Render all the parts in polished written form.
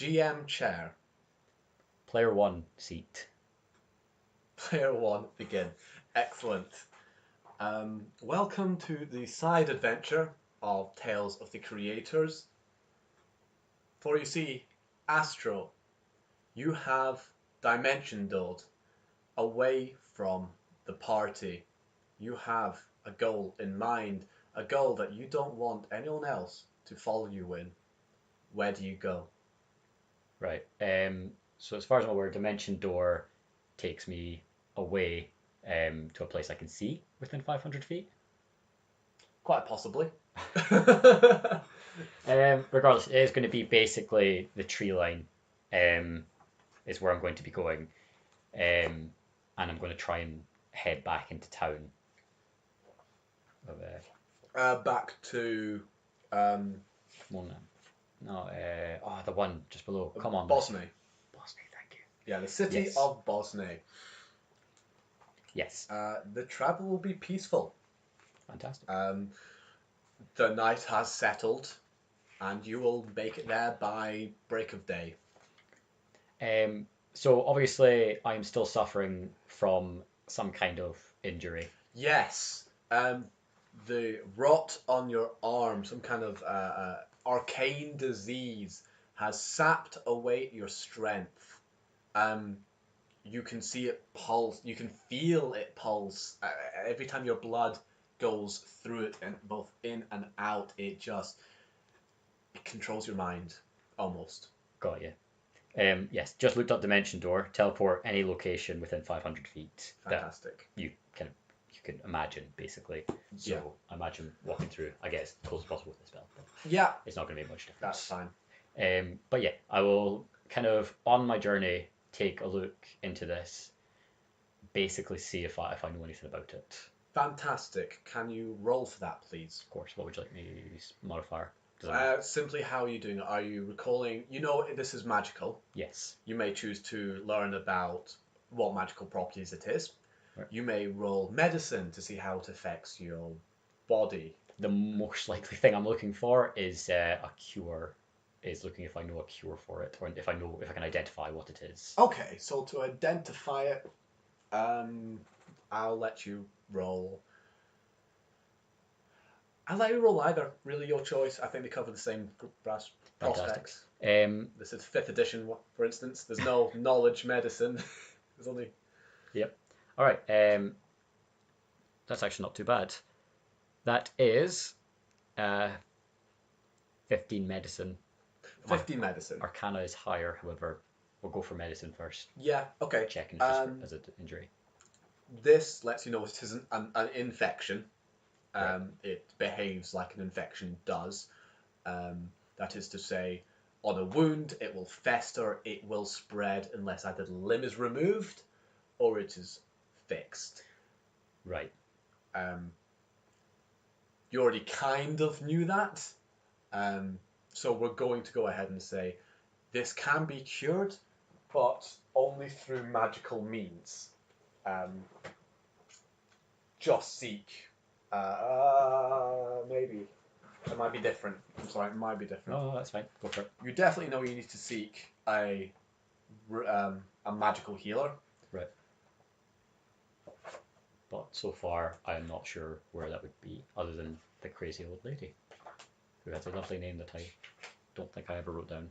GM chair. Player 1 seat. Player 1, begin. Excellent. Welcome to the side adventure of Tales of the Creators. For you see, Astro, you have dimension doored away from the party. You have a goal in mind, a goal that you don't want anyone else to follow you in. Where do you go? Right. So as far as I'm aware, Dimension Door takes me away to a place I can see within 500 feet. Quite possibly. Regardless, it is going to be basically the tree line is where I'm going to be going. And I'm going to try and head back into town. Back to the one just below. Come on, Bosny. Bosny, thank you. Yeah, the city Yes. of Bosny. Yes. The travel will be peaceful. Fantastic. The night has settled, and you will make it there by break of day. So obviously I'm still suffering from some kind of injury. Yes. The rot on your arm, some kind of arcane disease, has sapped away your strength. You can see it pulse. You can feel it pulse every time your blood goes through it, and both in and out. It controls your mind almost. Got you. Yes, just looked up Dimension Door. Teleport any location within 500 feet. Fantastic. That you can imagine, basically. So Yeah. I imagine walking through. I guess as close as possible with the spell. But Yeah. it's not going to make much difference. That's fine. But yeah, I will kind of on my journey take a look into this. Basically, see if I know anything about it. Fantastic. Can you roll for that, please? Of course. What would you like me to use? Modifier? Simply, how are you doing? Are you recalling? You know this is magical. Yes. You may choose to learn about what magical properties it is. Right. You may roll medicine to see how it affects your body. The most likely thing I'm looking for is a cure. Is looking if I know a cure for it, or if I can identify what it is. Okay, so to identify it, I'll let you roll. I'll let you roll either. Really, your choice. I think they cover the same prospects. This is 5th edition, for instance. There's no knowledge medicine. There's only. Yep. All right. That's actually not too bad. That is 15 medicine. 15 medicine. Arcana is higher, however. We'll go for medicine first. Yeah, okay. Checking if it's as an injury. This lets you know it isn't an infection. Right. It behaves like an infection does. That is to say, on a wound, it will fester, it will spread unless either the limb is removed or it is fixed. Right. You already kind of knew that. So we're going to go ahead and say this can be cured, but only through magical means. Just seek. Maybe. It might be different. I'm sorry, it might be different. Oh, that's fine. Go for it. You definitely know you need to seek a magical healer. Right. But so far, I'm not sure where that would be, other than the crazy old lady, who has a lovely name that I don't think I ever wrote down.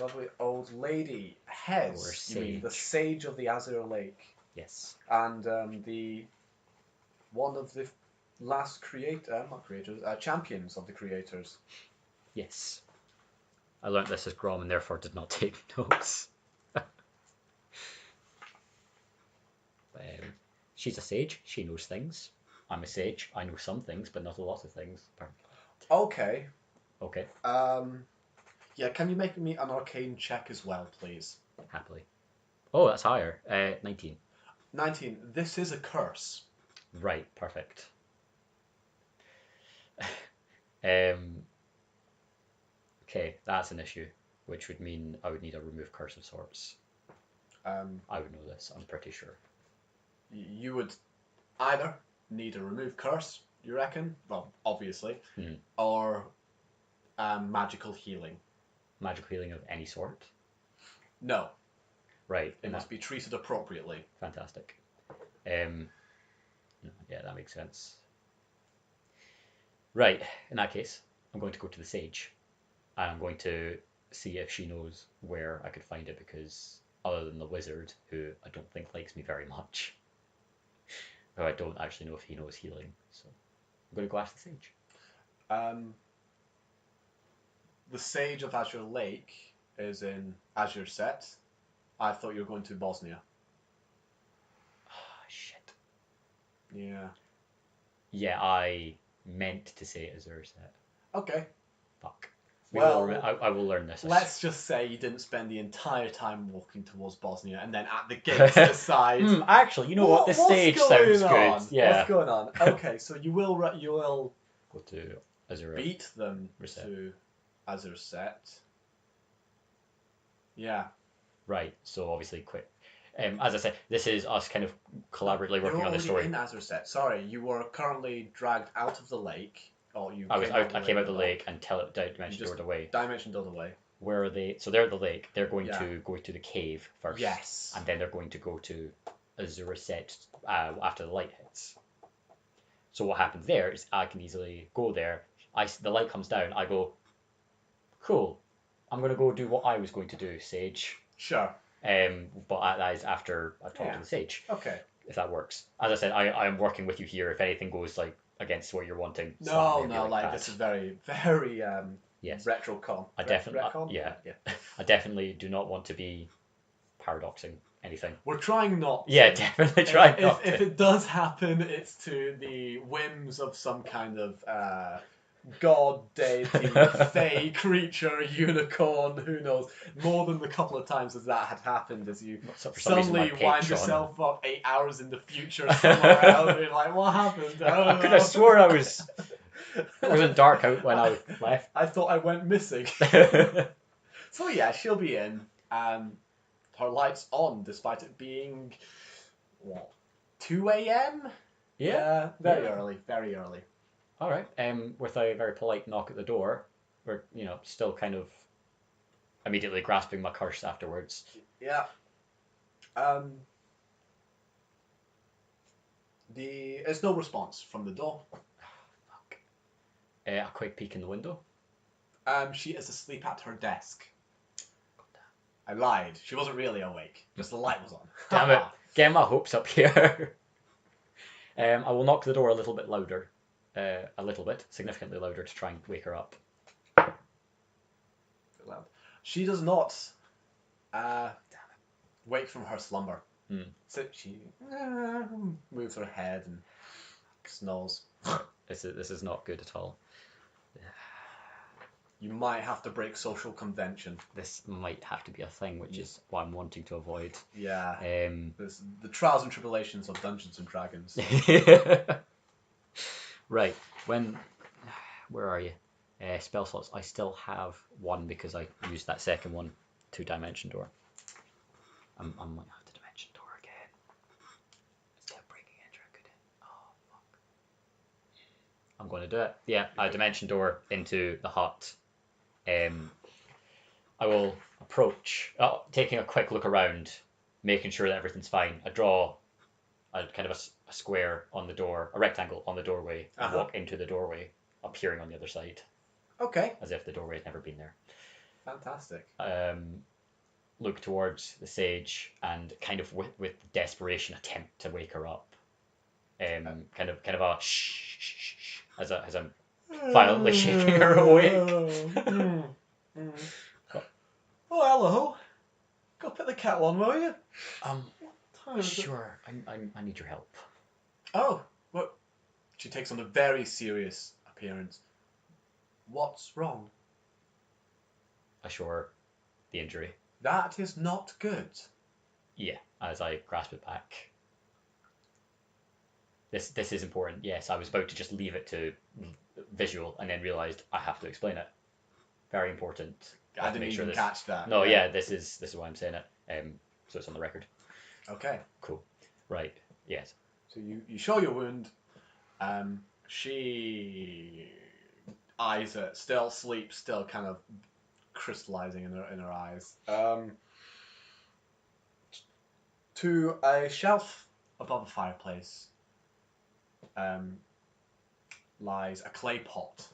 Lovely old lady. Hez, you mean the sage of the Azure Lake. Yes. And one of the last champions of the creators. Yes. I learnt this as Grom and therefore did not take notes. She's a sage. She knows things. I'm a sage. I know some things, but not a lot of things. Okay. Okay. Yeah, can you make me an arcane check as well, please? Happily. Oh, that's higher. 19. 19. This is a curse. Right, perfect. Okay, that's an issue, which would mean I would need a remove curse of sorts. I would know this, I'm pretty sure. You would either need a remove curse, you reckon? Well, obviously. Or magical healing. Magical healing of any sort? No, Right. it must be treated appropriately. Fantastic. Yeah, that makes sense. Right. In that case, I'm going to go to the sage. And I'm going to see if she knows where I could find it because other than the wizard, who I don't think likes me very much, who I don't actually know if he knows healing, so I'm going to go ask the sage. Um, the Sage of Azure Lake is in Azure Set. I thought you were going to Bosnia. Ah, shit. Yeah. Yeah, I meant to say Azure set. Okay. Fuck. Well, I will learn this. let's just say you didn't spend the entire time walking towards Bosnia and then at the gates decide. Actually, you know what? This stage sounds good. Yeah. What's going on? Okay, so you will Go to Azure. beat them Reset. to Azure Set. Yeah. Right. So obviously, quick. As I said, this is us kind of collaboratively working on the story. In Azure Set. Sorry, you were currently dragged out of the lake. Oh, you. I came out the with lake and dimension doored away. Dimension doored away. Where are they? So they're at the lake. They're going to go to the cave first. Yes. And then they're going to go to Azure Set after the light hits. So what happens there is I can easily go there. The light comes down. I go, cool. I'm going to go do what I was going to do, Sage. Sure. But that is after I've talked to the Sage. Okay. If that works. As I said, I'm working with you here. If anything goes like against what you're wanting, No, this is very, very yes. retrocon. I definitely do not want to be paradoxing anything. We're trying not to. Yeah, definitely trying not to. If it does happen, it's to the whims of some kind of god, deity, fey creature, unicorn, who knows. More than the couple of times as that had happened, as you suddenly wind yourself up 8 hours in the future somewhere else, and you're like, what happened? I could have swore it wasn't dark out when I left. I thought I went missing. So yeah, she'll be in. Her light's on, despite it being, what, 2 a.m.? Yeah. Very early, very early. All right. With a very polite knock at the door, we're still kind of immediately grasping my curse afterwards. Yeah. There's no response from the door. Fuck. A quick peek in the window. She is asleep at her desk. I lied. She wasn't really awake. Just the light was on. Damn it. Get my hopes up here. I will knock the door a little bit louder. A little bit. Significantly louder to try and wake her up. She does not wake from her slumber. So she moves her head and snores. This is not good at all. You might have to break social convention. This might have to be a thing, which is what I'm wanting to avoid. Yeah. There's the trials and tribulations of Dungeons and Dragons. Right. Where are you? Spell slots. I still have one because I used that second one to dimension door. I might have to dimension door again. Instead of breaking enter, I could. Oh fuck. I'm going to do it. Yeah, I dimension door into the hut. I will approach, taking a quick look around, making sure that everything's fine. I draw a kind of a square on the door, a rectangle on the doorway, and walk into the doorway, appearing on the other side. Okay. As if the doorway had never been there. Fantastic. Look towards the sage and kind of with desperation attempt to wake her up. Kind of a shh as I'm violently shaking her awake. Oh, hello. Go put the kettle on, will you? What time is it? Sure. I need your help. Oh, well, she takes on a very serious appearance. What's wrong? Ashore, the injury. That is not good. Yeah, as I grasp it back. This is important. Yes, I was about to just leave it to visual and then realised I have to explain it. Very important. I didn't even catch that. No, yeah, this is why I'm saying it. So it's on the record. Okay. Cool. Right. Yes. So you show your wound. She eyes it, still sleeps, still kind of crystallizing in her eyes. To a shelf above the fireplace lies a clay pot.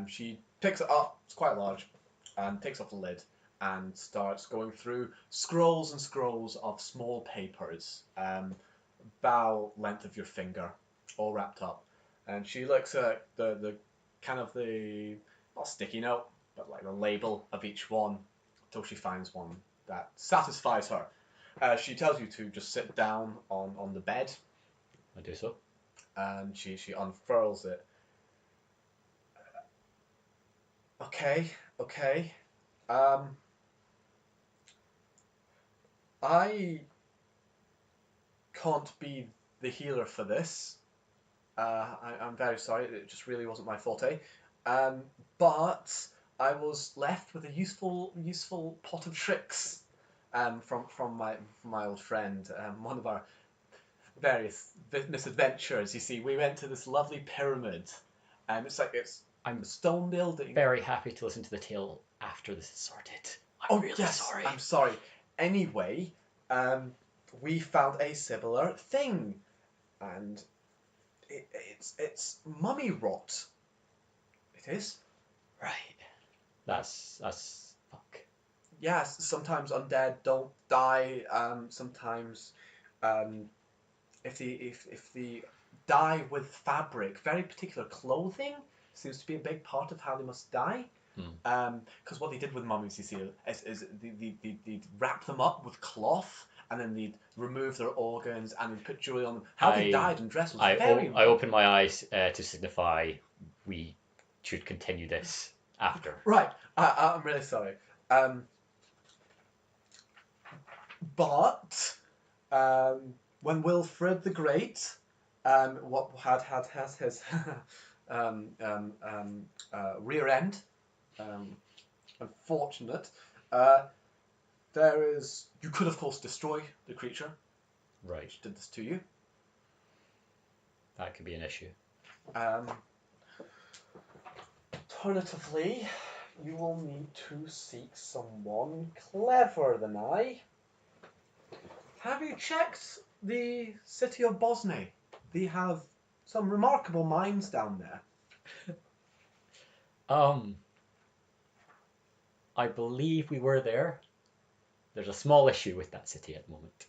She picks it up, it's quite large, and takes off the lid and starts going through scrolls and scrolls of small papers, about length of your finger, all wrapped up. And she looks at the kind of the, not sticky note, but like the label of each one until she finds one that satisfies her. She tells you to just sit down on the bed, I do so. and she unfurls it. Okay. I can't be the healer for this. I'm very sorry. It just really wasn't my forte. But I was left with a useful pot of tricks. From my old friend. One of our various misadventures. You see, we went to this lovely pyramid, and it's I'm a stone building. very happy to listen to the tale after this is sorted. I'm really sorry. I'm sorry. Anyway, we found a similar thing, and it's mummy rot. It is. Right. That's fuck. Yes, sometimes undead don't die. Sometimes, if they die with fabric, very particular clothing seems to be a big part of how they must die. Because what they did with mummies, you see, is they'd wrap them up with cloth, and then they'd remove their organs and they'd put jewelry on them. How they died and dressed was very I open my eyes to signify we should continue this after. Right. I'm really sorry. But when Wilfred the Great, what has his rear end, unfortunate. There is. You could of course destroy the creature. Right. Which did this to you. That could be an issue. Alternatively, you will need to seek someone cleverer than I. Have you checked the city of Bosnia? They have some remarkable mines down there. I believe we were there. There's a small issue with that city at the moment.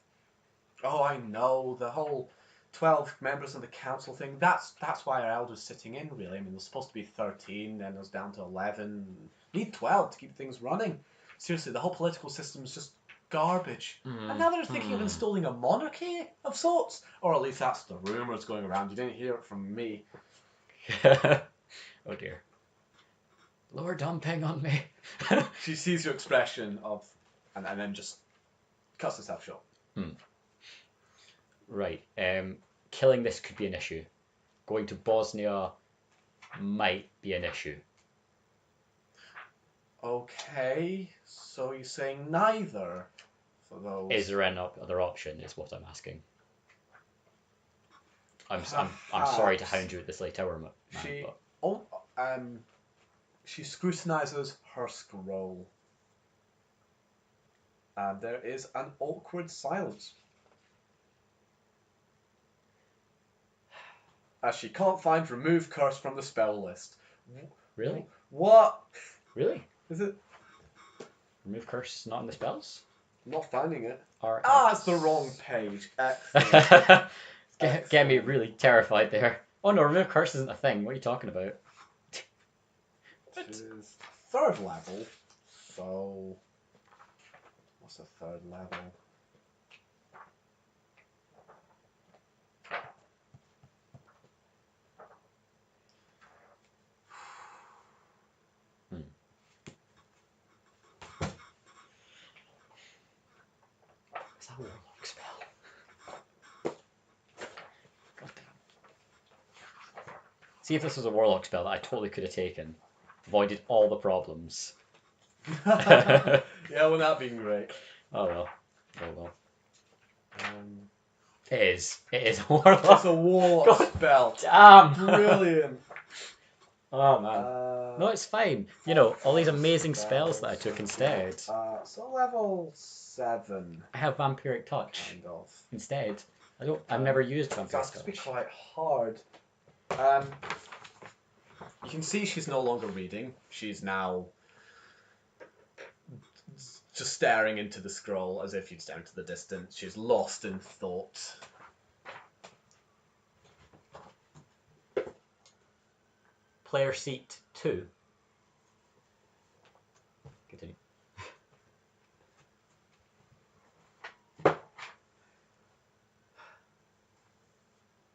Oh, I know. The whole 12 members of the council thing. That's why our elder's sitting in, really. I mean, there's supposed to be 13, then there's down to 11. Need 12 to keep things running. Seriously, the whole political system is just garbage. And now they're thinking of installing a monarchy of sorts. Or at least that's the rumours going around. You didn't hear it from me. Oh dear. Lower dumping on me. She sees your expression of, and then just cuts herself short. Right. Killing this could be an issue. Going to Bosnia might be an issue. Okay, so you're saying neither for those. Is there any other option? Is what I'm asking. I'm sorry to hound you at this late hour, man. She scrutinizes her scroll. And there is an awkward silence. As she can't find remove curse from the spell list. Really? What? Really? Is it? Remove curse not in the spells? I'm not finding it. RX. It's the wrong page. Excellent. Get me really terrified there. Oh no, remove curse isn't a thing. What are you talking about? Which is third level. So, what's the third level? Is that a warlock spell? God damn. See if this was a warlock spell that I totally could have taken. Avoided all the problems. Yeah, wouldn't that be great? Oh well. It is a warlock. It's a warlock spell. Damn. Brilliant. Oh man. No, it's fine. You know, all these amazing spells that I took instead. So level 7, I have vampiric touch kind of. instead. I've never used vampiric That's to be touch. quite hard. You can see she's no longer reading. She's now just staring into the scroll as if you'd stare into the distance. She's lost in thought. Player seat 2. Continue.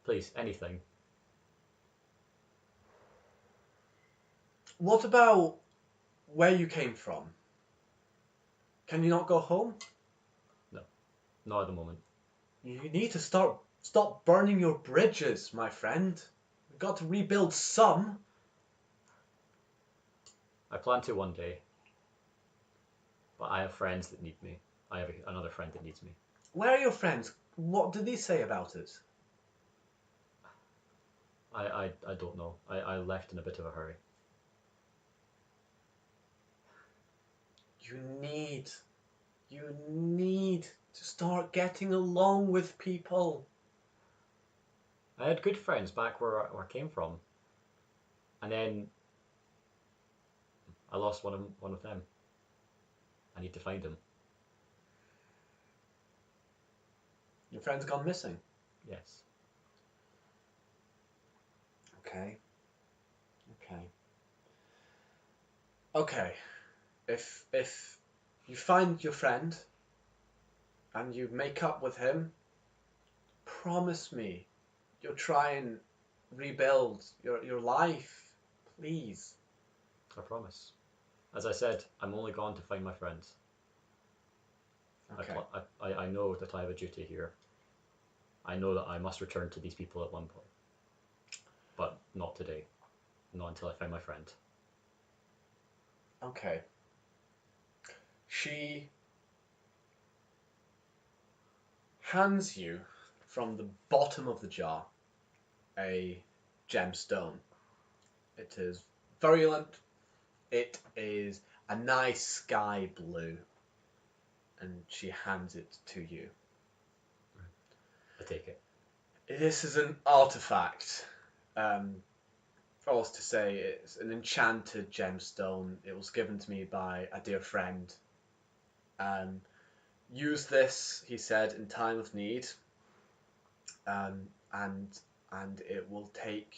Please, anything. What about where you came from? Can you not go home? No, not at the moment. You need to stop burning your bridges, my friend. We've got to rebuild some. I plan to one day. But I have friends that need me. I have another friend that needs me. Where are your friends? What did they say about it? I don't know. I left in a bit of a hurry. You need to start getting along with people. I had good friends back where I came from. And then I lost one of them. I need to find him. Your friend's gone missing. Yes. Okay. Okay. If you find your friend and you make up with him, promise me you'll try and rebuild your life, please. I promise. As I said, I'm only gone to find my friends. Okay. I know that I have a duty here. I know that I must return to these people at one point. But not today. Not until I find my friend. Okay. She hands you from the bottom of the jar a gemstone. It is virulent. It is a nice sky blue. And she hands it to you. I take it. This is an artifact. False to say, it's an enchanted gemstone. It was given to me by a dear friend. Use this, he said, in time of need, and it will take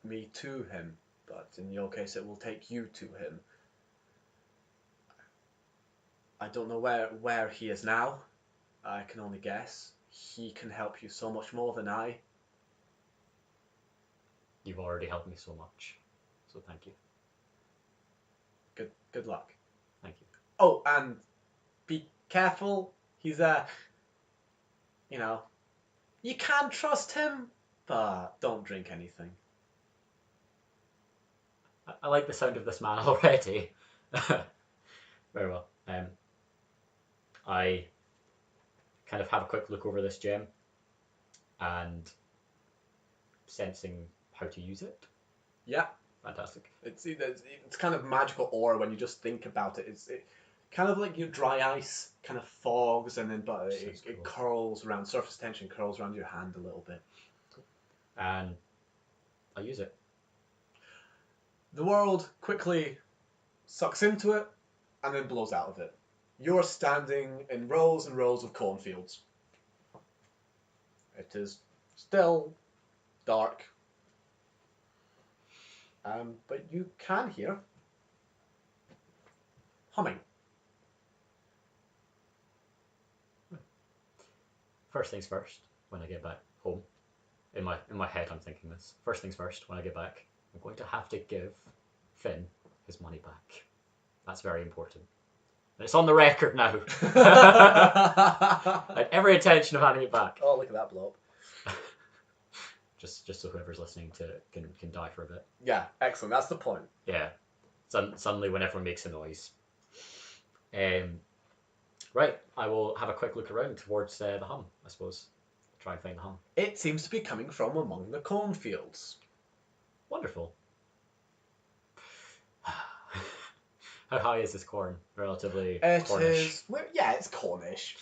me to him. But in your case, it will take you to him. I don't know where he is now. I can only guess. He can help you so much more than I. You've already helped me so much. So thank you. Good luck. Thank you. Oh, and be careful. He's you can trust him, but don't drink anything. I like the sound of this man already. Very well. I kind of have a quick look over this gem and sensing how to use it. Yeah. Fantastic. It's kind of magical aura when you just think about it. It's kind of like your dry ice kind of fogs, and then it curls around, surface tension curls around your hand a little bit. And I use it. The world quickly sucks into it and then blows out of it. You're standing in rows and rows of cornfields. It is still dark, but you can hear humming. First things first, when I get back home, in my head I'm thinking this. First things first, when I get back, I'm going to have to give Finn his money back. That's very important. And it's on the record now. I had every intention of handing it back. Oh, look at that blow up. Just so whoever's listening can die for a bit. Yeah, excellent. That's the point. Yeah. Suddenly when everyone makes a noise. Right, I will have a quick look around towards the hum, I suppose. Try and find the hum. It seems to be coming from among the cornfields. Wonderful. How high is this corn? Relatively It cornish. is, well, yeah, it's Cornish.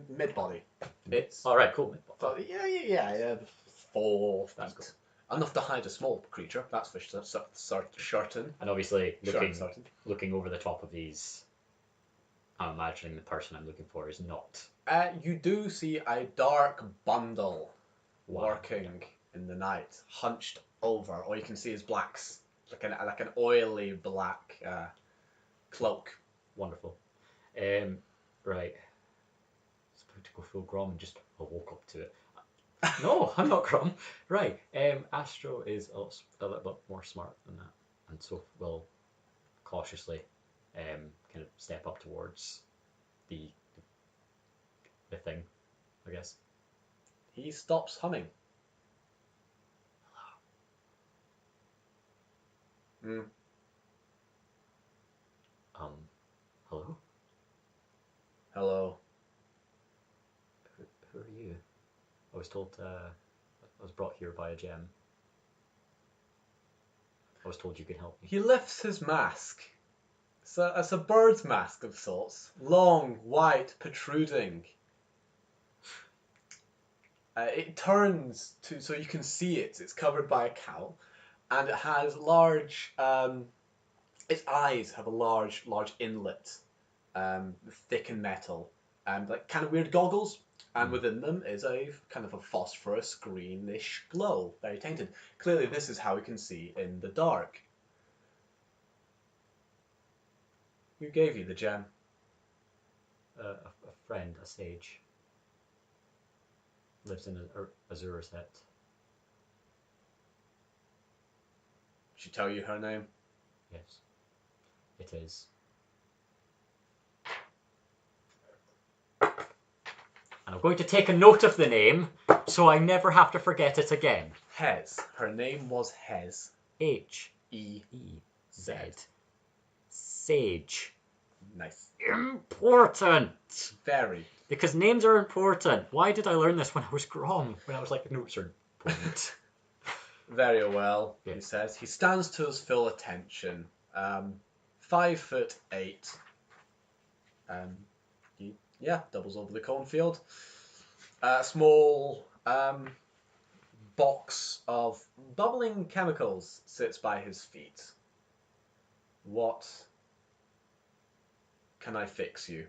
Mid-body. It's, All right, cool. so, yeah, 4 That's feet. Enough to hide a small creature, that's for certain. And obviously, Certain. looking over the top of these, I'm imagining the person I'm looking for is not You do see a dark bundle working wandering. in the night, hunched over. All you can see is blacks, like an oily black cloak. Wonderful. Right. I was about to go full Grom and just I woke up to it. No, I'm not Grom. Right. Astro is a little bit more smart than that, and so will cautiously kind of step up towards the the thing, I guess. He stops humming. Mm. Hello. Hello. Who are you? I was told I was brought here by a gem. I was told you could help me. He lifts his mask. It's a bird's mask of sorts. Long, white, protruding. It turns to so you can see it. It's covered by a cowl, and it has large. Its eyes have a large inlet, thick and metal, and like kind of weird goggles. And within them is a kind of a phosphorus greenish glow, very tainted. Clearly, this is how we can see in the dark. Who gave you the gem? A friend, a sage, lives in Azura's hut. Did she tell you her name? Yes, it is. And I'm going to take a note of the name so I never have to forget it again. Hez. Her name was Hez. H-E-Z. Z. Sage. Nice. Important. Very. Because names are important. Why did I learn this when I was Grom? When I was like, notes are important. Very well, Yeah. he says. He stands to his full attention. 5'8". He doubles over the cornfield. A small box of bubbling chemicals sits by his feet. What can I fix you?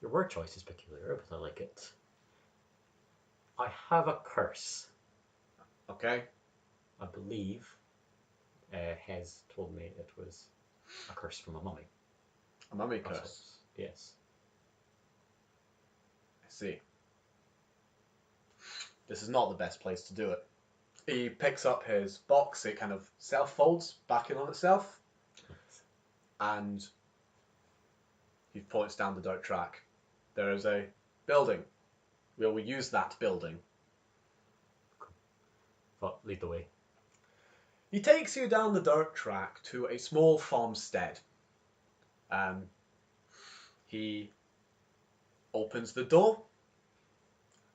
Your word choice is peculiar, but I like it. I have a curse. Okay. I believe Hez told me it was a curse from a mummy. A mummy curse. Yes. I see. This is not the best place to do it. He picks up his box, it kind of self-folds back in on itself, and he points down the dirt track. There is a building. Will we use that building? But lead the way. He takes you down the dirt track to a small farmstead. He opens the door,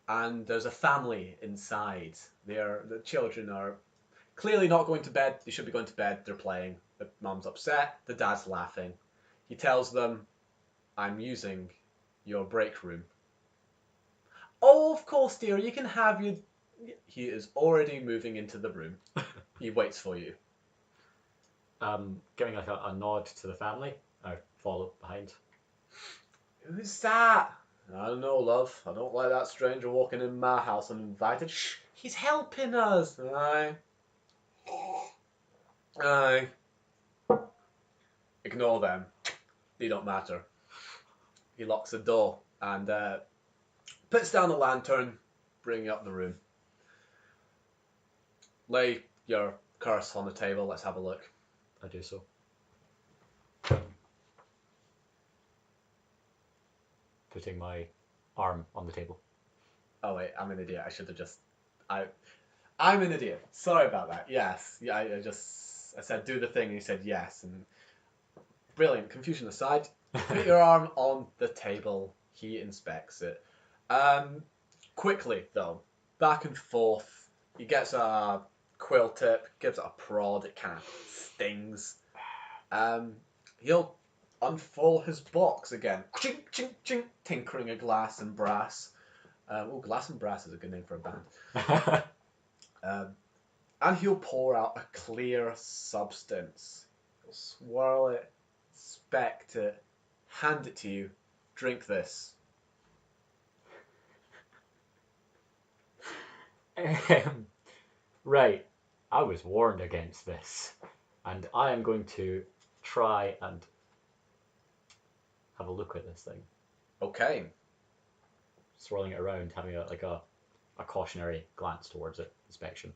and there's a family inside. The children are clearly not going to bed. They should be going to bed. They're playing. The mum's upset. The dad's laughing. He tells them, "I'm using your break room." "Oh, of course, dear. You can have your..." He is already moving into the room. He waits for you. Giving like a nod to the family, I follow behind. "Who's that?" "I don't know, love. I don't like that stranger walking in my house uninvited." "Shh! He's helping us." "Aye. Aye. Ignore them. They don't matter." He locks the door and puts down the lantern, bringing up the room. "Lay your curse on the table. Let's have a look." I do so. Putting my arm on the table. Oh wait, I'm an idiot. I should have just... I'm an idiot. Sorry about that. Yes. Yeah, I said do the thing and you said yes. And brilliant. Confusion aside, put your arm on the table. He inspects it. Quickly though, back and forth. He gets a quill tip, gives it a prod, it kind of stings. He'll unfold his box again, chink, chink, chink, tinkering a glass and brass. Glass and brass is a good name for a band. And he'll pour out a clear substance. He'll swirl it, inspect it, hand it to you. Drink this. Right. I was warned against this, and I am going to try and have a look at this thing. Okay. Swirling it around, having a cautionary glance towards it, inspection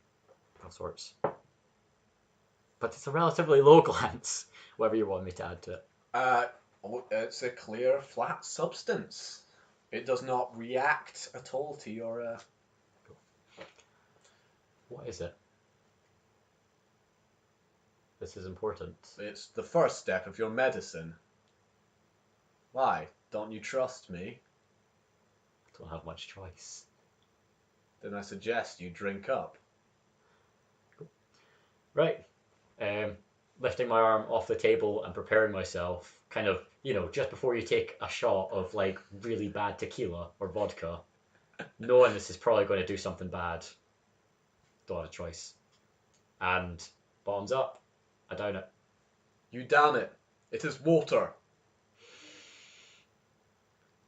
of sorts. But it's a relatively low glance, whatever you want me to add to it. It's a clear, flat substance. It does not react at all to your. What is it? This is important. It's the first step of your medicine. Why? Don't you trust me? I don't have much choice. Then I suggest you drink up. Right. Lifting my arm off the table and preparing myself, kind of, just before you take a shot of like really bad tequila or vodka, knowing this is probably going to do something bad. Don't have a choice. And bottoms up, I down it. You down it. It is water.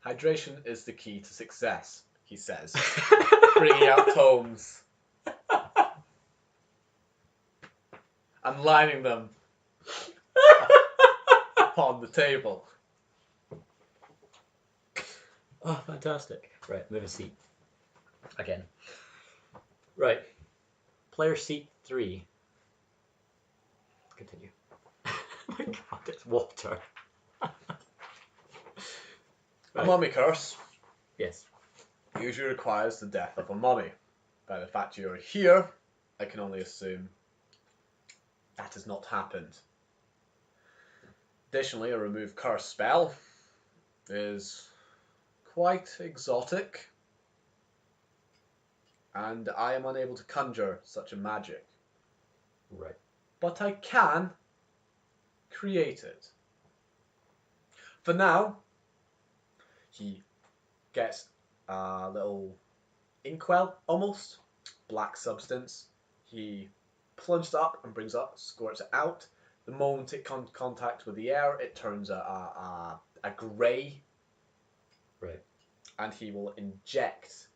Hydration is the key to success, he says, bringing out tomes and lining them upon the table. Oh, fantastic. Right, move a seat. Again. Right. Player seat 3. Continue. Oh my god, it's water. A mummy curse Yes. usually requires the death of a mummy. By the fact you're here, I can only assume that has not happened. Additionally, a remove curse spell is quite exotic, and I am unable to conjure such a magic. Right. But I can create it. For now, he gets a little inkwell, almost, black substance. He plunges up and brings up, squirts it out. The moment it comes in contact with the air, it turns a grey. Right. And he will inject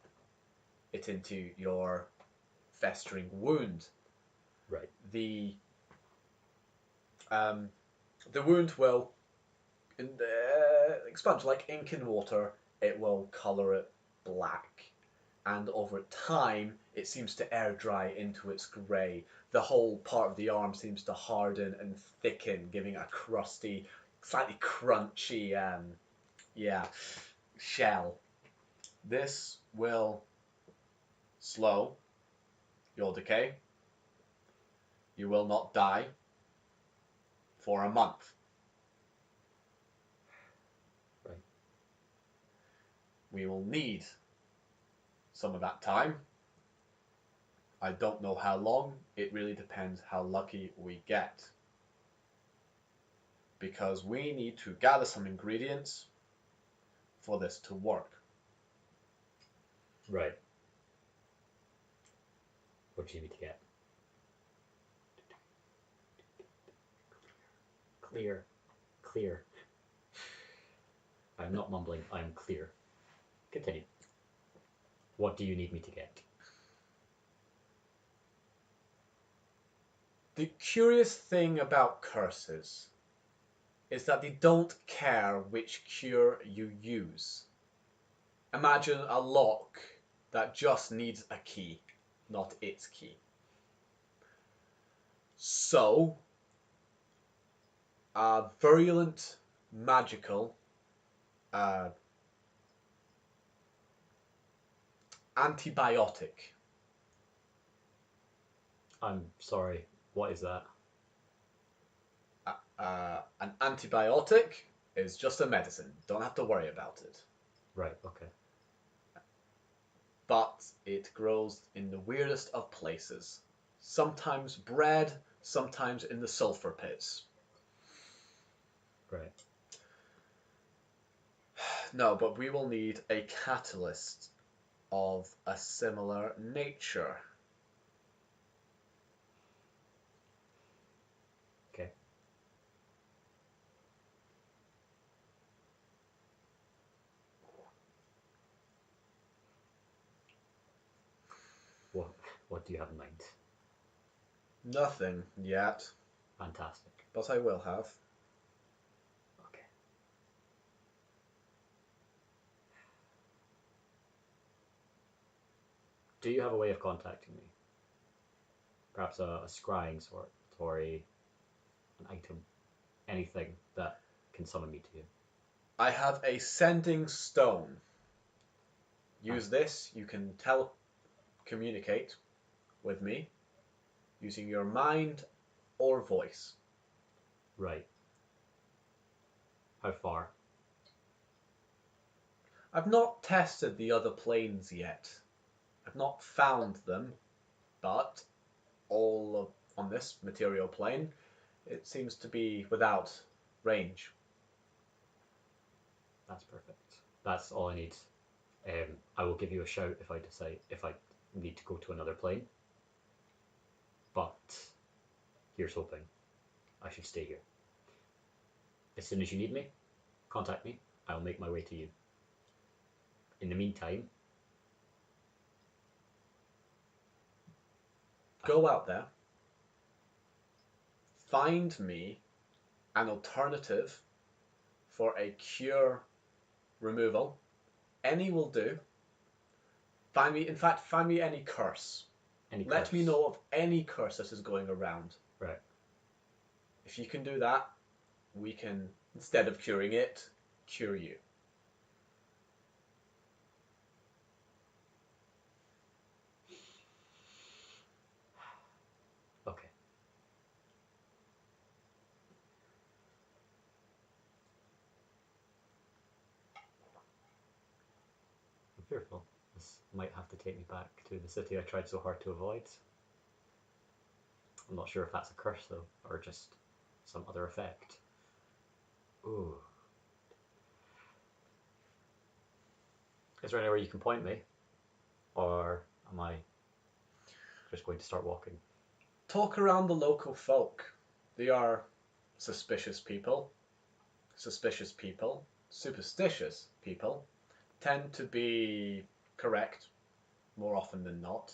it into your festering wound. Right. The wound will expunge like ink in water. It will colour it black, and over time it seems to air dry into its grey. The whole part of the arm seems to harden and thicken, giving a crusty, slightly crunchy, shell. This will slow your decay. You will not die for a month. Right. We will need some of that time. I don't know how long. It really depends how lucky we get. Because we need to gather some ingredients for this to work. Right. What do you need to get? Clear. Clear. I'm not mumbling, I am clear. Continue. What do you need me to get? The curious thing about curses is that they don't care which cure you use. Imagine a lock that just needs a key, not its key. So, a virulent, magical, antibiotic. I'm sorry, what is that? An antibiotic is just a medicine. Don't have to worry about it. Right, okay. But it grows in the weirdest of places. sometimes bread, sometimes in the sulfur pits. Right. No, but we will need a catalyst of a similar nature. Okay. What do you have in mind? Nothing yet, Fantastic. but I will have. Okay. Do you have a way of contacting me? Perhaps a scrying sort or an item, anything that can summon me to you. I have a sending stone. Use this, you can communicate with me using your mind or voice. Right. How far? I've not tested the other planes yet. I've not found them, but on this material plane, it seems to be without range. That's perfect. That's all I need. I will give you a shout if I need to go to another plane. But here's hoping. I should stay here. As soon as you need me, contact me. I'll make my way to you. In the meantime, Go out there, find me an alternative for a cure removal. Any will do. Find me any curse. any Let curse. me know of any curse that is going around. Right. If you can do that, we can, instead of curing it, cure you. Okay. I'm fearful. This might have to take me back to the city I tried so hard to avoid. I'm not sure if that's a curse though, or just some other effect. Ooh. Is there anywhere you can point me? Or am I just going to start walking? Talk around the local folk. They are suspicious people. Suspicious people, superstitious people, tend to be correct more often than not.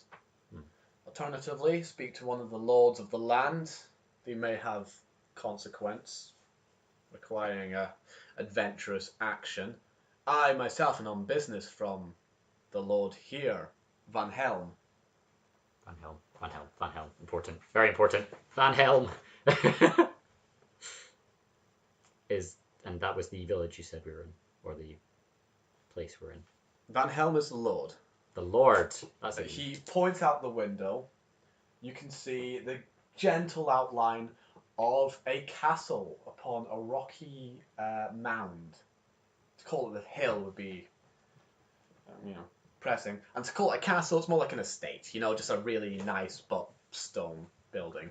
Hmm. Alternatively, speak to one of the lords of the land. They may have consequence requiring a adventurous action. I myself am on business from the lord here, Van Helm. Van Helm, Van Helm, Van Helm. Important. Very important. Van Helm! And that was the village you said we were in, or the place we're in. Van Helm is the lord. The Lord. That's it. He points out the window. You can see the gentle outline of a castle upon a rocky mound. To call it a hill would be, pressing. And to call it a castle, it's more like an estate. Just a really nice but stone building.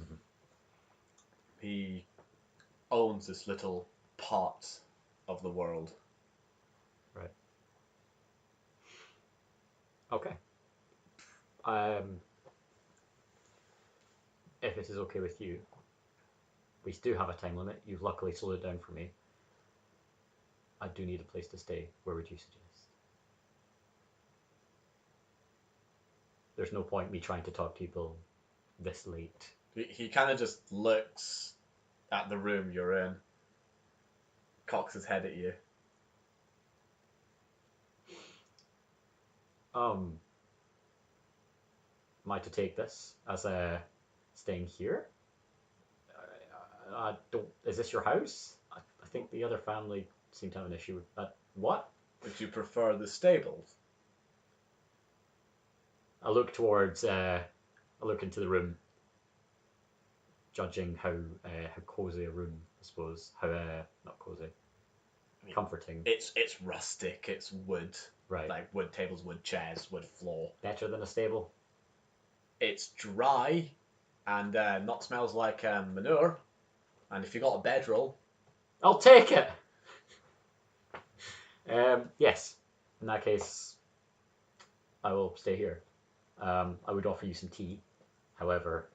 Mhm. He owns this little part of the world. Right. Okay. Um, if it is okay with you, we do have a time limit. You've luckily slowed it down for me. I do need a place to stay. Where would you suggest? There's no point me trying to talk to people this late. He kind of just looks at the room you're in, cocks his head at you. Am I to take this as a staying here? I don't. Is this your house? I think the other family seem to have an issue with that. What? Would you prefer the stables? I look towards. I look into the room, judging how cozy a room. I suppose how not cozy, comforting. It's rustic. It's wood, Right. like wood tables, wood chairs, wood floor. Better than a stable. It's dry and not smells like manure. And if you got a bedroll, I'll take it. Yes. In that case, I will stay here. I would offer you some tea. However,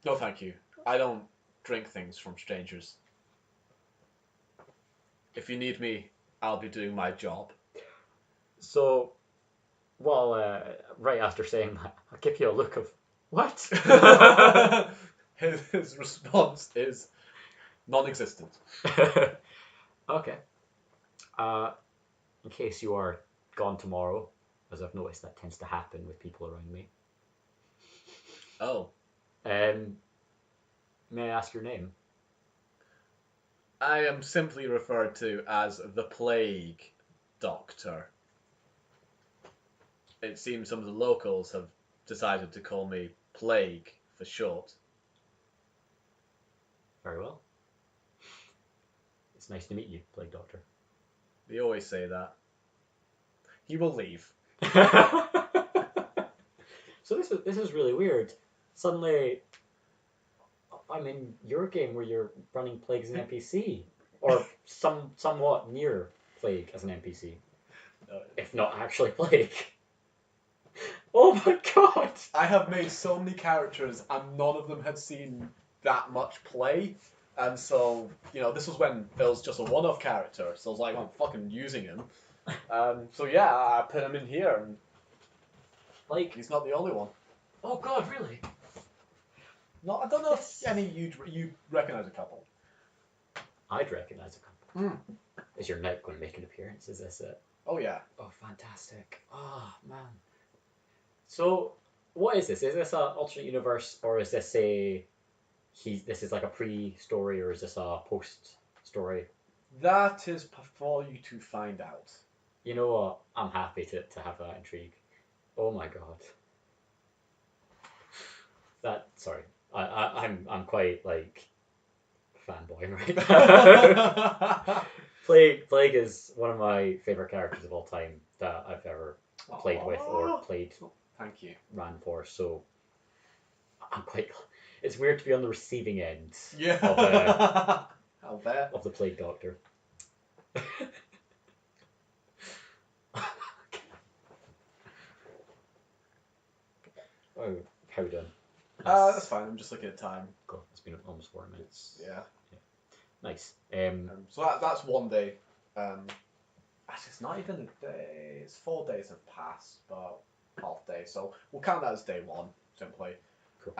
no, thank you. I don't drink things from strangers. If you need me, I'll be doing my job. so, well, right after saying that, I'll give you a look of what? His response is non-existent. Okay. In case you are gone tomorrow, as I've noticed that tends to happen with people around me. Oh, Um, may I ask your name? I am simply referred to as the Plague Doctor. It seems some of the locals have decided to call me Plague for short. Very well. It's nice to meet you, Plague Doctor. They always say that. He will leave. So this is really weird. Suddenly, I'm in your game where you're running Plague as an NPC, or somewhat near Plague as an NPC, if not actually Plague. Oh my god! I have made so many characters and none of them had seen that much play. And so, this was when it was just a one-off character. So I was like, I'm fucking using him. So yeah, I put him in here and Like, he's not the only one. oh god, really? No, I don't know if any you recognize a couple. I'd recognize a couple. Mm. Is your knight going to make an appearance? Is this it? Oh yeah. Oh, fantastic. Oh, man. So, what is this? Is this an alternate universe, or is this this is like a pre-story, or is this a post-story? That is for you to find out. You know what? I'm happy to have that intrigue. Oh my god. Sorry. I'm quite like fanboying right now. Plague is one of my favorite characters of all time that I've ever played with or played. Thank you. Ran for, so I'm quite. It's weird to be on the receiving end. Yeah. I'll bet. Of the Plague Doctor. Oh, how done? That's fine. I'm just looking at time. Cool. It's been almost 4 minutes. Yeah. Nice. So that's one day. Actually, it's not even a day. It's 4 days have passed, but half day. So we'll count that as day one, simply. Cool.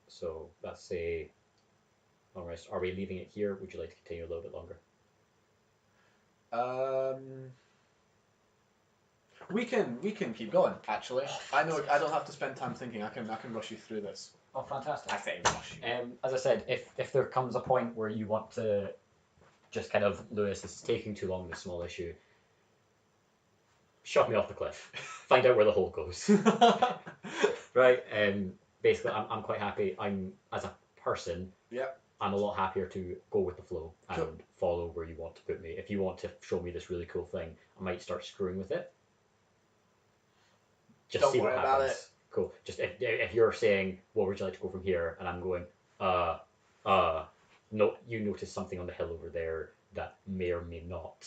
So that's a long rest. Are we leaving it here? Would you like to continue a little bit longer? We can keep going. Actually, I know I don't have to spend time thinking. I can rush you through this. Oh, fantastic. I say rush you. As I said, if there comes a point where you want to just kind of, Lewis, this is taking too long, this small issue, shove me off the cliff. Find out where the hole goes. Right? Basically, I'm quite happy. As a person, Yep. I'm a lot happier to go with the flow and Cool. follow where you want to put me. If you want to show me this really cool thing, I might start screwing with it. Just Don't see worry what about happens. it. Cool. Just if you're saying, well, would you like to go from here? And I'm going, no, you notice something on the hill over there that may or may not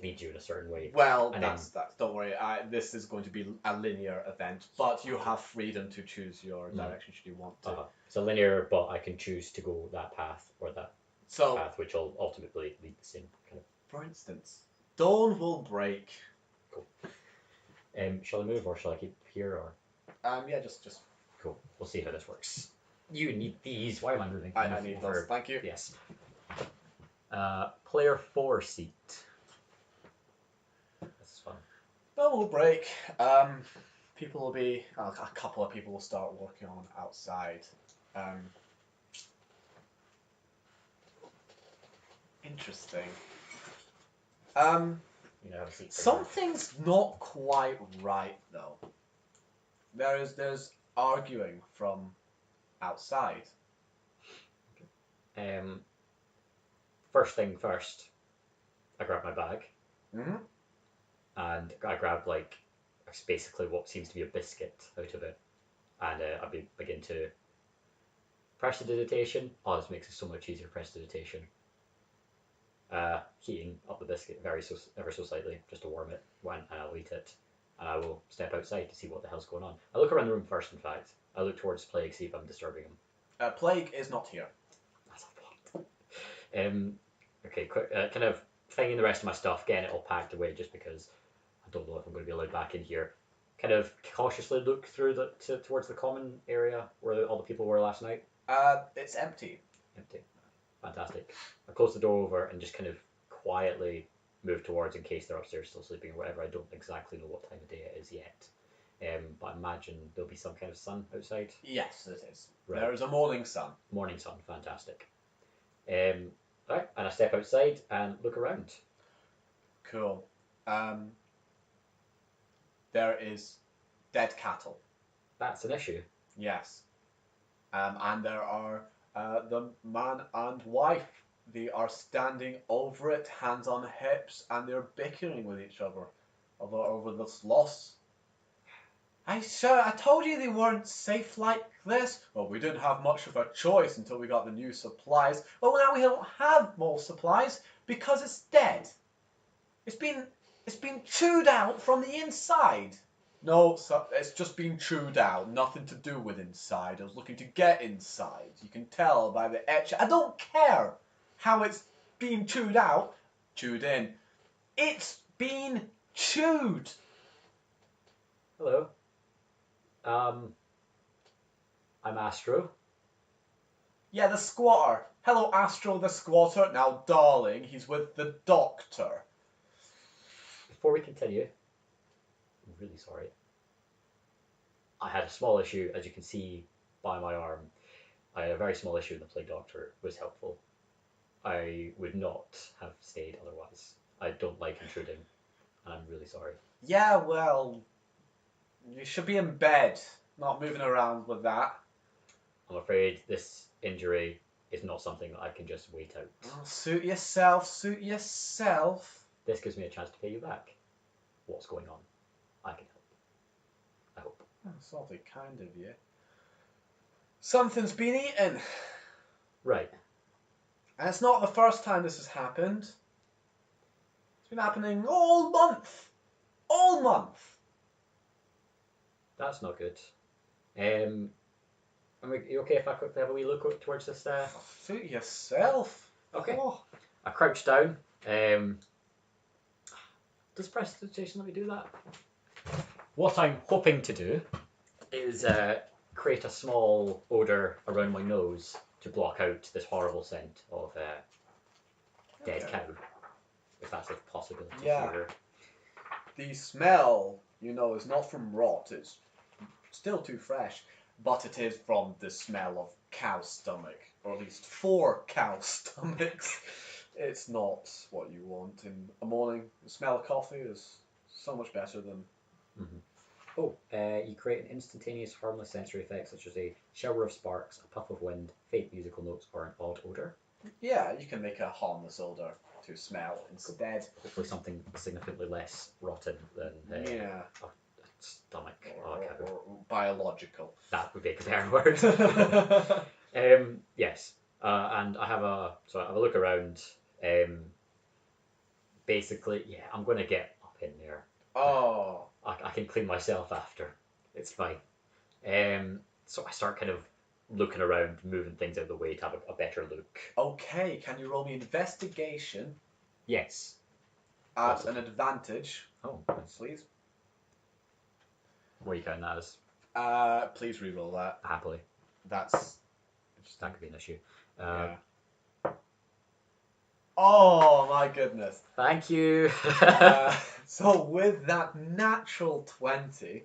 lead you in a certain way. Well, And that's don't worry. This is going to be a linear event, but you have freedom to choose your direction should you want to. It's a linear, but I can choose to go that path or that path, which will ultimately lead the same kind of. For instance, dawn will break. Cool. Shall I move or shall I keep here or? Yeah, just. Cool. We'll see how this works. You need these. Why am I moving? I need those. Thank you. Yes. Player 4 seat. This is fun. Dawn will break. People will be. A couple of people will start working on outside. Interesting. Something's not quite right though. There's arguing from outside. First thing first, I grab my bag Mm-hmm. and I grab like It's basically what seems to be a biscuit out of it, and I begin to prestidigitation. Oh, this makes it so much easier. Prestidigitation. Heating up the biscuit ever so slightly, just to warm it, and I'll eat it. And I will step outside to see what the hell's going on. I look around the room first, in fact. I look towards Plague, see if I'm disturbing him. Plague is not here. That's a point. Okay, quick, kind of finding the rest of my stuff, getting it all packed away, just because I don't know if I'm going to be allowed back in here. Kind of cautiously look through towards the common area where all the people were last night. It's empty. Empty. Fantastic. I close the door over and just kind of quietly move towards in case they're upstairs still sleeping or whatever. I don't exactly know what time of day it is yet. But I imagine there'll be some kind of sun outside. Yes, it is. Right. There is a morning sun. Morning sun, fantastic. Right, and I step outside and look around. Cool. There is dead cattle. That's an issue. Yes. And there are the man and wife. They are standing over it, hands on hips, and they're bickering with each other over this loss. I told you they weren't safe like this. Well, we didn't have much of a choice until we got the new supplies. Well, now we don't have more supplies because it's dead. It's been chewed out from the inside. No, it's just been chewed out. Nothing to do with inside. I was looking to get inside. You can tell by the etch. I don't care how it's been chewed out. Chewed in. It's been chewed. Hello. I'm Astro. Yeah, the squatter. Hello, Astro the squatter. Now, darling, he's with the doctor. Before we continue, I'm really sorry. I had a small issue, as you can see by my arm. I had a very small issue, and the plague doctor was helpful. I would not have stayed otherwise. I don't like intruding, and I'm really sorry. Yeah, well, you should be in bed, not moving around with that. I'm afraid this injury is not something that I can just wait out. Oh, suit yourself, suit yourself. This gives me a chance to pay you back. What's going on? I can help. I hope. That's awfully kind of you. Something's been eaten. Right. And it's not the first time this has happened. It's been happening all month. All month. That's not good. Are you okay if I quickly have a wee look towards this? Suit yourself. Okay. Oh. I crouch down. Does prestidigitation let me do that? What I'm hoping to do is create a small odour around my nose to block out this horrible scent of dead cow, if that's a possibility here. The smell, is not from rot. It's still too fresh, but it is from the smell of cow stomach, or at least 4 cow stomachs. It's not what you want in a morning. The smell of coffee is so much better than... Mm-hmm. Oh, you create an instantaneous harmless sensory effect such as a shower of sparks, a puff of wind, faint musical notes, or an odd odour. Yeah, you can make a harmless odour to smell instead. Hopefully something significantly less rotten than a stomach or biological. That would be a better word. Yes, and I have a look around. Basically, yeah, I'm going to get up in there. Oh. I can clean myself after. It's fine. So I start kind of looking around, moving things out of the way to have a better look. Okay, can you roll me investigation? Yes. At an advantage. Oh, please. What are you counting that as? Please re-roll that. Happily. That could be an issue. Yeah. Oh my goodness. Thank you. So with that natural 20,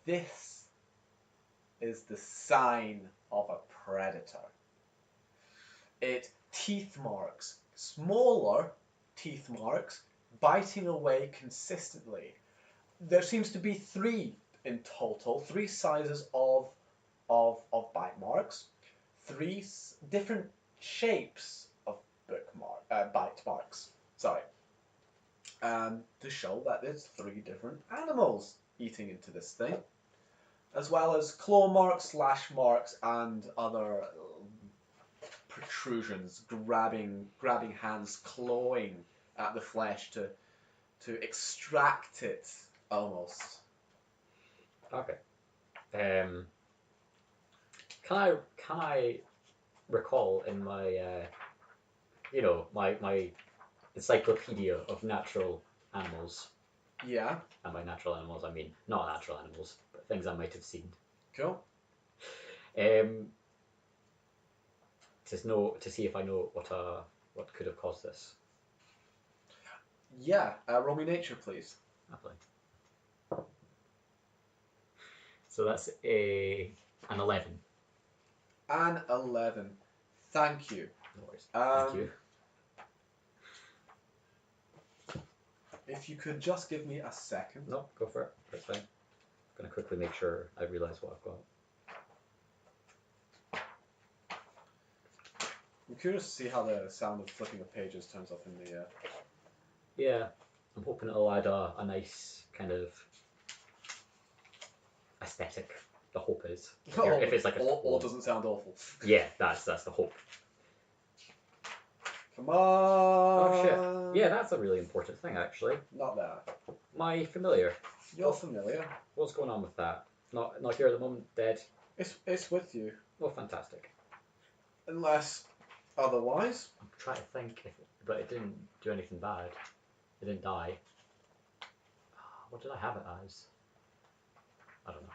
this is the sign of a predator. Teeth marks, smaller teeth marks, biting away consistently. There seems to be 3 in total, 3 sizes of bite marks, 3 different shapes of bite marks. Sorry. To show that there's 3 different animals eating into this thing, as well as claw marks, slash marks, and other protrusions, grabbing hands, clawing at the flesh to extract it almost. Okay. Can I recall in my my encyclopedia of natural animals, Yeah, and by natural animals I mean not natural animals, but things I might have seen. cool. Um, to see if I know what could have caused this. Yeah, roll me nature, please. Lovely. So that's an 11. An 11. Thank you. No worries. Thank you. If you could just give me a second. No, go for it. That's fine. I'm gonna quickly make sure I realise what I've got. I'm curious to see how the sound of flipping of pages turns up in the. Yeah, I'm hoping it'll add a nice kind of aesthetic. The hope is. If it's like a all doesn't sound awful. Yeah, that's the hope. Come on. Oh shit. Yeah, that's a really important thing actually. Not that. My familiar. You're familiar. What's going on with that? Not here at the moment. Dead. It's with you. Oh, fantastic. Unless otherwise. I'm trying to think, but it didn't do anything bad. It didn't die. What did I have it as? I don't know.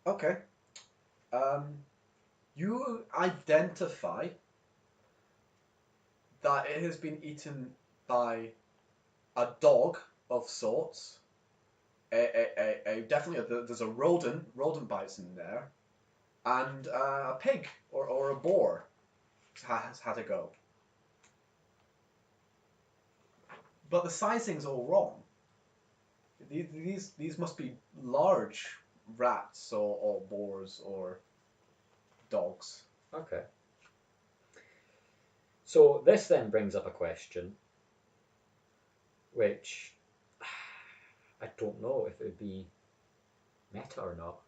Okay. You identify that it has been eaten by a dog of sorts. Definitely there's a rodent bites in there, and a pig or a boar has had a go. But the sizing's all wrong. These must be large rats or boars or dogs. Okay. So this then brings up a question, which I don't know if it would be meta or not.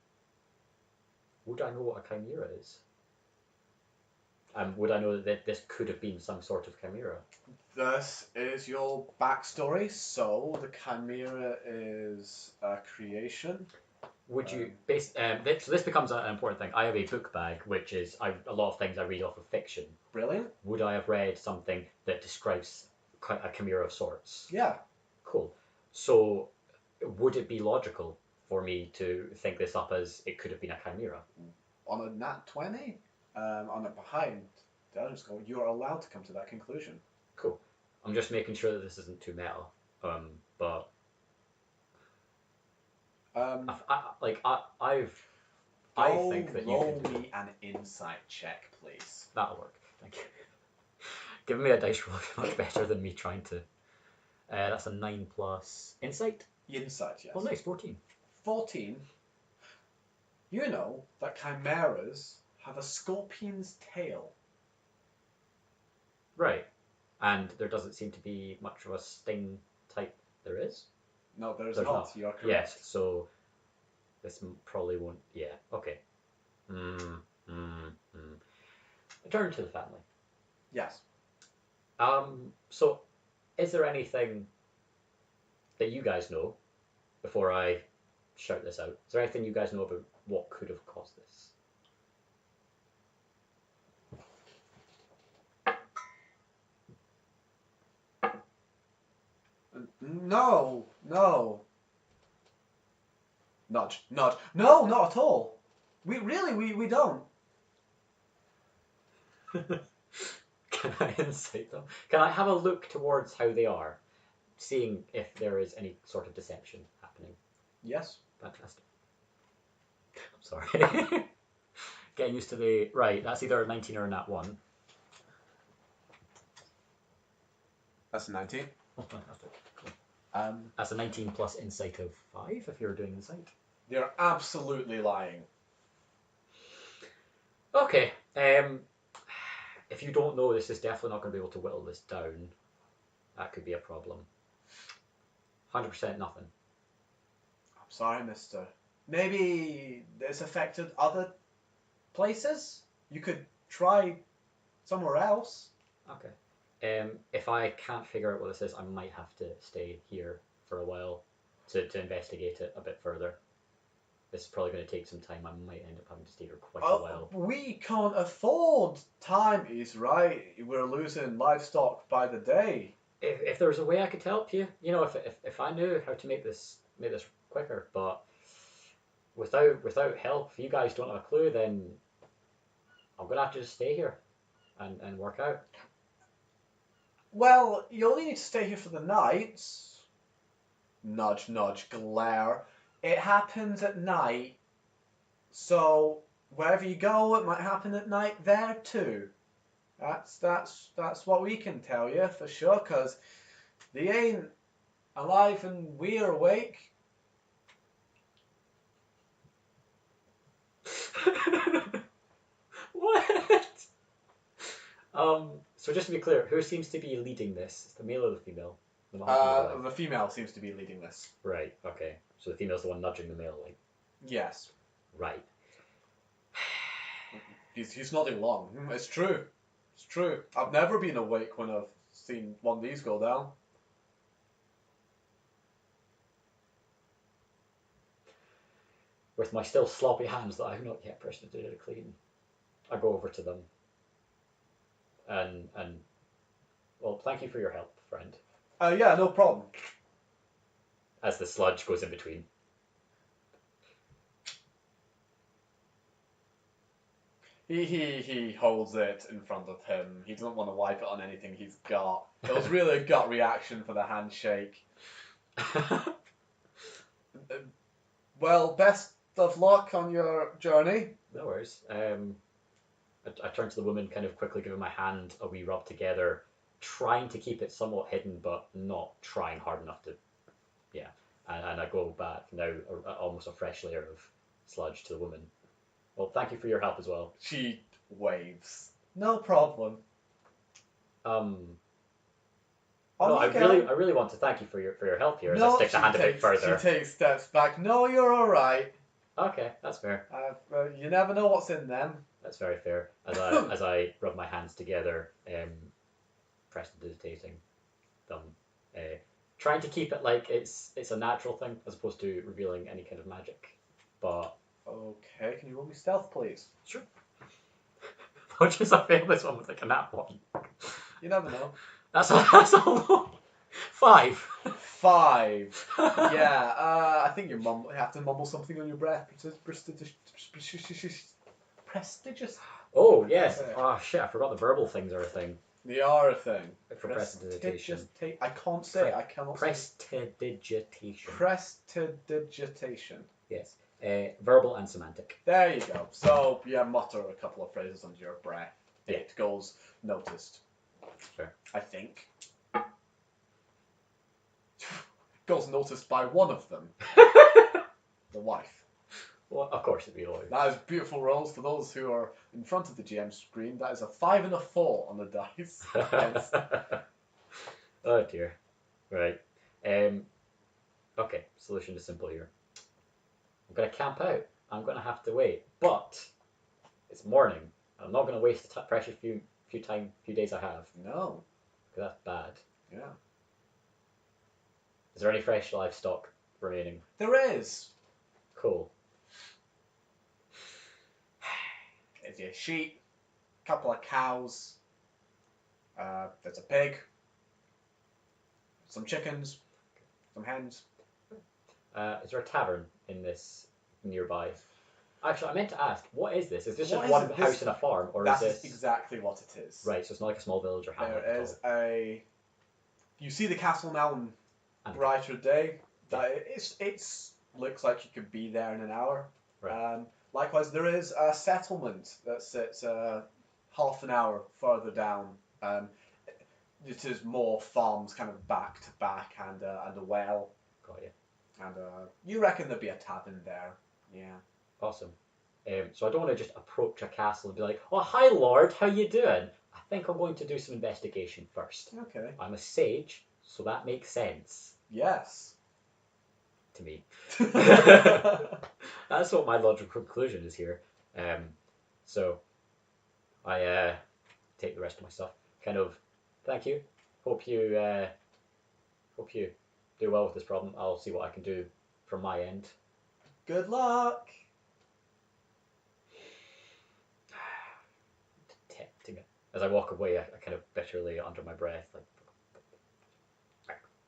Would I know what a chimera is? Would I know that this could have been some sort of chimera? This is your backstory. So the chimera is a creation. Would you so this becomes an important thing. I have a book bag, which is a lot of things I read off of fiction. Brilliant. Would I have read something that describes a chimera of sorts? Yeah. Cool. So would it be logical for me to think this up as it could have been a chimera? On a nat 20, on a behind dungeon score, you are allowed to come to that conclusion. Cool. I'm just making sure that this isn't too meta. But I think that you roll can do me an insight check, please. That'll work. Thank you. Giving me a dice roll is much better than me trying to. That's a 9 plus insight. Insight, yes. Oh, nice, 14. 14. You know that chimeras have a scorpion's tail. Right. And there doesn't seem to be much of a sting type. There is? No, there's not. You are correct. Yes, so this probably won't. Yeah, okay. Return to the family. Yes. So, is there anything that you guys know before I shout this out? Is there anything you guys know about what could have caused this? No. Nudge. No, not at all. We don't. Can I insight them? Can I have a look towards how they are, seeing if there is any sort of deception happening? Yes. Fantastic. I'm sorry. Getting used to the... Right, that's either a 19 or a nat 1. That's a 19. Oh, fantastic. Cool. That's a 19 plus insight of 5 if you're doing insight. They're absolutely lying. Okay. If you don't know, this is definitely not going to be able to whittle this down. That could be a problem. 100% nothing. I'm sorry, mister. Maybe this affected other places? You could try somewhere else. Okay. If I can't figure out what this is, I might have to stay here for a while to investigate it a bit further. This is probably going to take some time. I might end up having to stay here quite a while. We can't afford time, he's right. We're losing livestock by the day. If there was a way I could help you, you know, if I knew how to make this quicker, but without help, if you guys don't have a clue, then I'm gonna have to just stay here and work out. Well, you only need to stay here for the night. Nudge, nudge, glare. It happens at night, so wherever you go, it might happen at night there too. That's what we can tell you for sure, 'cause they ain't alive and we're awake. What? So just to be clear, who seems to be leading this? The male or the female? The The female seems to be leading this. Right. Okay. So the female's the one nudging the male, like. Yes. Right. He's nodding along. It's true. It's true. I've never been awake when I've seen one of these go down. With my still sloppy hands that I have not yet prestidigitated clean, I go over to them. And well, thank you for your help, friend. Yeah, no problem. As the sludge goes in between. He holds it in front of him. He doesn't want to wipe it on anything he's got. It was really a gut reaction for the handshake. Well, best of luck on your journey. No worries. I turn to the woman, kind of quickly giving my hand a wee rub together, trying to keep it somewhat hidden, but not trying hard enough to. Yeah. And I go back now, almost a fresh layer of sludge to the woman. Well, thank you for your help as well. She waves. No problem. No, I really want to thank you for your help here. As I stick the hand a bit further. She takes steps back. No, you're all right. Okay, that's fair. You never know what's in them. That's very fair. As I rub my hands together, prestidigitating them, trying to keep it like it's a natural thing as opposed to revealing any kind of magic. But okay, can you roll me stealth, please? sure. Watch as I fail this one with like a nat one. You never know. That's a lot. 5. 5. Yeah. I think you have to mumble something on your breath. Prestigious. Oh yes. Oh shit! I forgot the verbal things are a thing. They are a thing. For prestidigitation. I can't say. I cannot. Prestidigitation. Prestidigitation. Yes. Verbal and semantic. There you go. So yeah, mutter a couple of phrases under your breath. Yeah. It goes noticed. Sure. I think. Goes noticed by one of them. The wife. Well, of course it'd be always. That is beautiful rolls for those who are in front of the GM screen. That is a 5 and a 4 on the dice. Yes. Oh dear. Right. Okay. Solution is simple here. I'm gonna camp out. I'm gonna have to wait, but it's morning. I'm not gonna waste the precious few days I have. No. Because that's bad. Yeah. Is there any fresh livestock remaining? There is. Cool. There's a sheep, a couple of cows, there's a pig, some chickens, some hens. Is there a tavern in this nearby? Actually, I meant to ask, what is this? Is this What just is one it? house and a farm, or is That this is exactly what it is. right? So it's not like a small village or hamlet. There is a. You see the castle now in And- brighter day. That it's looks like you could be there in an hour. Right. Likewise, there is a settlement that sits half an hour further down. It is more farms, kind of back to back, and a well. Got you. And you reckon there'd be a tavern there? Yeah. Awesome. So I don't want to just approach a castle and be like, "Oh, hi, Lord, how you doing?" I think I'm going to do some investigation first. Okay. I'm a sage, so that makes sense Yes. to me. That's what my logical conclusion is here. So I take the rest of my stuff. Kind of, thank you. Hope you do well with this problem. I'll see what I can do from my end. Good luck. Tempting it. As I walk away, I kind of bitterly under my breath, like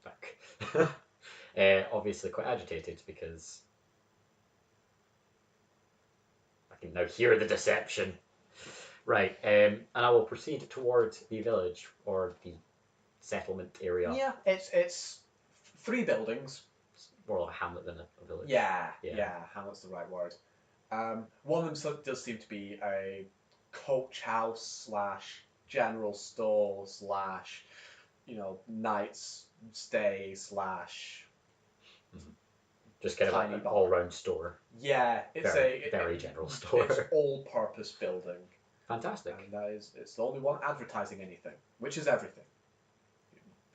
back. Obviously quite agitated because I can now hear the deception. Right, and I will proceed towards the village or the settlement area. Yeah, it's 3 buildings. More like a hamlet than a village. Yeah, Hamlet's the right word. One of them does seem to be a coach house / general store / night's stay / Just kind of tiny an bar. all-round store. Yeah, it's very general store. It's all-purpose building. Fantastic. And it's the only one advertising anything, which is everything.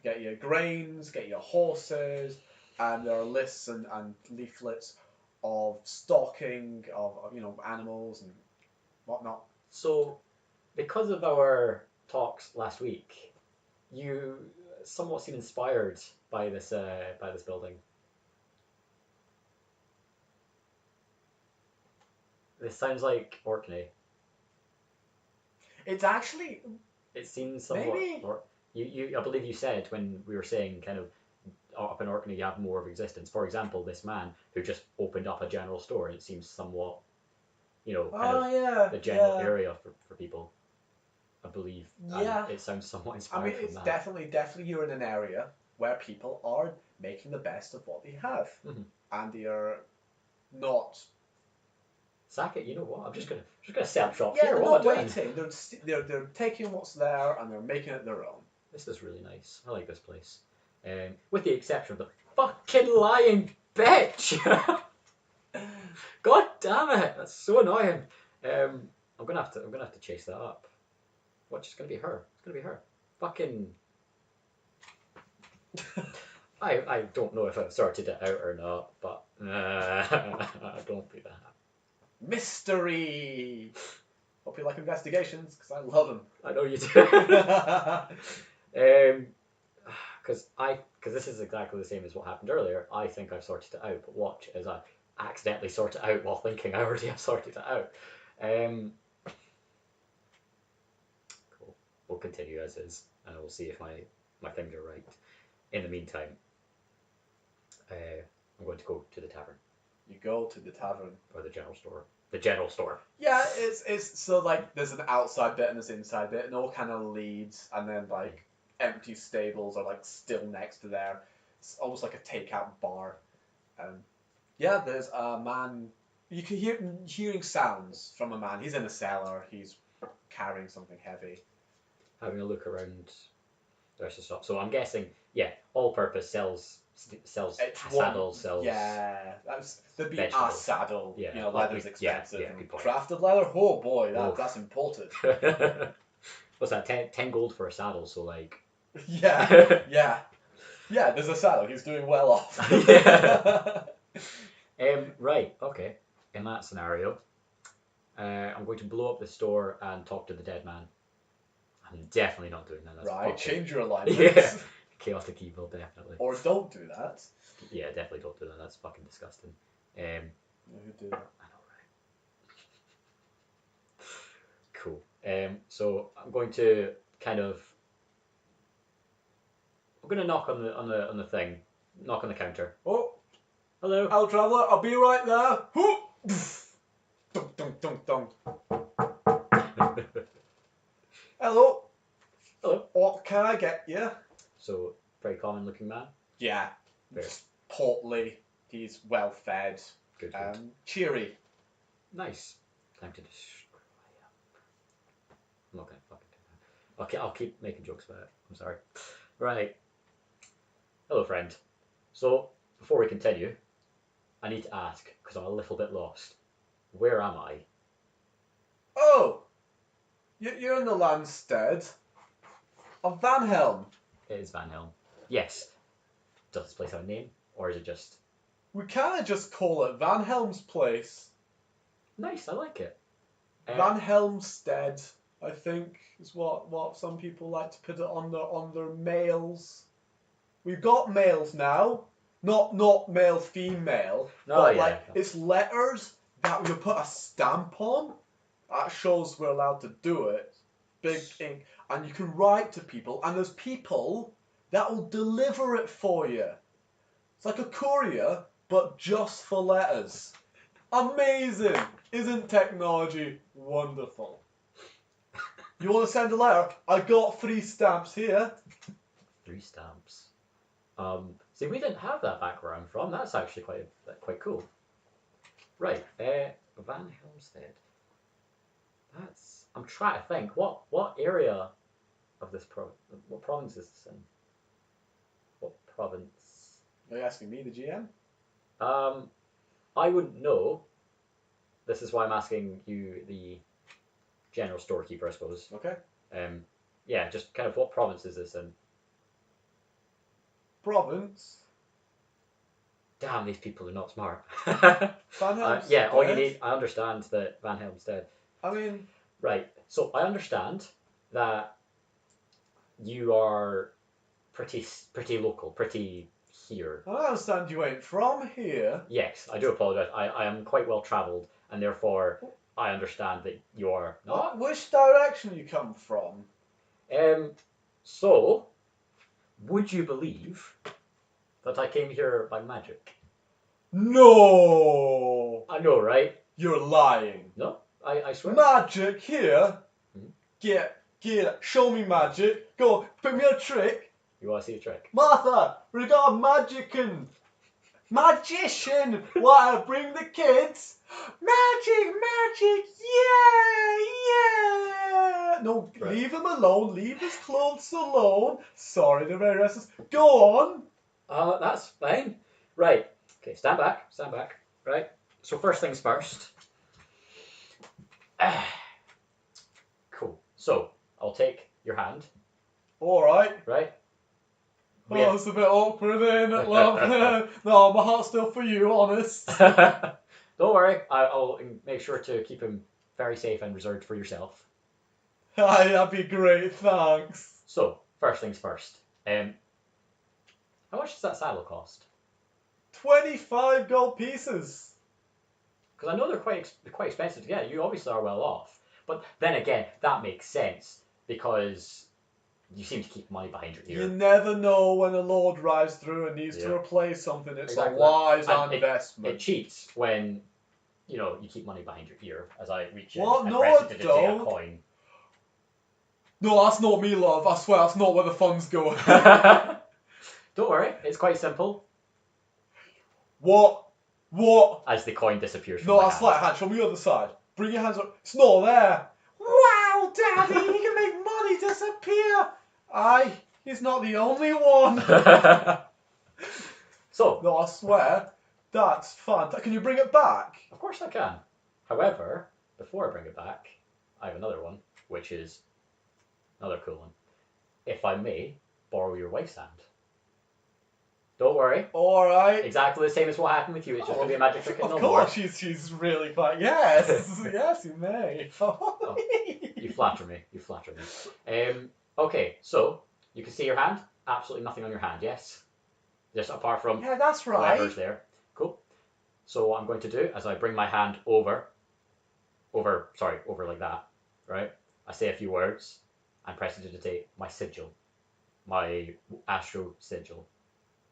Get your grains, get your horses, and there are lists and leaflets of stocking of animals and whatnot. So, because of our talks last week, you somewhat seem inspired by this building. This sounds like Orkney. It's actually It seems somewhat. maybe. I believe you said when we were saying kind of up in Orkney you have more of existence. For example, this man who just opened up a general store, and it seems somewhat, the general area for people. I believe. Yeah. And it sounds somewhat I inspired mean, from it's that. definitely you're in an area where people are making the best of what they have, and they are not. Sack it. You know what? I'm just gonna set up shop Yeah, here. they're What not am I doing? waiting. They're taking what's there and they're making it their own. This is really nice. I like this place. With the exception of the fucking lying bitch. God damn it! That's so annoying. I'm gonna have to chase that up. What's gonna be her? It's gonna be her. Fucking. I don't know if I've sorted it out or not, but don't do that. Mystery. Hope you like investigations because I love them. I know you do. Because this is exactly the same as what happened earlier. I think I've sorted it out, but watch as I accidentally sort it out while thinking I already have sorted it out. Cool. We'll continue as is, and we'll see if my things are right. In the meantime, I'm going to go to the tavern. You go to the tavern or the general store. The general store. Yeah, it's so like there's an outside bit and there's an inside bit, and all kind of leads, and then like empty stables are like still next to there. It's almost like a takeout bar. Yeah, there's a man. You can hearing sounds from a man. He's in a cellar. He's carrying something heavy. Having a look around the rest of the shop. So I'm guessing, yeah, all purpose sells saddles, sells. Yeah, there'd be vegetables. a saddle. Yeah, leather's expensive. Yeah, good point. Crafted leather, oh boy, that's imported. What's that? 10 gold for a saddle. So like. Yeah. There's a saddle. He's doing well off. Right. Okay. In that scenario, I'm going to blow up the store and talk to the dead man. I'm definitely not doing that. That's right. fucking... Change your alignments. Yeah. Chaotic evil, definitely. Or don't do that. Yeah, definitely don't do that. That's fucking disgusting. Who do that? I know, right? Cool. So I'm going to kind of. I'm going to knock on the thing. Knock on the counter. Oh. Hello. Hello, traveller. I'll be right there. Dunk, dunk, dunk, dunk. Hello. Hello. What can I get you? So, very common looking man. Yeah. Very. Portly. He's well fed. Good. Cheery. Nice. Time to destroy. I'm not gonna fucking do that. Okay, I'll keep making jokes about it. I'm sorry. Right. Hello, friend. So, before we continue, I need to ask, because I'm a little bit lost. Where am I? Oh! You're in the landstead of Van Helm. It is Van Helm. Yes. Does this place have a name, or is it just We kind of just call it Van Helm's place. nice? I like it. Van Helmstead, I think, is what some people like to put it on their mails. We've got mails now, not male female, but yeah. like it's letters that you put a stamp on. That shows we're allowed to do it. Big ink, and you can write to people, and there's people that will deliver it for you. It's like a courier, but just for letters. Amazing! Isn't technology wonderful? You want to send a letter? I got 3 stamps here. 3 stamps. See, we didn't have that back where I'm from. That's actually quite cool. Right, Van Helmstead. I'm trying to think. What area of this what province is this in? What province? Are you asking me, the GM? I wouldn't know. This is why I'm asking you, the general storekeeper, I suppose. Okay. Yeah, just kind of what province is this in? Province. Damn, these people are not smart. Van Helmstead. Yeah, all you need. I understand that Van Helmstead. I mean, right. So I understand that you are pretty local, pretty here. I understand you ain't from here. Yes, I do apologise. I am quite well travelled, and therefore I understand that you are not. Which direction you come from? So, would you believe that I came here by magic? No! I know, right? You're lying. No, I swear. Magic here? Mhm. Get it. Show me magic. Go on, put me a trick. You want to see a trick? Martha, we got a magician. What? Bring the kids. Magic, yeah. No, Right. leave him alone. Leave his clothes alone. Sorry, they're very restless. Go on. That's fine. Right. Okay, stand back. Right. So first things first. Cool. So I'll take your hand. All right. Right. Oh, it's a bit awkward, isn't it, love? No, my heart's still for you, honest. Don't worry. I'll make sure to keep him very safe and reserved for yourself. Aye, that'd be great, thanks. So first things first. How much does that saddle cost? 25 gold pieces. Because I know they're quite expensive to get. You obviously are well off. But then again, that makes sense because you seem to keep money behind your ear. You never know when a lord rides through and needs to replace something. It's Exactly. a wise And investment. It cheats when you keep money behind your ear as I reach in What? and No, press I it to take a don't. coin. No, that's not me, love. I swear, that's not where the funds go. Don't worry, it's quite simple. What? As the coin disappears from No, my that's hand. sleight of hand. Show me the other side. Bring your hands up. It's not there. Wow, Daddy, he can make money disappear. Aye, he's not the only one. So, No, I swear, that's fun. Can you bring it back? of course I can. However, before I bring it back, I have another one, which is another cool one. If I may borrow your wife's hand. Don't worry. All right. Exactly the same as what happened with you. It's just going to be a magic trick and no Of more. course, she's really quite. Yes, yes, you may. Oh, you flatter me. Okay, so you can see your hand. Absolutely nothing on your hand. Yes, just apart from Yeah, that's right. levers there. Cool. So what I'm going to do as I bring my hand over like that, right? I say a few words and press it to take my sigil, my Astro sigil,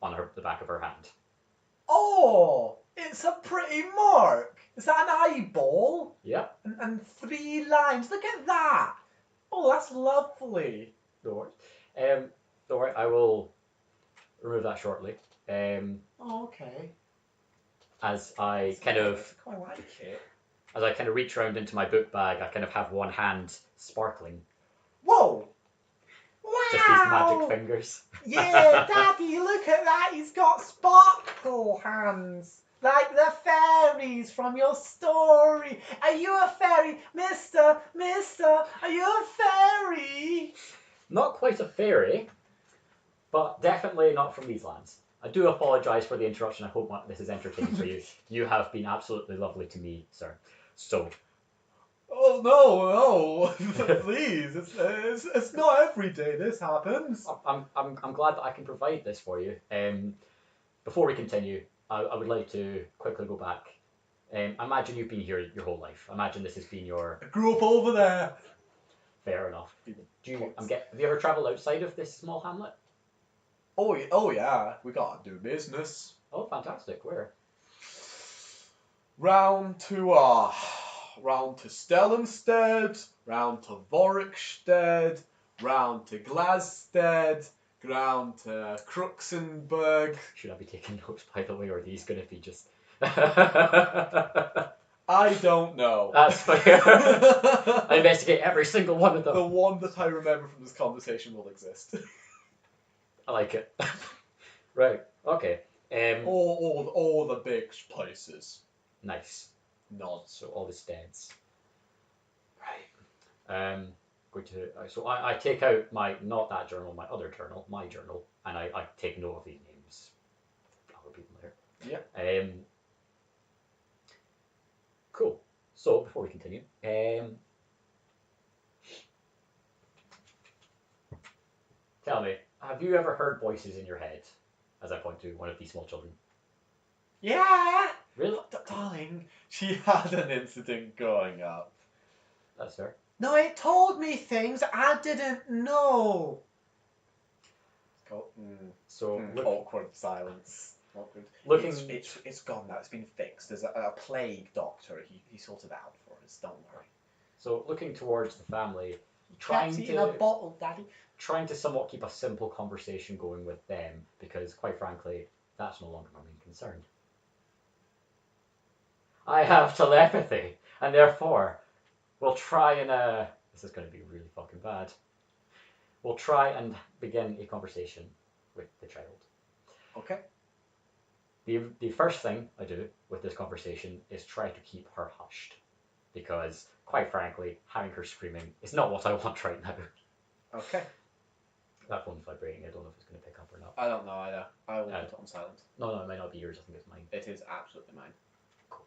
on the back of her hand. Oh, it's a pretty mark. Is that an eyeball? Yep. And 3 lines. Look at that. Oh, that's lovely. Don't worry. I will remove that shortly. Oh, okay. As I kind of I quite like it. As I kind of reach around into my book bag, I kind of have one hand sparkling. Whoa! Wow! Just these magic fingers. Yeah, Daddy, look at that. He's got sparkle hands. like the fairies from your story. Are you a fairy, Mister? Are you a fairy? Not quite a fairy, but definitely not from these lands. I do apologise for the interruption. I hope this is entertaining for you. You have been absolutely lovely to me, sir. So, Oh no, please! It's not every day this happens. I'm glad that I can provide this for you. Before we continue, I would like to quickly go back. Imagine you've been here your whole life. Imagine this has been your. I grew up over there. Fair enough. Have you ever travelled outside of this small hamlet? Oh yeah, we gotta do business. Oh, fantastic. Where? Round to Stellenstead, round to Vorikstead, round to Glasstead, round to Cruxenberg. Should I be taking notes, by the way, or are these going to be just... I don't know. That's fair. I investigate every single one of them. The one that I remember from this conversation will exist. I like it. Right, okay. All the big places. Nice. Nods. So all the steads. Right. So I take out not that journal, my other journal, my journal, and I take note of these names. I'll repeat them later. Yeah. Cool. So before we continue, tell me, have you ever heard voices in your head? As I point to one of these small children. Yeah. Really? Darling, she had an incident growing up. That's fair. No, it told me things I didn't know. So awkward silence. Awkward. Looking, it's gone now. It's been fixed. There's a plague doctor. He sorted it out for us. Don't worry. So looking towards the family, Kept it in a bottle, Daddy. Trying to somewhat keep a simple conversation going with them, because quite frankly, that's no longer my main concern. I have telepathy, and therefore, we'll try and this is going to be really fucking bad. We'll try and begin a conversation with the child. Okay. The first thing I do with this conversation is try to keep her hushed, because quite frankly, having her screaming is not what I want right now. Okay. That phone's vibrating. I don't know if it's going to pick up or not. I don't know either. I will put it on silent. No, it might not be yours. I think it's mine. It is absolutely mine. Cool.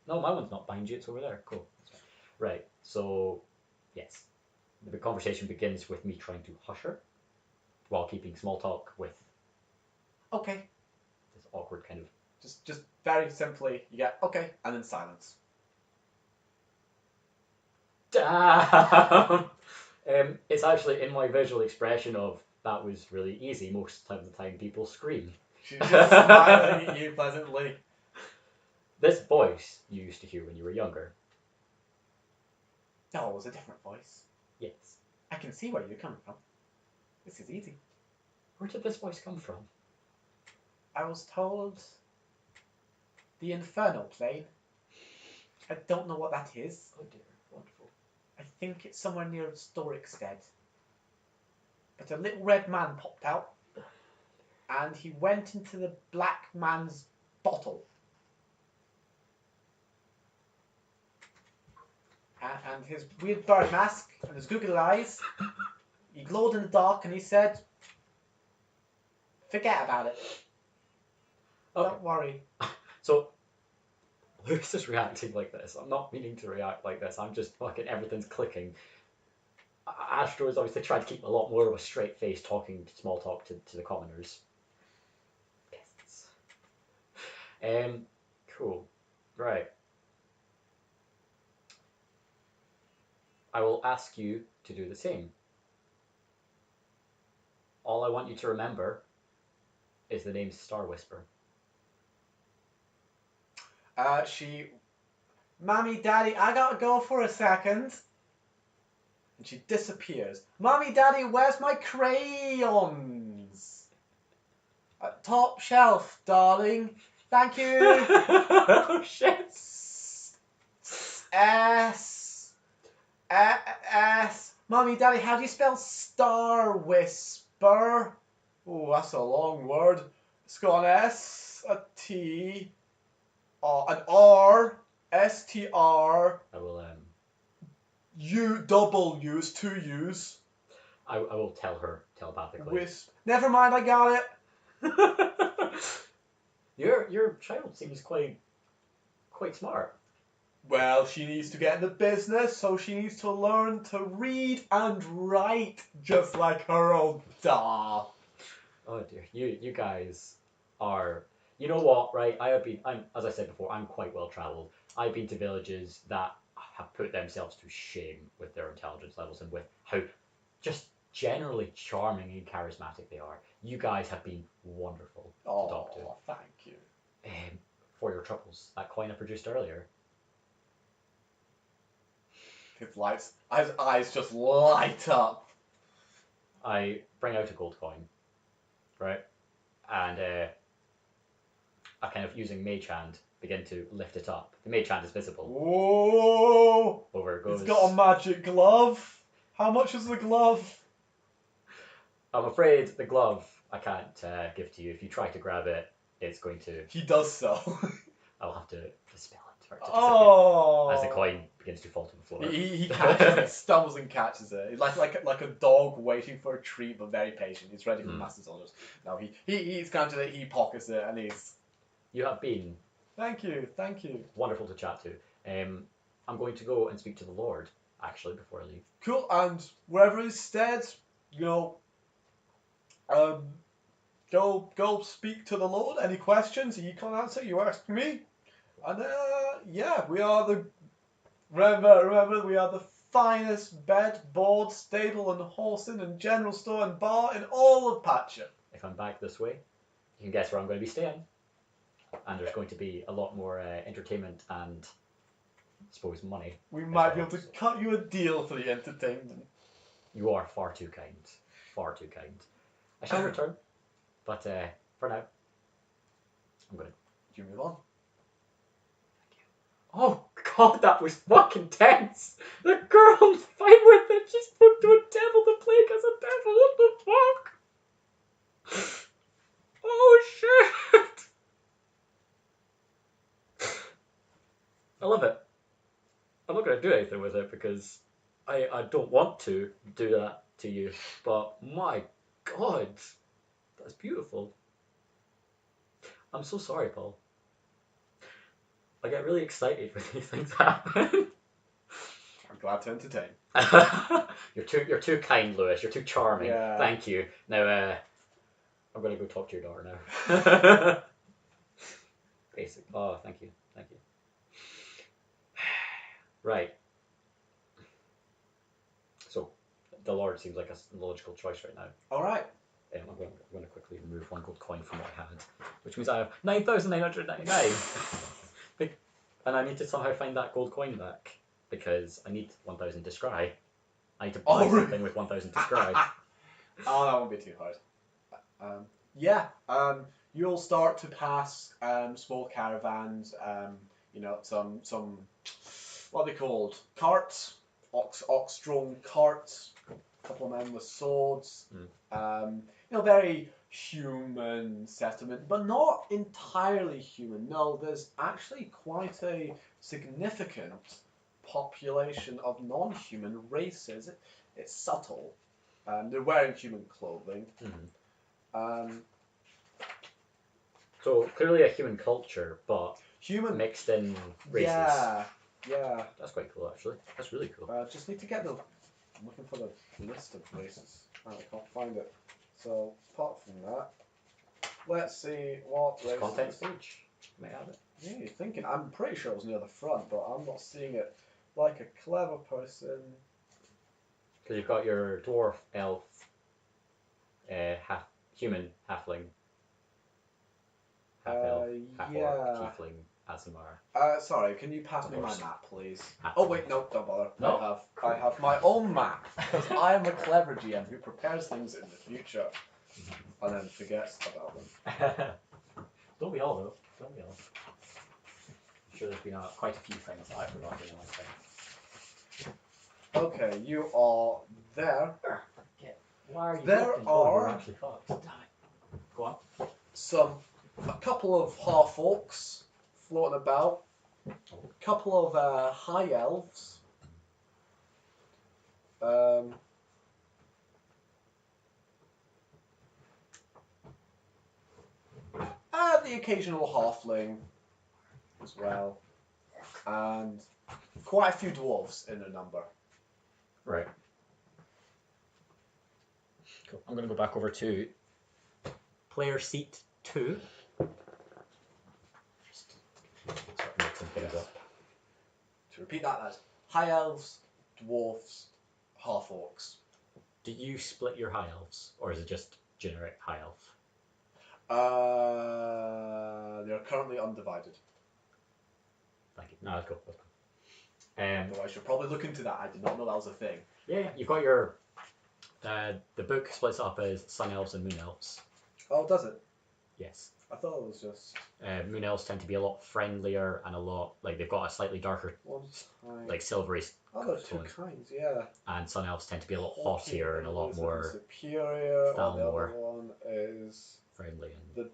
No, my one's not behind you. It's over there. Cool. Right. So, yes, the conversation begins with me trying to hush her, while keeping small talk with. Okay. This awkward kind of. Just very simply, you get okay, and then silence. Damn. It's actually in my visual expression of that was really easy. Most of the time people scream. She's just smiling at you pleasantly. This voice you used to hear when you were younger. No, it was a different voice. Yes. I can see where you're coming from. This is easy. Where did this voice come from? I was told the infernal plane. I don't know what that is. Oh dear, wonderful. I think it's somewhere near Storikstead. But a little red man popped out, and he went into the black man's bottle. And his weird bird mask and his googly eyes, he glowed in the dark, and he said, "Forget about it. Okay. Don't worry." So, Lucas is reacting like this. I'm not meaning to react like this. I'm just fucking everything's clicking. Astro is obviously trying to keep a lot more of a straight face, talking small talk to the commoners. Yes. Cool. Right. I will ask you to do the same. All I want you to remember is the name Starwhisper. Mommy, Daddy, I gotta go for a second. And she disappears. Mommy, Daddy, where's my crayons? Top shelf, darling. Thank you. Oh shit. S. Mommy, Daddy, how do you spell Starwhisper? Oh, that's a long word. It's got an S, a T, an R, STR, I will U, double U's, 2 U's. I will tell her telepathically. Wisp. Never mind, I got it. Your child seems quite smart. Well, she needs to get in the business, so she needs to learn to read and write, just like her old dad. Oh dear, you guys are. You know what, right? I'm as I said before, I'm quite well traveled. I've been to villages that have put themselves to shame with their intelligence levels and with how just generally charming and charismatic they are. You guys have been wonderful to talk to. Oh, thank you. For your troubles, that coin I produced earlier. His eyes just light up. I bring out a gold coin, right? And I kind of using Mage Hand begin to lift it up. The Mage Hand is visible. Whoa! Over it goes. It's got a magic glove. How much is the glove? I'm afraid the glove I can't give to you. If you try to grab it, it's going to. He does so. I'll have to dispel it for it to disappear Oh! as the coin begins to fall to the floor. He catches it, stumbles and catches it. He's like a dog waiting for a treat, but very patient. He's ready for master's orders. Now he's counted it, he pockets it, and he's. You have been. Thank you. Wonderful to chat to. I'm going to go and speak to the Lord, actually, before I leave. Cool, and wherever he's stayed, go speak to the Lord. Any questions you can't answer, you ask me. And yeah, we are the. Remember, we are the finest bed, board, stable, and horsing and general store and bar in all of Patcha. If I'm back this way, you can guess where I'm going to be staying. And there's going to be a lot more entertainment and, I suppose, money. We might be able to cut you a deal for the entertainment. You are far too kind. Far too kind. I shall return. But for now, I'm going to... You move on. Oh god, that was fucking tense! The girl's fine with it! She spoke to a devil, the plague as a devil, what the fuck? Oh shit! I love it. I'm not going to do anything with it because I don't want to do that to you, but my god, that's beautiful. I'm so sorry, Paul. I get really excited when these things happen. I'm glad to entertain. You're too kind, Lewis. You're too charming. Yeah. Thank you. Now, I'm gonna go talk to your daughter now. Basic. Oh, thank you. Right. So, the Lord seems like a logical choice right now. All right. I'm going to quickly remove one gold coin from what I had, which means I have 9,999. And I need to somehow find that gold coin back because I need 1,000 to scry. I need to buy something with 1,000 to scry. Oh, that won't be too hard. Yeah. You'll start to pass small caravans. Some what are they called? Carts, ox-drawn carts. A couple of men with swords. Very human settlement, but not entirely human. No, there's actually quite a significant population of non-human races. It's subtle. They're wearing human clothing. So clearly a human culture, but human mixed in races. Yeah. That's quite cool, actually. That's really cool. Just need to get I'm looking for the list of races. I can't find it. So apart from that, let's see what races. Contents page. May I have it? Yeah, you're thinking. I'm pretty sure it was near the front, but I'm not seeing it. Like a clever person. Because you've got your dwarf, elf, human, halfling, half elf, half orc, tiefling, Aasimar. Sorry, can you pass me my map, please? Half Oh wait, no, don't bother. No? I have my own map because I am a clever GM who prepares things in the future and then forgets about them. Don't we all, though? Don't we all? I'm sure there's been quite a few things that I've forgotten in my time. Okay, you are there. Why are you There looking? are You're actually fucked. Damn it. Go on. some a couple of half orcs floating about, a couple of high elves, and the occasional halfling as well, and quite a few dwarves in their number. Right. Cool. I'm going to go back over to player seat 2. Just sort of mixing things Yes. up. To repeat that, that's high elves, dwarves, half orcs. Do you split your high elves, or is it just generic high elf? They're currently undivided. Thank you. No, that's cool. That's cool. Though I should probably look into that. I did not know that was a thing. Yeah, you've got your. The book splits up as sun elves and moon elves. Oh, does it? Yes. I thought it was just Moon elves tend to be a lot friendlier and a lot like they've got a slightly darker, one kind. like silvery. Oh, there's two tone. kinds, yeah. And sun elves tend to be a lot haughtier and a lot more superior. Or the Thalmor. other one is. friendly and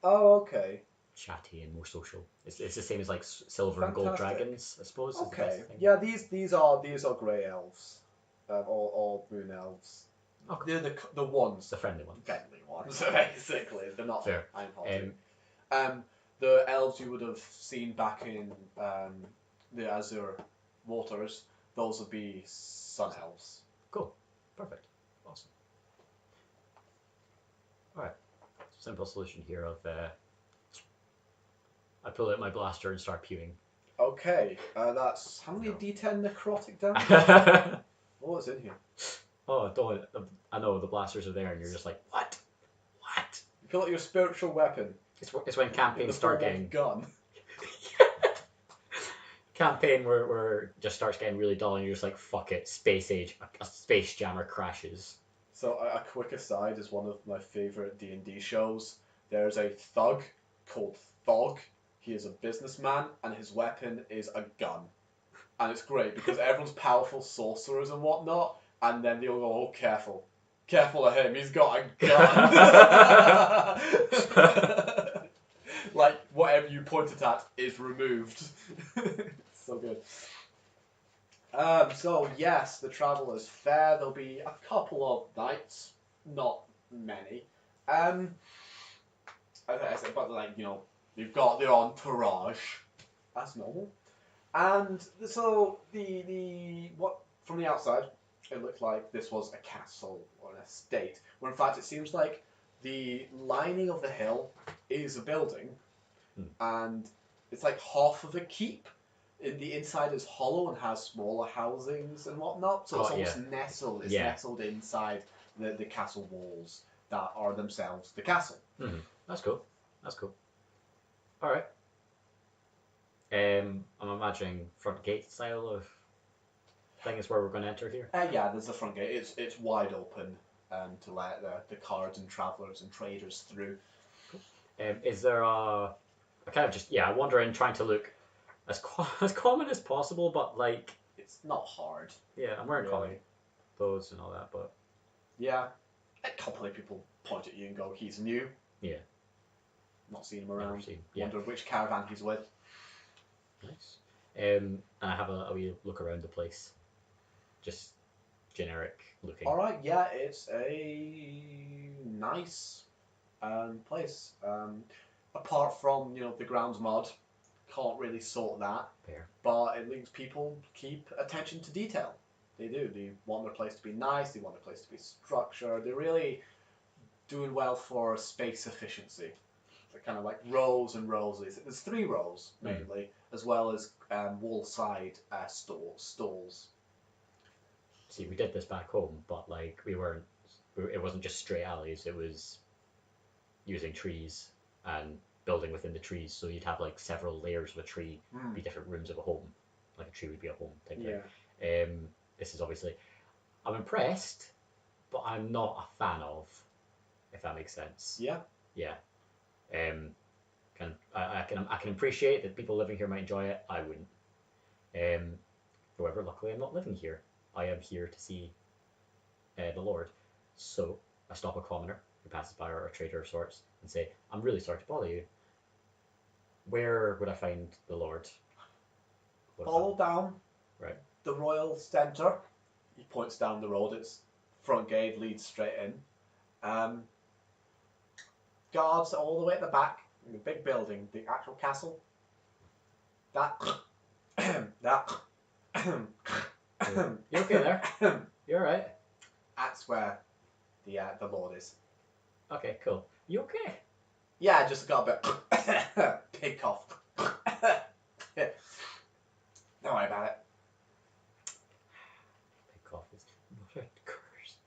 Oh, okay. chatty and more social. It's the same as like silver and gold Fantastic. dragons, I suppose. Is the Okay. best thing. Yeah, these are grey elves, or moon elves. Okay. They're the ones, The friendly ones. friendly ones, basically. They're not Fair. iron the elves you would have seen back in the Azure waters, those would be sun elves. Cool. Perfect. Awesome. Alright. Simple solution here of I pull out my blaster and start pewing. Okay, that's how many D10 necrotic damage? Oh, What's in here? Oh, don't. I know the blasters are there, and you're just like, what? What? You call it your spiritual weapon. It's when campaigns start getting gun. campaign where just starts getting really dull, and you're just like, fuck it, space age, a space jammer crashes. So a quick aside is one of my favorite D&D shows. There's a thug called Thog. He is a businessman, and his weapon is a gun. And it's great because everyone's powerful sorcerers and whatnot, and then they all go, oh, careful. Careful of him, he's got a gun. Like, whatever you pointed at is removed. So good. So, yes, the travel is fair. There'll be a couple of nights, not many. As I said, but, like, you know, you've got their entourage. That's normal. And so what from the outside, it looked like this was a castle or an estate, when in fact it seems like the lining of the hill is a building, and it's like half of a keep. The inside is hollow and has smaller housings and whatnot, so it's almost nestled. It's nestled inside the castle walls that are themselves the castle. Mm-hmm. That's cool. That's cool. All right. I'm imagining front gate style of thing is where we're going to enter here. Yeah, there's the front gate. It's wide open to let the cards and travellers and traders through. Is there a kind of just I wander in trying to look as common as possible, but like it's not hard. Yeah, I'm wearing common clothes and all that, but yeah, a couple of people point at you and go, "He's new." Yeah. Not seen him around. Yeah. Wonder which caravan he's with. Nice. And I have a wee look around the place. Just generic looking. All right, yeah, it's a nice place. Apart from the ground's mud, can't really sort that. Fair. But it means people keep attention to detail. They do. They want their place to be nice. They want their place to be structured. They're really doing well for space efficiency. They're kind of like rows and rows. There's 3 rows mainly, as well as wall side stalls. See, we did this back home, but like it wasn't just straight alleys. It was using trees and building within the trees. So you'd have like several layers of a tree, be different rooms of a home. Like a tree would be a home type thing. This is obviously, I'm impressed, but I'm not a fan of, if that makes sense. Yeah. Yeah. I can appreciate that people living here might enjoy it. I wouldn't. However, luckily I'm not living here. I am here to see the Lord. So I stop a commoner who passes by, or a trader of sorts, and say, "I'm really sorry to bother you. Where would I find the Lord?" Follow down Right. the royal centre. He points down the road. Its front gate leads straight in. Guards all the way at the back, in the big building, the actual castle. That. That. You okay there? You alright? That's where the Lord is. Okay, cool. You okay? Yeah, I just got a bit pig cough. Don't worry about it. Pig cough is not a curse.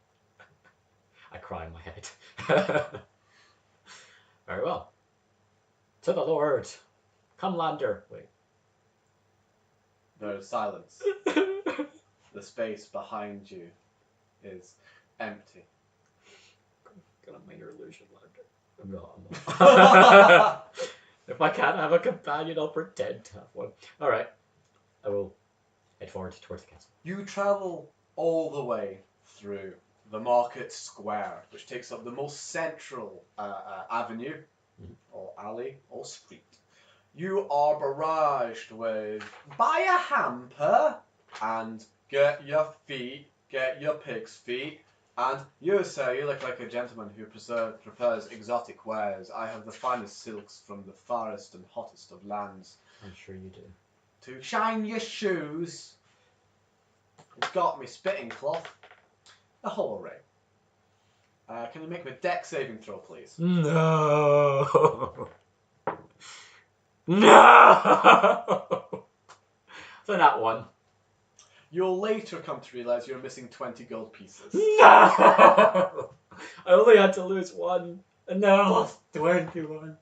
I cry in my head. Very well. To the Lord. Come, lander. Wait. There's silence. The space behind you is empty. Got a minor illusion, lander. I'm not. If I can't have a companion, I'll pretend to have one. Alright. I will head forward towards the castle. You travel all the way through the market square, which takes up the most central avenue, or alley, or street. You are barraged with buy a hamper and get your pig's feet. And you, sir, you look like a gentleman who prefers exotic wares. I have the finest silks from the farthest and hottest of lands. I'm sure you do. To shine your shoes. I've got me spitting cloth. A whole array. Can you make me a deck saving throw, please? No! No! So that one. You'll later come to realise you're missing 20 gold pieces. No! I only had to lose one, and now I lost 21.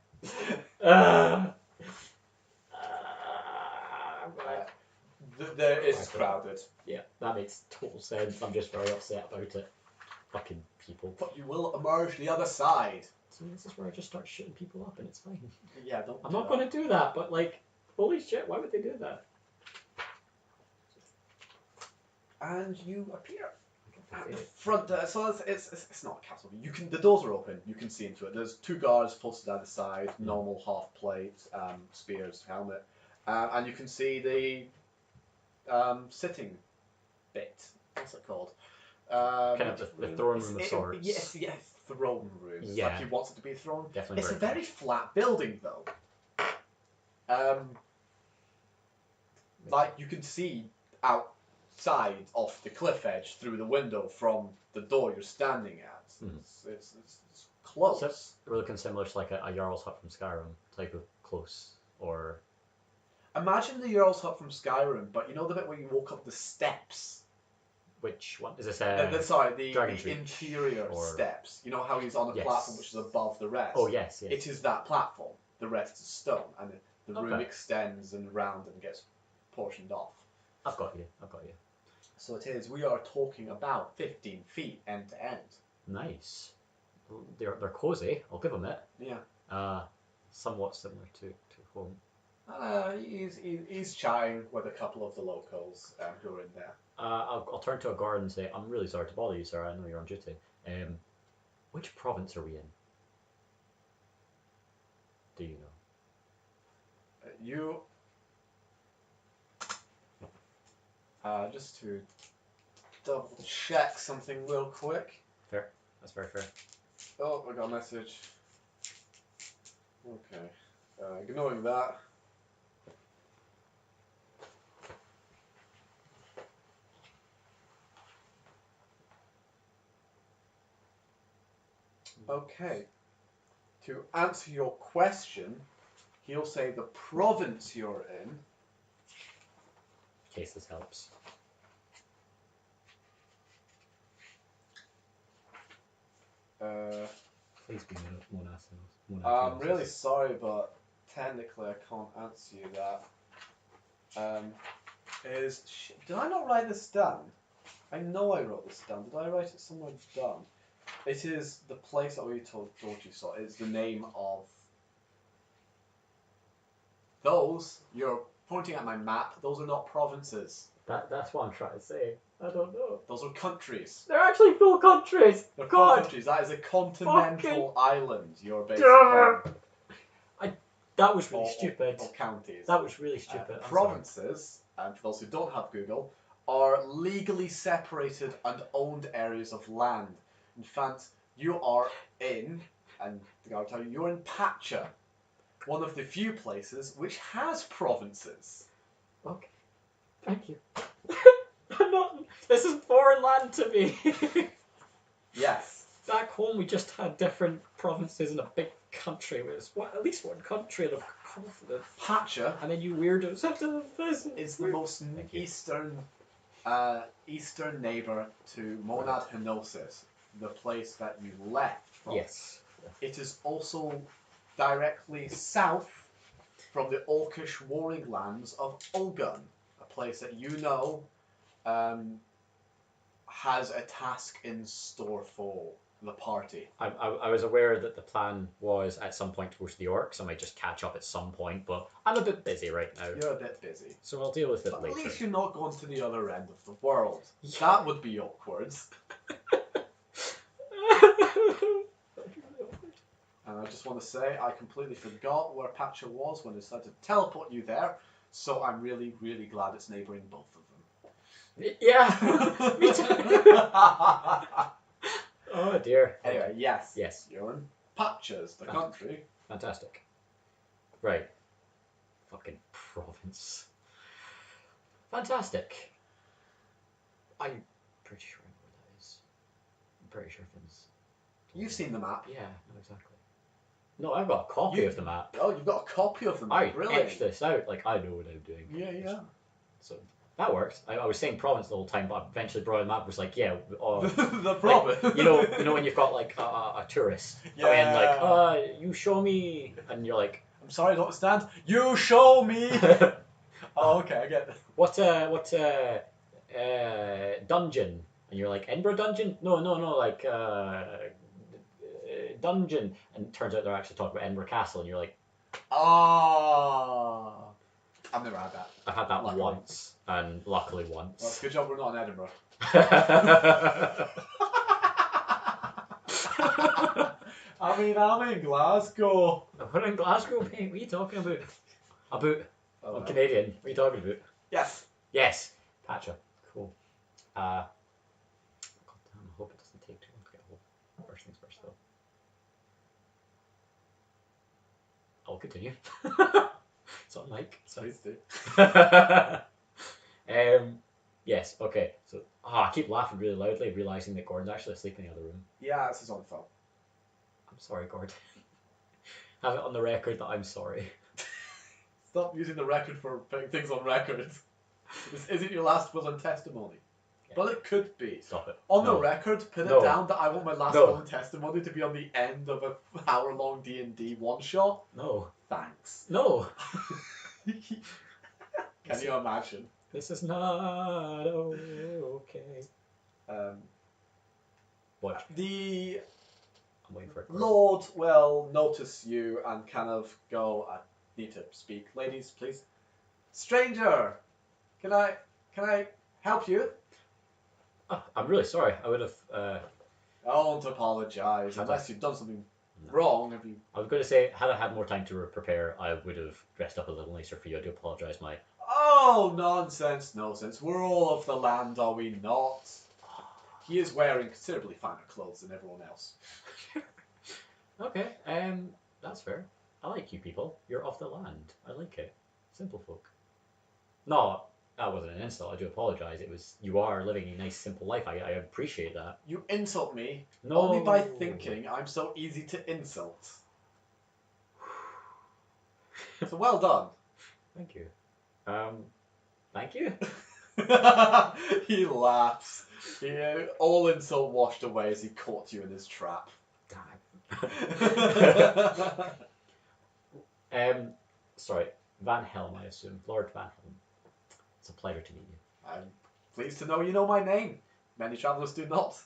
It's crowded. Yeah, that makes total sense. I'm just very upset about it. Fucking people. But you will emerge the other side. So this is where I just start shooting people up and it's fine. Yeah, don't. I'm not going to do that, but like, holy shit, why would they do that? And you appear at the front. So it's not a castle. The doors are open. You can see into it. There's two guards posted either side. Normal half plate, spears, helmet, and you can see the sitting bit. What's it called? Kind of the throne room of sorts. Yes, throne room. Yeah. Like he wants it to be a throne. Definitely. It's a very flat building though. Like you can see outside off the cliff edge through the window from the door you're standing at. Mm-hmm. It's close. So we're looking similar to like a Jarl's hut from Skyrim type of close, or imagine the Jarl's hut from Skyrim, but you know the bit where you walk up the steps. which one is this? The interior steps. You know how he's on a platform which is above the rest. Oh yes. It is that platform. The rest is stone, and the room extends and round and gets portioned off. I've got you. So it is. We are talking about 15 feet end to end. Nice. They're cozy. I'll give them it. Yeah. Somewhat similar to home. He's chatting with a couple of the locals who are in there. I'll turn to a guard and say, "I'm really sorry to bother you, sir. I know you're on duty. Which province are we in? Do you know?" Just to double check something real quick. Fair. That's very fair. Oh, I got a message. Okay. Ignoring that. Okay. To answer your question, he'll say the province you're in. In case this helps. Please be Monas. I'm really sorry, but technically I can't answer you that. Did I not write this down? I know I wrote this down. Did I write it somewhere down? It is the place that we told you saw. It's the name of those. You're pointing at my map. Those are not provinces. That's what I'm trying to say. I don't know. Those are countries. They're actually full countries. They're full God. countries. That is a continental island. You're basically Damn That was really or, stupid. Or counties. That was really stupid. I'm Provinces, and for those who don't have Google, are legally separated and owned areas of land. In fact, you are in, and I'll tell you, you're in Pacha, one of the few places which has provinces. sorry. Okay. Thank you. I'm not. This is foreign land to me. Yes. Back home, we just had different provinces in a big country. It was at least one country of confidence. Pacha And then you weirdos have to listen. is the most eastern neighbour to Monad Henosis, the place that you left from. Yes. It is also directly south from the Orcish warring lands of Ulgun, a place that you know has a task in store for the party. I was aware that the plan was at some point to go to the orcs. I might just catch up at some point, but I'm a bit busy right now. You're a bit busy. So I'll deal with it But later. at least you're not going to the other end of the world. Yeah. That would be awkward. And I just want to say, I completely forgot where Pacha was when I decided to teleport you there, so I'm really, really glad it's neighbouring both of them. Yeah, me too. Oh dear. Anyway, yes. Yes. You're in Patchas, the country. Fantastic. Right. Fucking province. Fantastic. I'm pretty sure I know where that is. I'm pretty sure Finn's. You've seen the map. Yeah, no, exactly. No, I've got a copy of the map. Oh, you've got a copy of the map. I Brilliant. etched this out, like I know what I'm doing. Yeah. So that worked. I was saying province the whole time, but I eventually brought the map. Was like, yeah, the province. Like, you know when you've got like a tourist come in, like, you show me, and you're like, I'm sorry, I don't understand. You show me. Oh, okay, I get it. What dungeon? And you're like, Edinburgh dungeon? No, like dungeon. And it turns out they're actually talking about Edinburgh Castle, and you're like, Oh. I've never had that. I've had that Luckily. once, and luckily Well, once. good job we're not in Edinburgh. I mean, I'm in Glasgow. We're in Glasgow, mate. What are you talking about? Oh, I'm Canadian. What are you talking about? Yes. Yes. Pacha. Cool. God damn, I hope it doesn't take too long to get home. First things first, though. I'll continue. It's on mic. Please do. Yes, okay. So, I keep laughing really loudly, realising that Gordon's actually asleep in the other room. Yeah, this is on the phone. I'm sorry, Gordon. Have it on the record that I'm sorry. Stop using the record for putting things on record. This isn't your last will and testimony. Yeah. Well, it could be. Stop it. On No. the record, put No. it down that I want my last No. will and testimony to be on the end of an hour-long D&D one-shot. No. Thanks. No. Can you imagine? This is not okay. What? The I'm waiting for it. Lord will notice you and kind of go, I need to speak. Ladies, please. Stranger, can I help you? I'm really sorry. I would have. I won't apologise unless you've done something wrong. Have you? I was going to say, had I had more time to prepare, I would have dressed up a little nicer for you. I do apologise, Mike. Oh, nonsense. We're all of the land, are we not? He is wearing considerably finer clothes than everyone else. Okay, that's fair. I like you people. You're of the land. I like it. Simple folk. No, that wasn't an insult. I do apologise. It was, you are living a nice, simple life. I appreciate that. You insult me No. only by thinking I'm so easy to insult. So well done. Thank you. Thank you. He laughs. All insult washed away as he caught you in his trap. Sorry, Van Helm, I assume. Lord Van Helm. It's a pleasure to meet you. I'm pleased to know you know my name. Many travellers do not.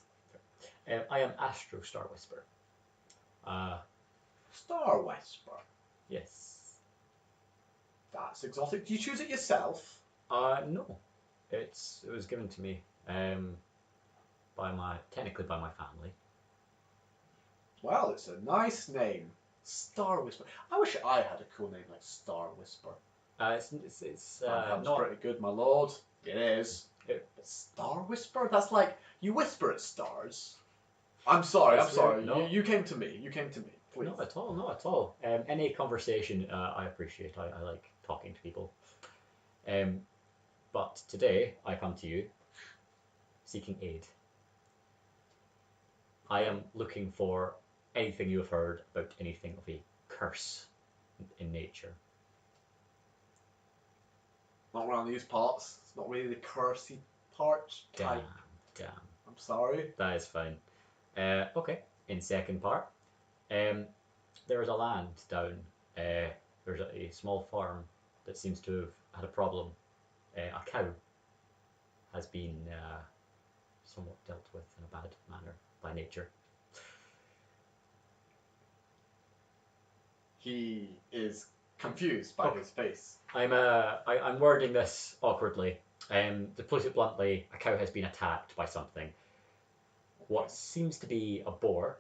I am Astro Starwhisper. Starwhisper. Yes. That's exotic. Do you choose it yourself? No. It was given to me Technically by my family. Well, it's a nice name. Starwhisper. I wish I had a cool name like Starwhisper. It's That was not. pretty good, my lord. It is. But Starwhisper? That's like you whisper at stars. I'm sorry. No. You came to me. Please. Not at all. Not at all. Any conversation I appreciate. I like talking to people. But today I come to you seeking aid. I am looking for anything you have heard about anything of a curse in nature. Not around these parts. It's not really the cursey part type. Damn. I'm sorry. That is fine. Okay. In second part, there is a land down. There's a small farm that seems to have had a problem. A cow has been somewhat dealt with in a bad manner by nature. He is confused by his face. I'm wording this awkwardly. To put it bluntly, a cow has been attacked by something. What seems to be a boar.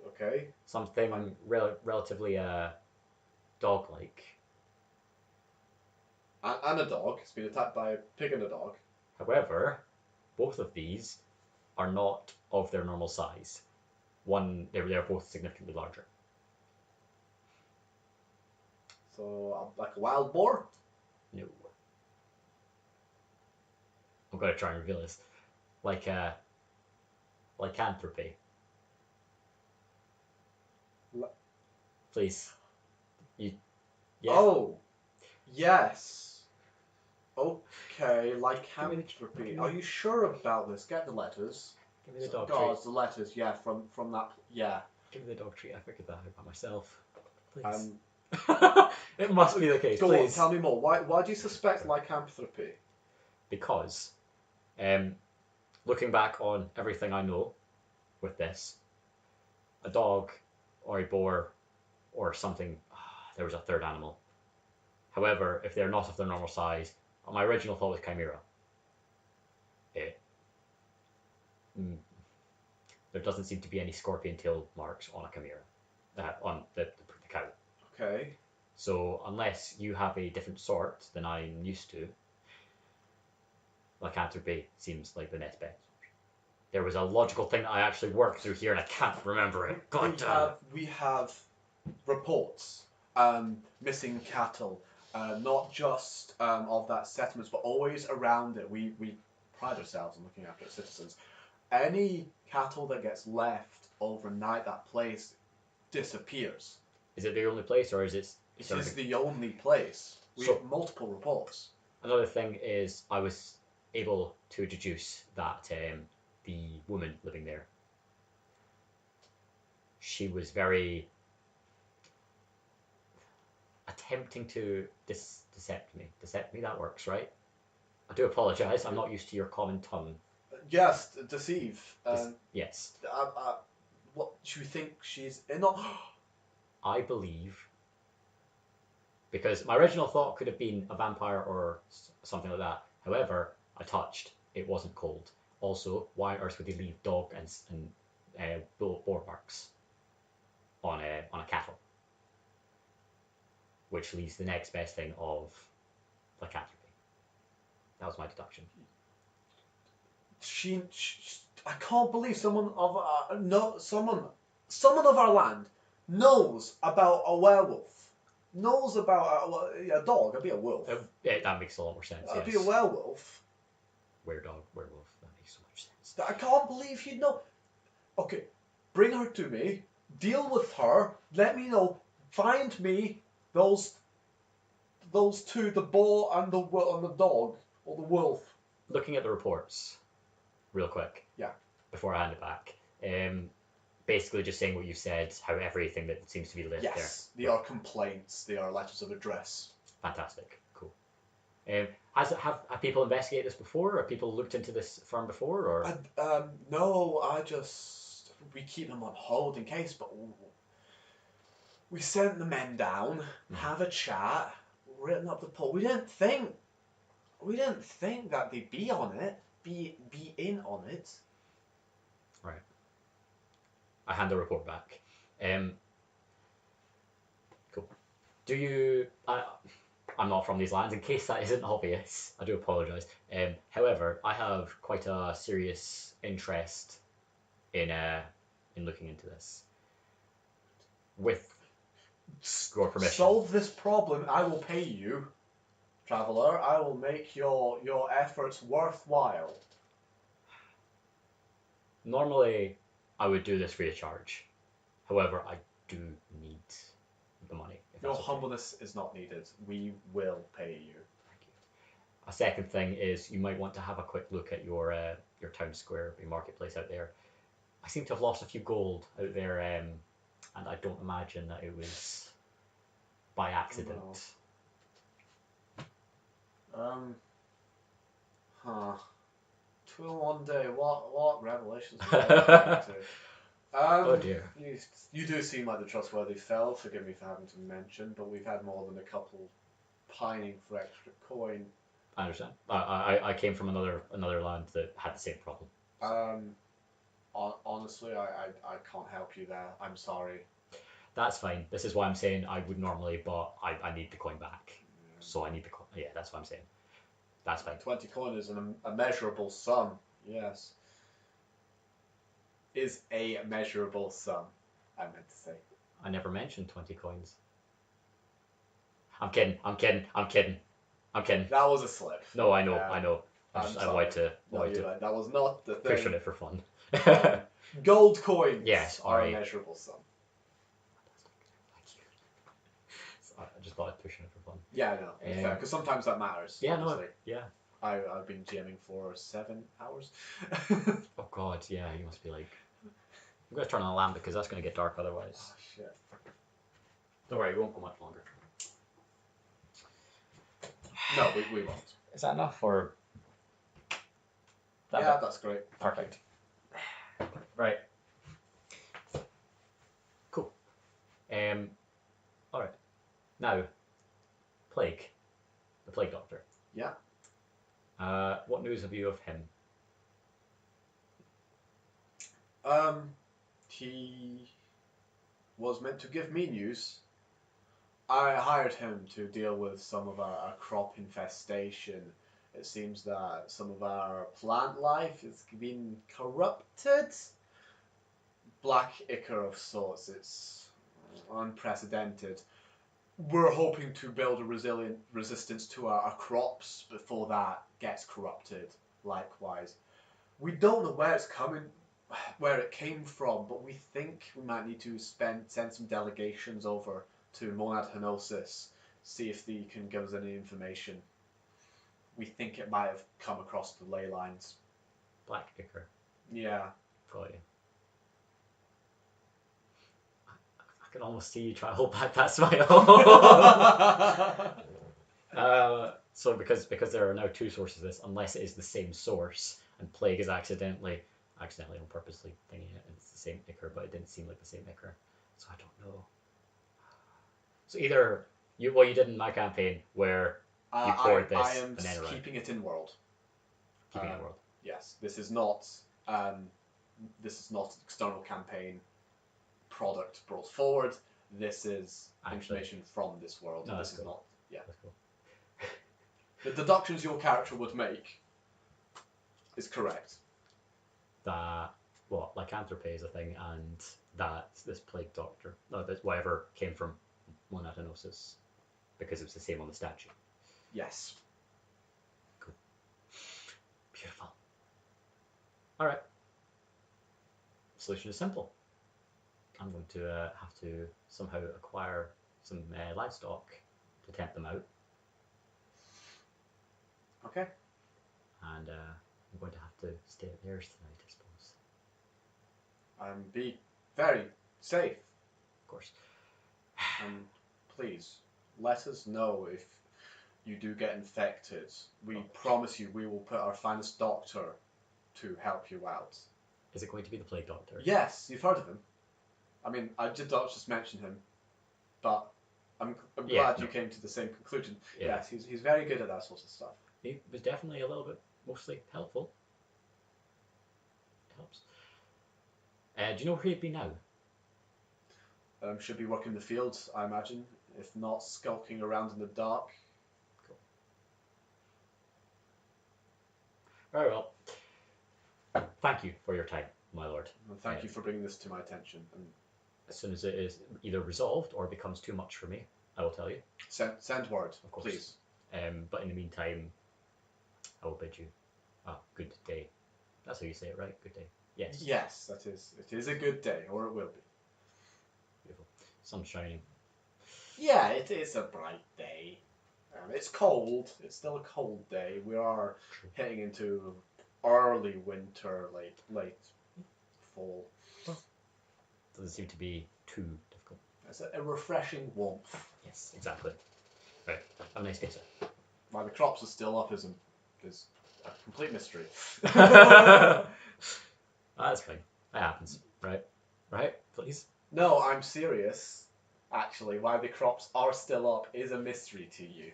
Okay. Something relatively dog-like. And a dog. It's been attacked by a pig and a dog. However, both of these are not of their normal size. They're both significantly larger. So, like a wild boar? No. I'm going to try and reveal this. Lycanthropy. Please. Yeah. Oh, yes. Okay, lycanthropy. Are you sure about this? Get the letters. Give me the dog Gods, treat. the letters. Yeah, from that. Yeah. Give me the dog treat. I figured that out by myself. Please. Um, It must be the case. Go Please. on, tell me more. Why do you suspect lycanthropy? Because, looking back on everything I know with this, a dog or a boar or something, there was a third animal. However, if they're not of their normal size, my original thought was chimera. There doesn't seem to be any scorpion tail marks on a chimera, on the cow. Okay. So unless you have a different sort than I'm used to, lycanthropy seems like the next best. There was a logical thing that I actually worked through here and I can't remember it. God damn it. We have reports, missing cattle, not just of that settlement, but always around it. We pride ourselves on looking after citizens. Any cattle that gets left overnight, that place disappears. Is it the only place, or is it? It is the only place. We have multiple reports. Another thing is, I was able to deduce that the woman living there, she was very attempting to decept me. Decept me, that works, right? I do apologise. I'm not used to your common tongue. Yes, deceive. Yes. What do you think she's in on? I believe, because my original thought could have been a vampire or something like that. However, I touched. It wasn't cold. Also, why on earth would they leave dog and boar marks on a cattle? Which leaves the next best thing of lycanthropy. That was my deduction. I can't believe someone of our land knows about a werewolf. Knows about a dog. It'd be a wolf. That makes a lot more sense. It'd be a werewolf. Were-dog, werewolf. That makes so much sense. I can't believe he'd know. Okay, bring her to me. Deal with her. Let me know. Find me those two, the boar and the dog or the wolf. Looking at the reports, real quick. Yeah. Before I hand it back, basically just saying what you said, how everything that seems to be left there. Yes, they are complaints. They are letters of address. Fantastic. Cool. Have people investigated this before? Have people looked into this firm before? Or no, we keep them on hold in case. But we sent the men down, have a chat, written up the report. We didn't think We didn't think that they'd be on it. Be in on it. Right. I hand the report back. Cool. Do you... I'm not from these lands, in case that isn't obvious. I do apologise. However, I have quite a serious interest in looking into this. With your permission. Solve this problem, I will pay you, traveller. I will make your efforts worthwhile. Normally, I would do this free of charge. However, I do need the money. If Your that's okay. humbleness is not needed. We will pay you. Thank you. A second thing is you might want to have a quick look at your town square, your marketplace out there. I seem to have lost a few gold out there, and I don't imagine that it was by accident. No. Two in one day. What revelations? Are you into? Oh dear. You do seem like the trustworthy fellow. Forgive me for having to mention, but we've had more than a couple pining for extra coin. I understand. I came from another land that had the same problem. Honestly, I can't help you there. I'm sorry. That's fine. This is why I'm saying I would normally, but I need the coin back. So I need the coin. Yeah, that's what I'm saying. That's fine. 20 coin is a measurable sum. Yes. Is a measurable sum, I meant to say. I never mentioned 20 coins. I'm kidding. I'm kidding. I'm kidding. I'm kidding. That was a slip. No, I know. Yeah. I know. I wanted to That was not the thing. push on it for fun. Gold coins Yes, are a alright. measurable sum. Thank you. I just thought I'd push on it for fun. Yeah, I know. Because sometimes that matters. Yeah, obviously. no. Yeah. I've been GMing for 7 hours. Oh god, yeah, you must be like... I'm going to turn on a lamp because that's going to get dark otherwise. Oh, shit. Don't worry, it won't go much longer. No, we won't. Is that enough, or...? Yeah, that's great. Perfect. Right. Cool. Alright. Now, Plague. The Plague Doctor. Yeah. What news have you of him? He was meant to give me news. I hired him to deal with some of our crop infestation. It seems that some of our plant life has been corrupted. Black ichor of sorts. It's unprecedented. We're hoping to build a resilient resistance to our crops before that gets corrupted. Likewise, we don't know where it's coming, where it came from, but we think we might need to send some delegations over to Monad Henosis, see if they can give us any information. We think it might have come across the ley lines. Black ichor. Yeah. Got you. I can almost see you try to hold back that smile. So because there are now two sources of this, unless it is the same source, and Plague is accidentally on purposely thinking it, and it's the same ichor, but it didn't seem like the same ichor. So I don't know. So either what you did in my campaign, where you poured this I am and then keeping it in world. Keeping it in world. Yes, this is not an external campaign product brought forward. This is information from this world. No, this is cool. not. Yeah. That's cool. The deductions your character would make is correct. That lycanthropy is a thing, and that this Plague Doctor, that whatever came from Monadenosis, because it was the same on the statue. Yes. Cool. Beautiful. All right. Solution is simple. I'm going to have to somehow acquire some livestock to tempt them out. Okay. And I'm going to have to stay at theirs tonight, I suppose. Be very safe. Of course. And please, let us know if you do get infected. We promise you we will put our finest doctor to help you out. Is it going to be the Plague Doctor? Yes, you've heard of him. I mean, I did not just mention him, but I'm glad you came to the same conclusion. Yeah. Yes, he's very good at that sort of stuff. he was definitely a little bit mostly helpful. It helps. Do you know where he'd be now? Should be working the fields, I imagine. If not, skulking around in the dark. Cool. Very well. Thank you for your time, my lord. And thank you for bringing this to my attention. And as soon as it is either resolved or becomes too much for me, I will tell you. Send word, of course. please. But in the meantime, I will bid you a good day. That's how you say it, right? Good day. Yes. Yes, that is. It is a good day, or it will be. Beautiful. Sun's shining. Yeah, it is a bright day. It's cold. It's still a cold day. We are heading into early winter, late fall. Doesn't seem to be too difficult. It's a refreshing warmth. Yes, exactly. Right. Have a nice day, sir. Why the crops are still up is a complete mystery. That's fine. That happens. Right? Right? Please? No, I'm serious. Actually, why the crops are still up is a mystery to you.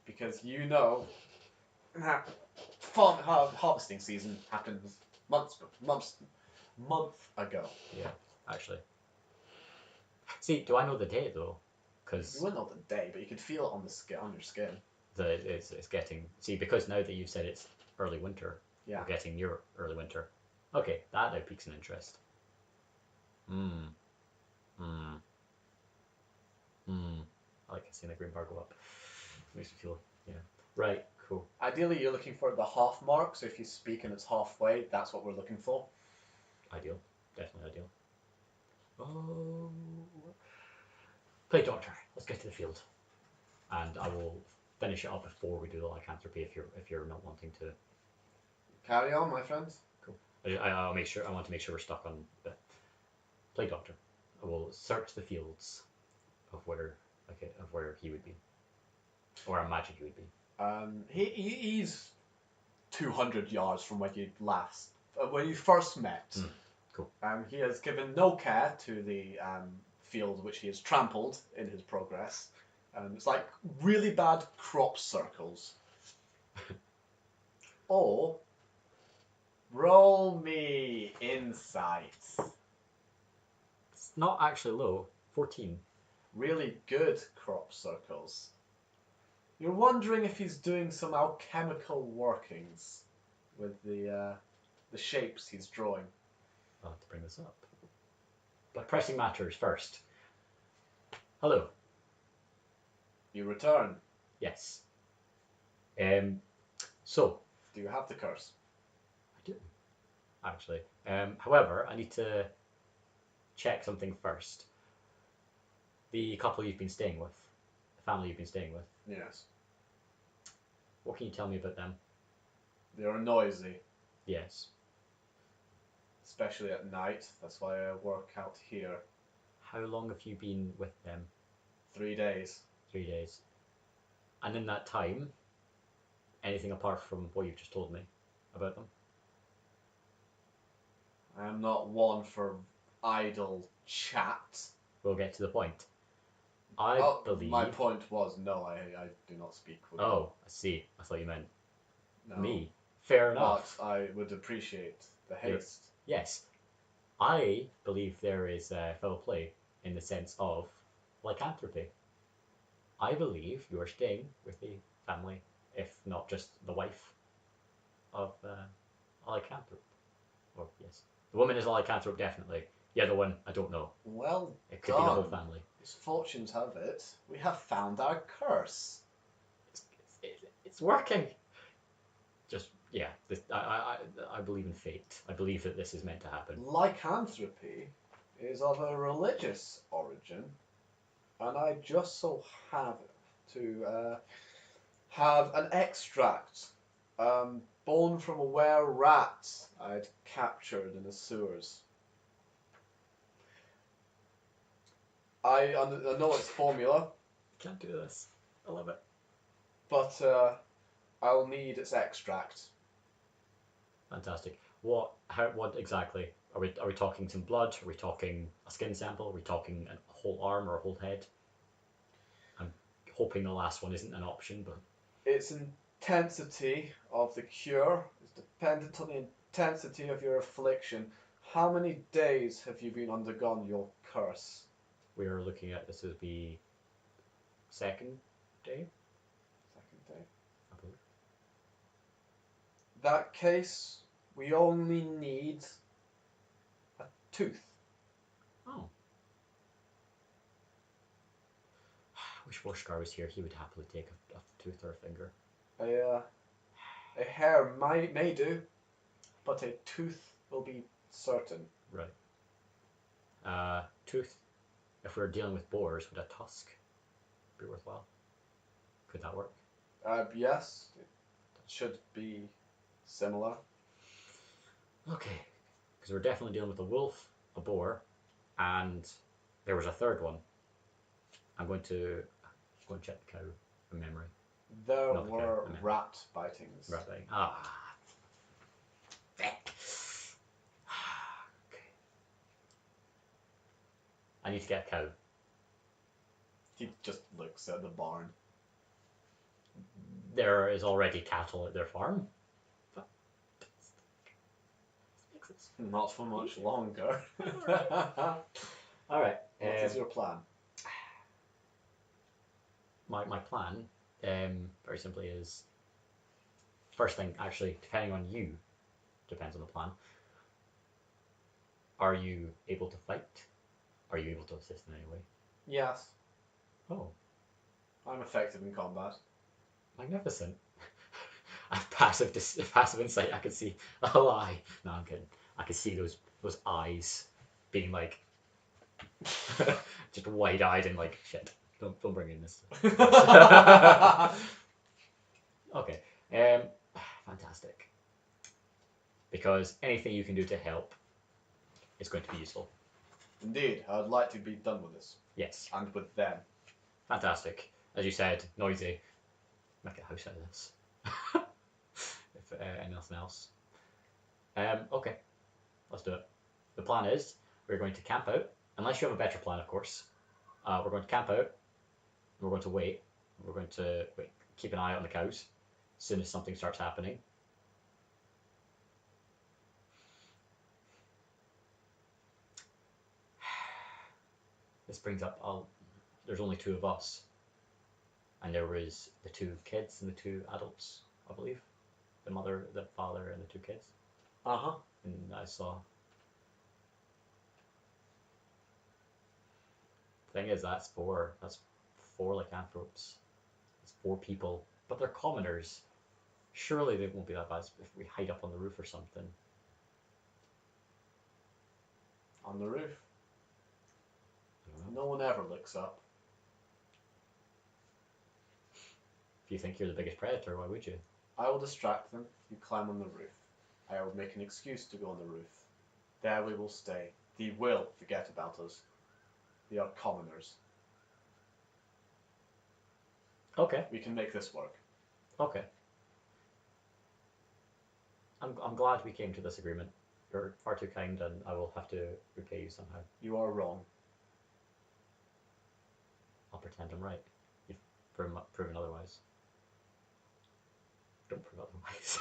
Because you know, harvesting season happens month ago. Yeah, actually. See, do I know the day though? You Because wouldn't know the day, but you could feel it on your skin. it's getting. See, because now that you've said it's early winter, Yeah. we're getting near early winter. Okay, that now piques an interest. I like seeing the green bar go up. Makes me feel, yeah. Right, cool. Ideally, you're looking for the half mark, so if you speak and it's halfway, that's what we're looking for. Ideal. Definitely ideal. Oh. Play doctor. Let's get to the field. And I will finish it up before we do the lycanthropy if you're not wanting to. Carry on, my friend. Cool. I'll make sure. I want to make sure we're stuck on the play doctor. I will search the fields of where he would be, or I imagine he would be. He's 200 yards from where when you first met. Cool. He has given no care to the field which he has trampled in his progress. It's like really bad crop circles. Or roll me insight. It's not actually low. 14. Really good crop circles. You're wondering if he's doing some alchemical workings with the shapes he's drawing. I'll have to bring this up. But pressing matters first. Hello. You return. Yes. So. Do you have the curse? I do, actually. However, I need to check something first. The couple you've been staying with, the family you've been staying with. Yes. What can you tell me about them? They are noisy. Yes. Especially at night. That's why I work out here. How long have you been with them? 3 days. 3 days. And in that time, anything apart from what you've just told me about them? I am not one for idle chat. We'll get to the point. I believe... My point was, no, I do not speak with Oh, I see. I thought you meant no. me. Fair enough. But I would appreciate the haste. Yes. I believe there is foul play in the sense of lycanthropy. I believe you are staying with the family, if not just the wife of a lycanthrope. Or, yes. The woman is a lycanthrope, definitely. The other one, I don't know. Well It could be the whole family. As fortunes have it, we have found our curse. It's working. Just, yeah. I believe in fate. I believe that this is meant to happen. Lycanthropy is of a religious origin, and I just so have to have an extract born from a were rat I'd captured in the sewers. I know its formula. Can't do this. I love it. But I'll need its extract. Fantastic. What exactly? Are we talking some blood? Are we talking a skin sample? Are we talking a whole arm or a whole head? I'm hoping the last one isn't an option, but its intensity of the cure is dependent on the intensity of your affliction. How many days have you been undergone your curse? We are looking at this as the second day, Second day. I believe. That case, we only need a tooth. Oh. I wish Vorskar was here. He would happily take a tooth or a finger. A hair may do, but a tooth will be certain. Right. Tooth. If we were dealing with boars, would a tusk be worthwhile? Could that work? Yes, it should be similar. Okay. Because we're definitely dealing with a wolf, a boar, and there was a third one. I'm going to check the cow from memory. There Not the were cow, I meant. rat bitings. Right thing. Ah. Okay. I need to get a cow. He just looks at the barn. There is already cattle at their farm. Not for much longer. Alright. What is your plan? My plan, very simply, is first thing, actually, depending on you, depends on the plan. Are you able to fight? Are you able to assist in any way? Yes, Oh, I'm effective in combat. magnificent. I have passive insight. I can see. Oh, no, I'm kidding. I can see those eyes being like just wide-eyed and like shit. Don't bring in this. Okay. Fantastic. Because anything you can do to help is going to be useful. Indeed, I'd like to be done with this. Yes. And with them. Fantastic. As you said, noisy. Make a house out of this. If nothing else. Okay. Let's do it. The plan is we're going to camp out, unless you have a better plan, of course. We're going to camp out. We're going to wait. We're going to keep an eye on the cows. As soon as something starts happening. This brings up, there's only two of us. And there was the two kids and the two adults, I believe. The mother, the father, and the two kids. Uh-huh. And I saw. Thing is, that's four lycanthropes. It's four people, but they're commoners. Surely they won't be that bad if we hide up on the roof or something. On the roof. I don't know. No one ever looks up. If you think you're the biggest predator, why would you? I will distract them. You climb on the roof. I will make an excuse to go on the roof. There we will stay. They will forget about us. They are commoners. Okay. We can make this work. Okay. I'm glad we came to this agreement. You're far too kind, and I will have to repay you somehow. You are wrong. I'll pretend I'm right. You've proven otherwise. Don't prove otherwise.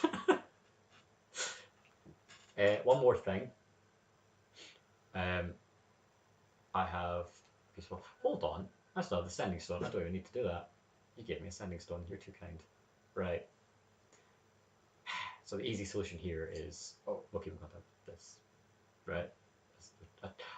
One more thing. I have peaceful. Hold on. I still have the sending stone. I don't even need to do that. You gave me a sending stone. You're too kind. Right. So the easy solution here is we'll keep in contact with this. Right.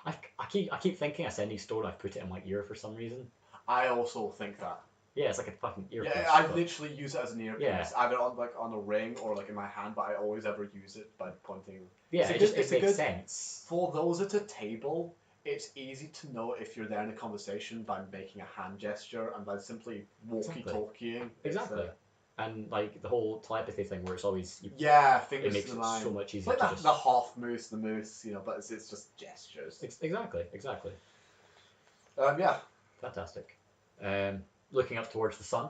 I keep thinking a sending stone. I've put it in my ear for some reason. I also think that. Yeah, it's like a fucking earpiece. Yeah, I literally use it as an earpiece, Yeah. either on a ring or like in my hand. But I always ever use it by pointing. Yeah, it makes sense. For those at a table, it's easy to know if you're there in a conversation by making a hand gesture and by simply walkie-talkieing. Exactly. And like the whole telepathy thing, where it's always fingers it makes to the it mind. so much It's easier like to just the Hoth moose, but it's just gestures. Exactly. Yeah. Fantastic. Looking up towards the sun.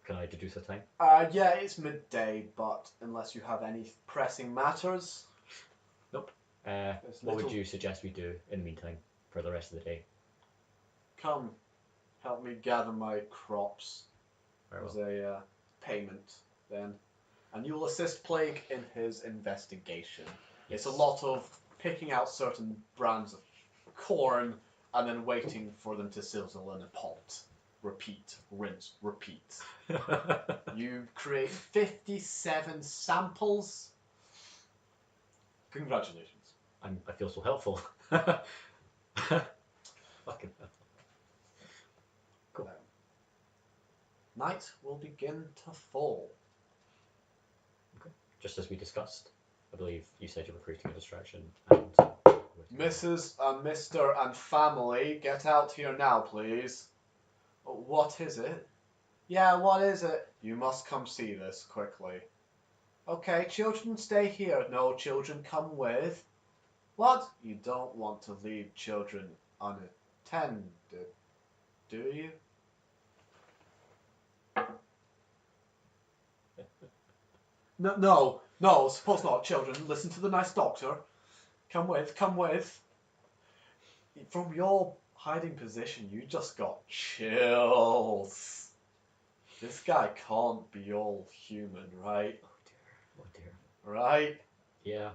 Can I deduce a time? Yeah, it's midday, but unless you have any pressing matters. Nope. What would you suggest we do in the meantime for the rest of the day? Come, help me gather my crops. Very well. There's a payment then. And you will assist Plague in his investigation. Yes. It's a lot of picking out certain brands of corn and then waiting for them to sizzle in a pot. Repeat, rinse, repeat. You create 57 samples. Congratulations. I feel so helpful. Fucking helpful. Cool. Night will begin to fall. Okay. Just as we discussed, I believe you said you were creating a distraction. And Mrs. and Mr. and family, get out here now, please. What is it? Yeah, what is it? You must come see this quickly. Okay, children, stay here. No, children, come with. What? You don't want to leave children unattended, do you? No, suppose not, children. Listen to the nice doctor. Come with, come with. From your hiding position, you just got chills. This guy can't be all human, right? oh dear. Right? Yeah.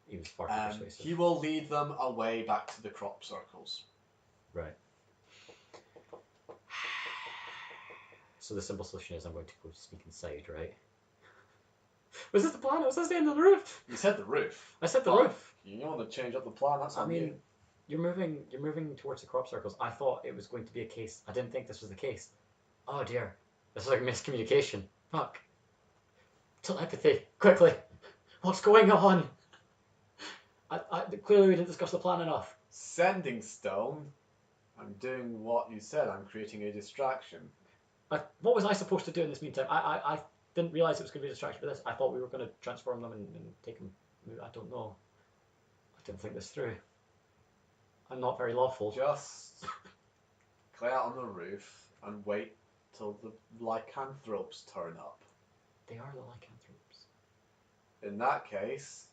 He was far too persuasive. He will lead them away back to the crop circles. Right. So the simple solution is I'm going to go sneak inside, right? Was this the plan? Was this the end of the roof? You said the roof. I said the roof. You want to change up the plan? That's on you. You're moving towards the crop circles. I thought it was going to be a case. I didn't think this was the case. Oh dear. This is like miscommunication. Fuck. Telepathy. Quickly. What's going on? Clearly we didn't discuss the plan enough. Sending stone. I'm doing what you said. I'm creating a distraction. What was I supposed to do in this meantime? I didn't realise it was going to be a distraction for this. I thought we were going to transform them and take them. I don't know. I didn't think this through. I'm not very lawful. Just clear out on the roof and wait till the lycanthropes turn up. They are the lycanthropes. In that case...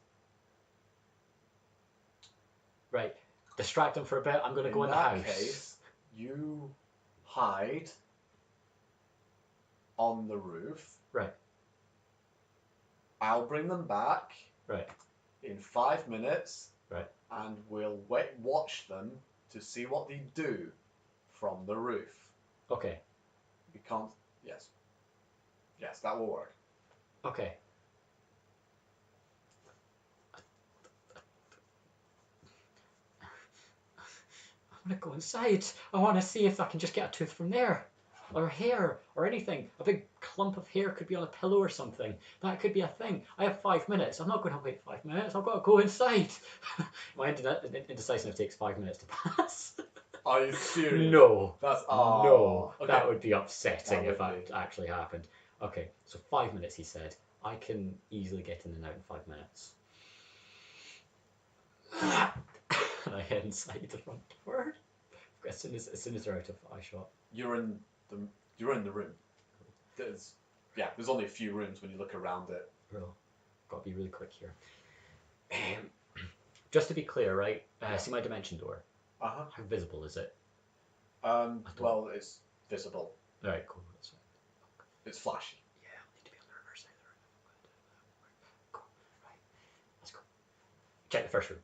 Right. Distract them for a bit. I'm going to go in the house. In that case, you hide on the roof. Right. I'll bring them back. Right. In 5 minutes. Right. And we'll watch them to see what they do from the roof. Okay. We can't... Yes. Yes, that will work. Okay. I want to go inside. I want to see if I can just get a tooth from there. Or hair. Or anything. A big clump of hair could be on a pillow or something. That could be a thing. I have 5 minutes. I'm not going to wait 5 minutes. I've got to go inside. My indecisiveness takes 5 minutes to pass. Are you serious? No. That's... No. Okay. That would be upsetting if that actually happened. Okay. So 5 minutes, he said. I can easily get in and out in 5 minutes. And I head inside the front door. As soon as they're out of eye shot. You're in the room. There's only a few rooms when you look around it. Bro, got to be really quick here. Just to be clear, right? See my dimension door. Uh-huh. How visible is it? Well, it's visible. All right, cool. That's right. It's flashy. Yeah, I'll need to be on the reverse side of the room. Cool. Right. Let's go. Check the first room.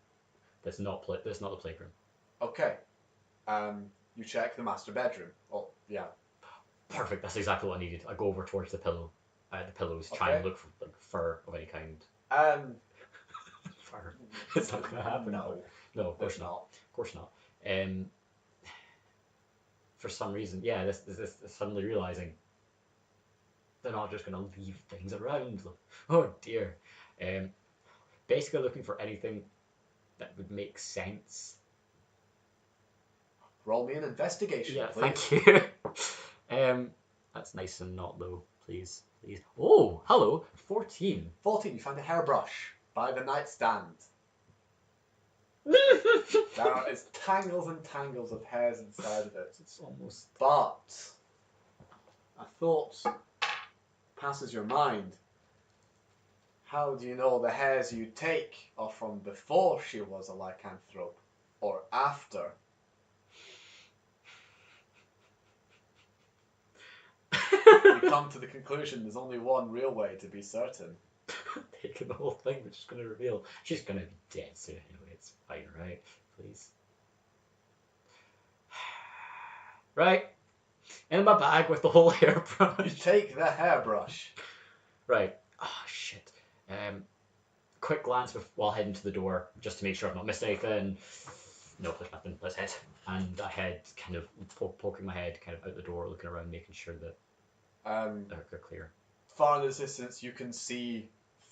That's not the playground. Okay. You check the master bedroom. Oh, yeah. Perfect. That's exactly what I needed. I go over towards the pillow. The pillows. Try and look for like fur of any kind. Fur. It's not gonna happen. No, of course not. Of course not. For some reason, yeah. This suddenly realizing they're not just gonna leave things around. Oh dear. Basically looking for anything that would make sense. Roll me an investigation, yeah, please. Thank you. That's nice and not low, please. Oh, hello, 14. 14, you find a hairbrush by the nightstand. There is tangles and tangles of hairs inside of it. It's almost... But a thought passes your mind. How do you know the hairs you take are from before she was a lycanthrope or after? You come to the conclusion there's only one real way to be certain. Taking the whole thing, which is going to reveal she's going to be dead soon anyway. It's fine, right? Please. Right. In my bag with the whole You hairbrush. take the hairbrush. Right. Oh, shit. Quick glance while heading to the door, just to make sure I've not missed anything. No, there's nothing. Let's head. And I head, kind of poking my head kind of out the door, looking around, making sure that they're clear. Far in the distance, you can see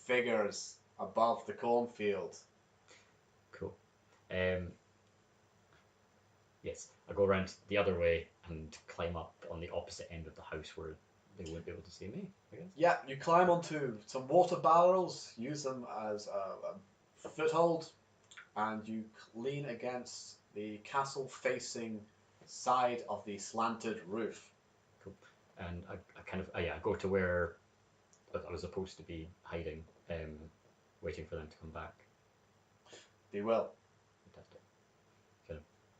figures above the cornfield. Cool. Yes, I go around the other way and climb up on the opposite end of the house where they won't be able to see me, I guess. Yeah, you climb onto some water barrels, use them as a foothold, and you lean against the castle-facing side of the slanted roof. Cool. And I kind of, I go to where I was supposed to be hiding, waiting for them to come back. They will. Fantastic.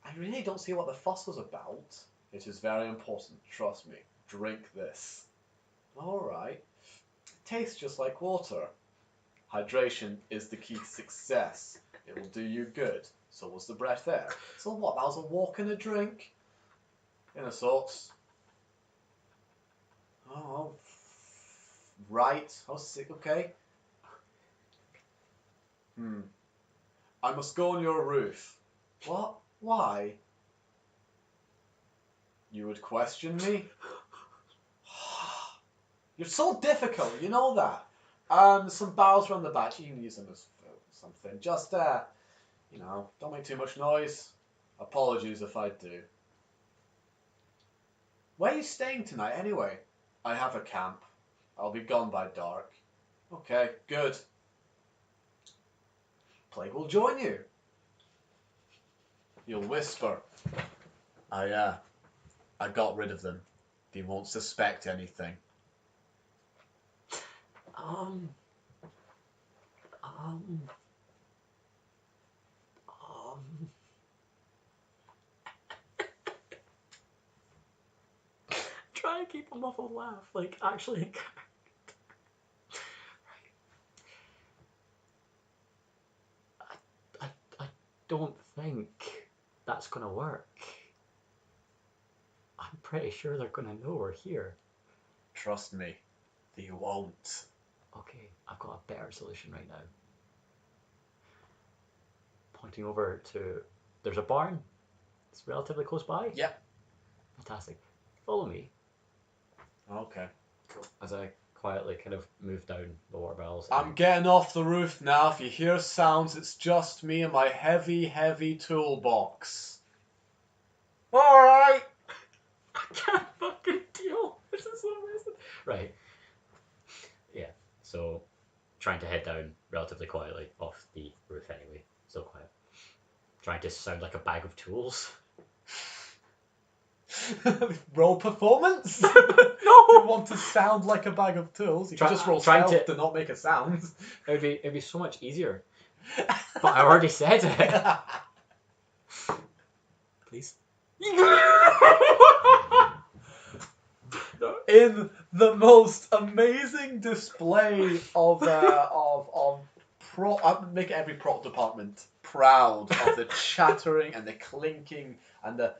I really don't see what the fuss was about. It is very important, trust me. Drink this. Alright. It tastes just like water. Hydration is the key to success. It will do you good. So was the breath there. So what? That was a walk and a drink? In a sorts. Oh, right. I was sick. Okay. I must go on your roof. What? Why? You would question me? You're so difficult, you know that. Some barrels around the back. You can use them as something. Just, don't make too much noise. Apologies if I do. Where are you staying tonight, anyway? I have a camp. I'll be gone by dark. Okay, good. Plague will join you. You'll whisper. I got rid of them. They won't suspect anything. Try and keep a muffled laugh, like actually. I don't think that's gonna work. I'm pretty sure they're gonna know we're here. Trust me, they won't. Okay, I've got a better solution right now. Pointing over to, there's a barn. It's relatively close by. Yep. Fantastic. Follow me. Okay. Cool. As I quietly kind of move down the water barrels. I'm getting off the roof now. If you hear sounds, it's just me and my heavy, heavy toolbox. Alright! I can't fucking deal. This is so amazing. Right. Yeah. So, trying to head down relatively quietly off the roof anyway. So quiet. Trying to sound like a bag of tools. Roll performance? No! You want to sound like a bag of tools? You can just roll stealth to not make a sound. It'd be so much easier. But I already said it. Please. In the most amazing display of make every prop department proud of the chattering and the clinking and the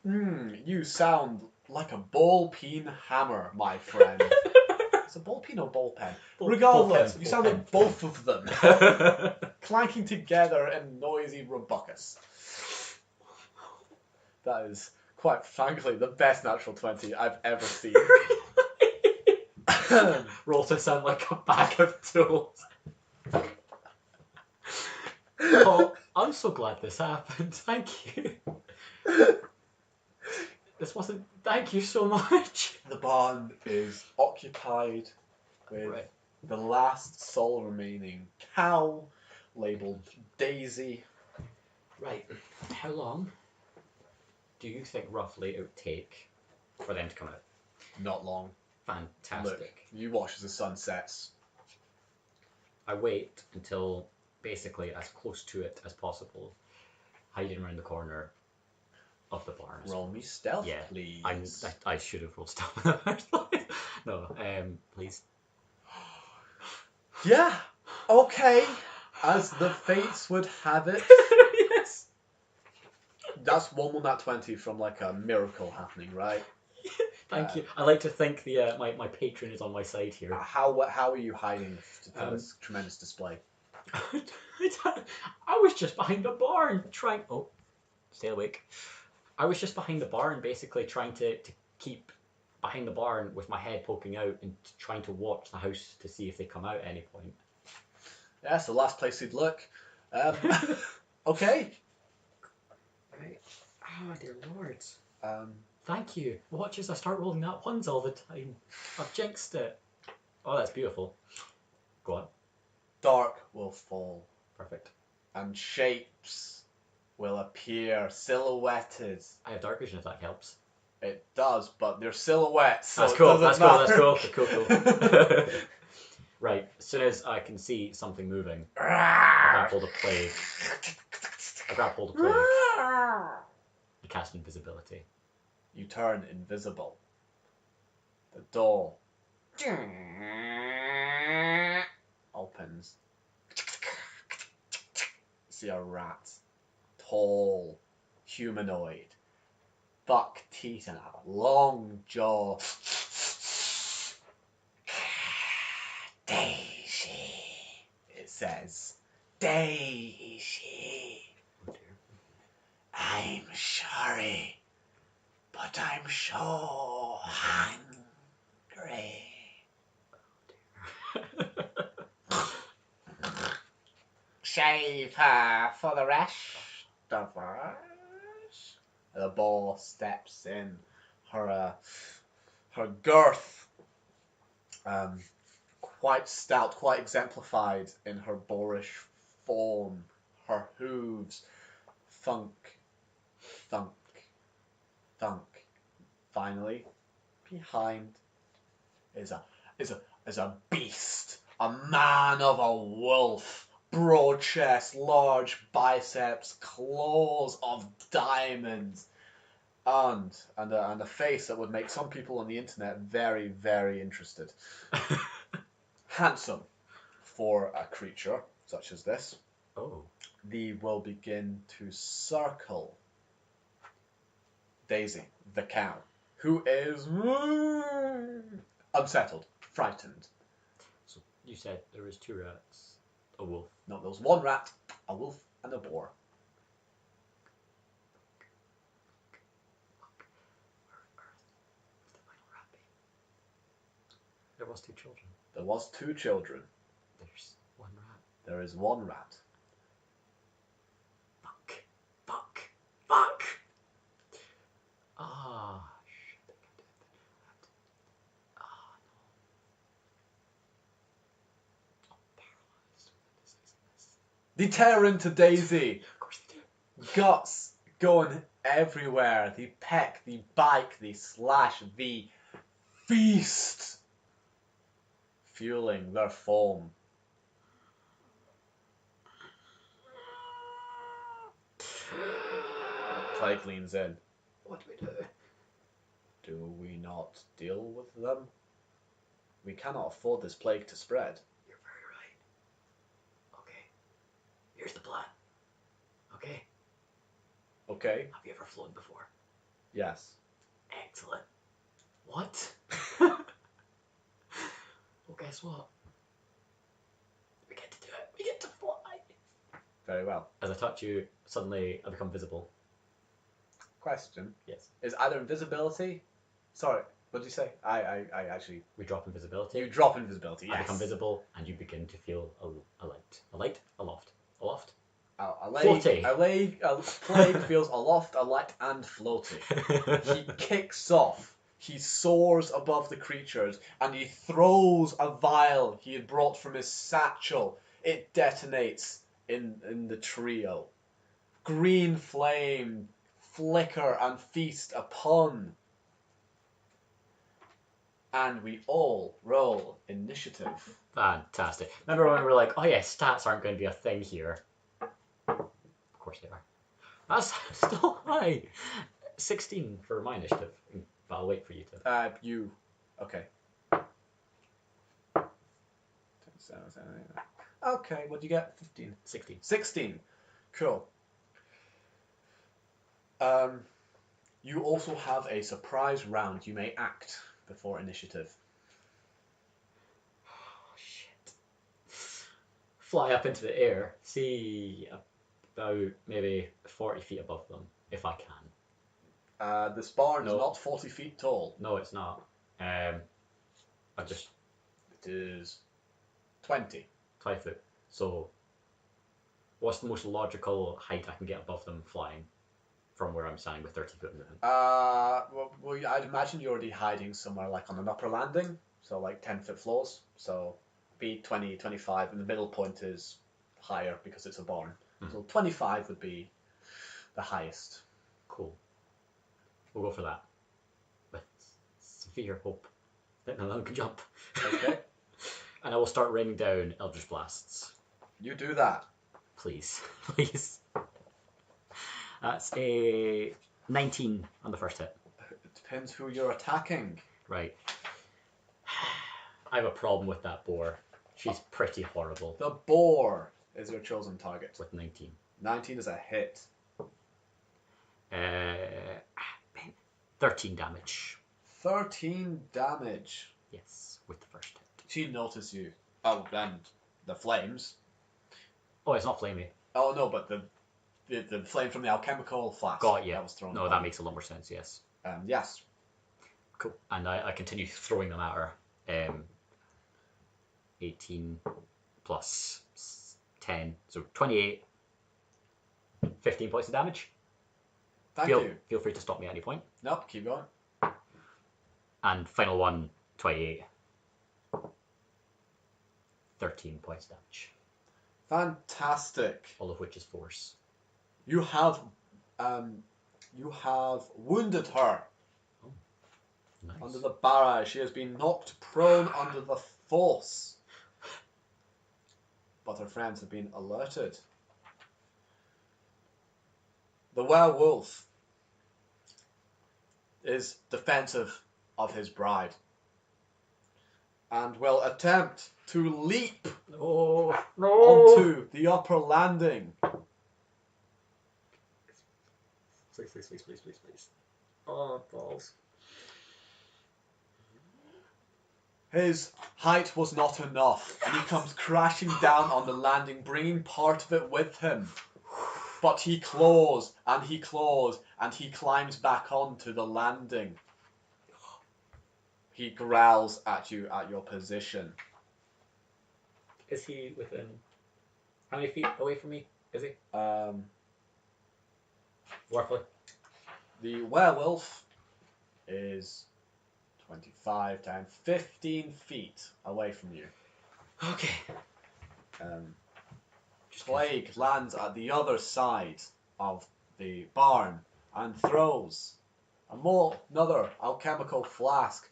you sound like a ball peen hammer, my friend. It's a ball peen or ball pen? Regardless, you sound like both of them clanking together in noisy ruckus. That is, quite frankly, the best natural 20 I've ever seen. Roll to sound like a bag of tools. Oh, I'm so glad this happened. Thank you. This wasn't. Thank you so much. The barn is occupied with the last sole remaining cow, labelled Daisy. Right. How long do you think roughly it would take for them to come out? Not long. Fantastic. Look, you watch as the sun sets. I wait until basically as close to it as possible, hiding around the corner of the barn. Roll me stealth, Yeah, please. I should have rolled stealth in the first place. No, please. Yeah, okay. As the fates would have it, Yes. that's one nat 20 from like a miracle happening, right? Thank you. I like to think the my patron is on my side here. How are you hiding for this tremendous display? I was just behind the barn trying. Oh, stay awake. I was just behind the barn, basically trying to keep behind the barn with my head poking out and trying to watch the house to see if they come out at any point. Yeah, it's the last place you'd look. Okay. Right. Oh, dear lords. Um, Thank you. Watch as I start rolling that ones all the time. I've jinxed it. Oh, that's beautiful. Go on. dark will fall, Perfect. and shapes will appear, silhouetted. I have dark vision if that helps. It does, but they're silhouettes, so That's it cool. doesn't That's cool. matter. That's cool. Right. As soon as I can see something moving, I grab hold of plague. You cast invisibility. You turn invisible. The door opens. See a rat. Tall, humanoid, buck teeth and a long jaw. Daisy, it says. Daisy. Oh dear. I'm sorry, but I'm so hungry. Shave her for the rest of us. The boar steps in. Her girth, quite stout, quite exemplified in her boorish form. Her hooves, thunk, thunk, thunk. Finally, behind is a beast, a man of a wolf. Broad chest, large biceps, claws of diamonds, and a face that would make some people on the internet very, very interested. Handsome for a creature such as this. Oh. They will begin to circle Daisy, the cow, who is unsettled, frightened. So you said there was 2 rats, a wolf. No, there was one rat, a wolf, and a boar. There was 2 children. There was 2 children. There's 1 rat. There is 1 rat. Fuck. Fuck. Fuck. Ah, shit. Ah, no. I'm paralyzed with indecisiveness. They tear into Daisy. Of course they do. Guts going everywhere. They peck, they bite, they slash, they feast, fueling their foam. Plague leans in. What do we do? Do we not deal with them? We cannot afford this plague to spread. You're very right. Okay. Here's the plan. Okay. Okay? Have you ever flown before? Yes. Excellent. What? Well, guess what? We get to do it. We get to fly. Very well. As I touch you, suddenly I become visible. Question. Yes. Is either invisibility... Sorry, what did you say? I actually... We drop invisibility. You drop invisibility, yes. I become visible, and you begin to feel a light. A light? Aloft. Aloft? A plague feels aloft, alight, and floaty. He kicks off. He soars above the creatures, and he throws a vial he had brought from his satchel. It detonates in the trio. Green flame flicker and feast upon. And we all roll initiative. Fantastic. Remember when we were like, oh yeah, stats aren't going to be a thing here? Of course they are. That's still high. 16 for my initiative. But I'll wait for you to. You. Okay. Okay, what do you get? 15. 16. 16. Cool. You also have a surprise round. You may act before initiative. Oh, shit. Fly up into the air. See about maybe 40 feet above them, if I can. This barn is No. not 40 feet tall. No, it's not. I just It is 20. 20 foot. So, what's the most logical height I can get above them flying from where I'm standing with 30 foot in the wind? Well, I'd imagine you're already hiding somewhere like on an upper landing, so like 10-foot floors. So be 20, 25, and the middle point is higher because it's a barn. So 25 would be the highest. Cool. We'll go for that. With severe hope that my can jump. Okay. And I will start raining down Eldritch Blasts. You do that. Please. Please. That's a 19 on the first hit. It depends who you're attacking. Right. I have a problem with that boar. She's pretty horrible. The boar is your chosen target. With 19. 19 is a hit. 13 damage. 13 damage. Yes, with the first hit. She notices you. Oh, and the flames. Oh, it's not flamey. Oh no, but the flame from the alchemical flask Got you. that was thrown. No, that makes a lot more sense, yes. Yes. Cool. And I continue throwing them at her. 18 plus 10, so 28. 15 points of damage. Thank you. Feel free to stop me at any point. Nope, keep going. And final one, 28. 13 points damage. Fantastic. All of which is force. You have wounded her. Oh, nice. Under the barrage. She has been knocked prone under the force. But her friends have been alerted. The werewolf is defensive of his bride and will attempt to leap onto the upper landing. Please. Oh, balls. His height was not enough, and he comes crashing down on the landing, bringing part of it with him. But he claws, and he claws, and he climbs back onto the landing. He growls at you at your position. Is he within... How many feet away from me is he? Roughly. The werewolf is 25 down, 15 feet away from you. Okay. Plague lands at the other side of the barn and throws another alchemical flask.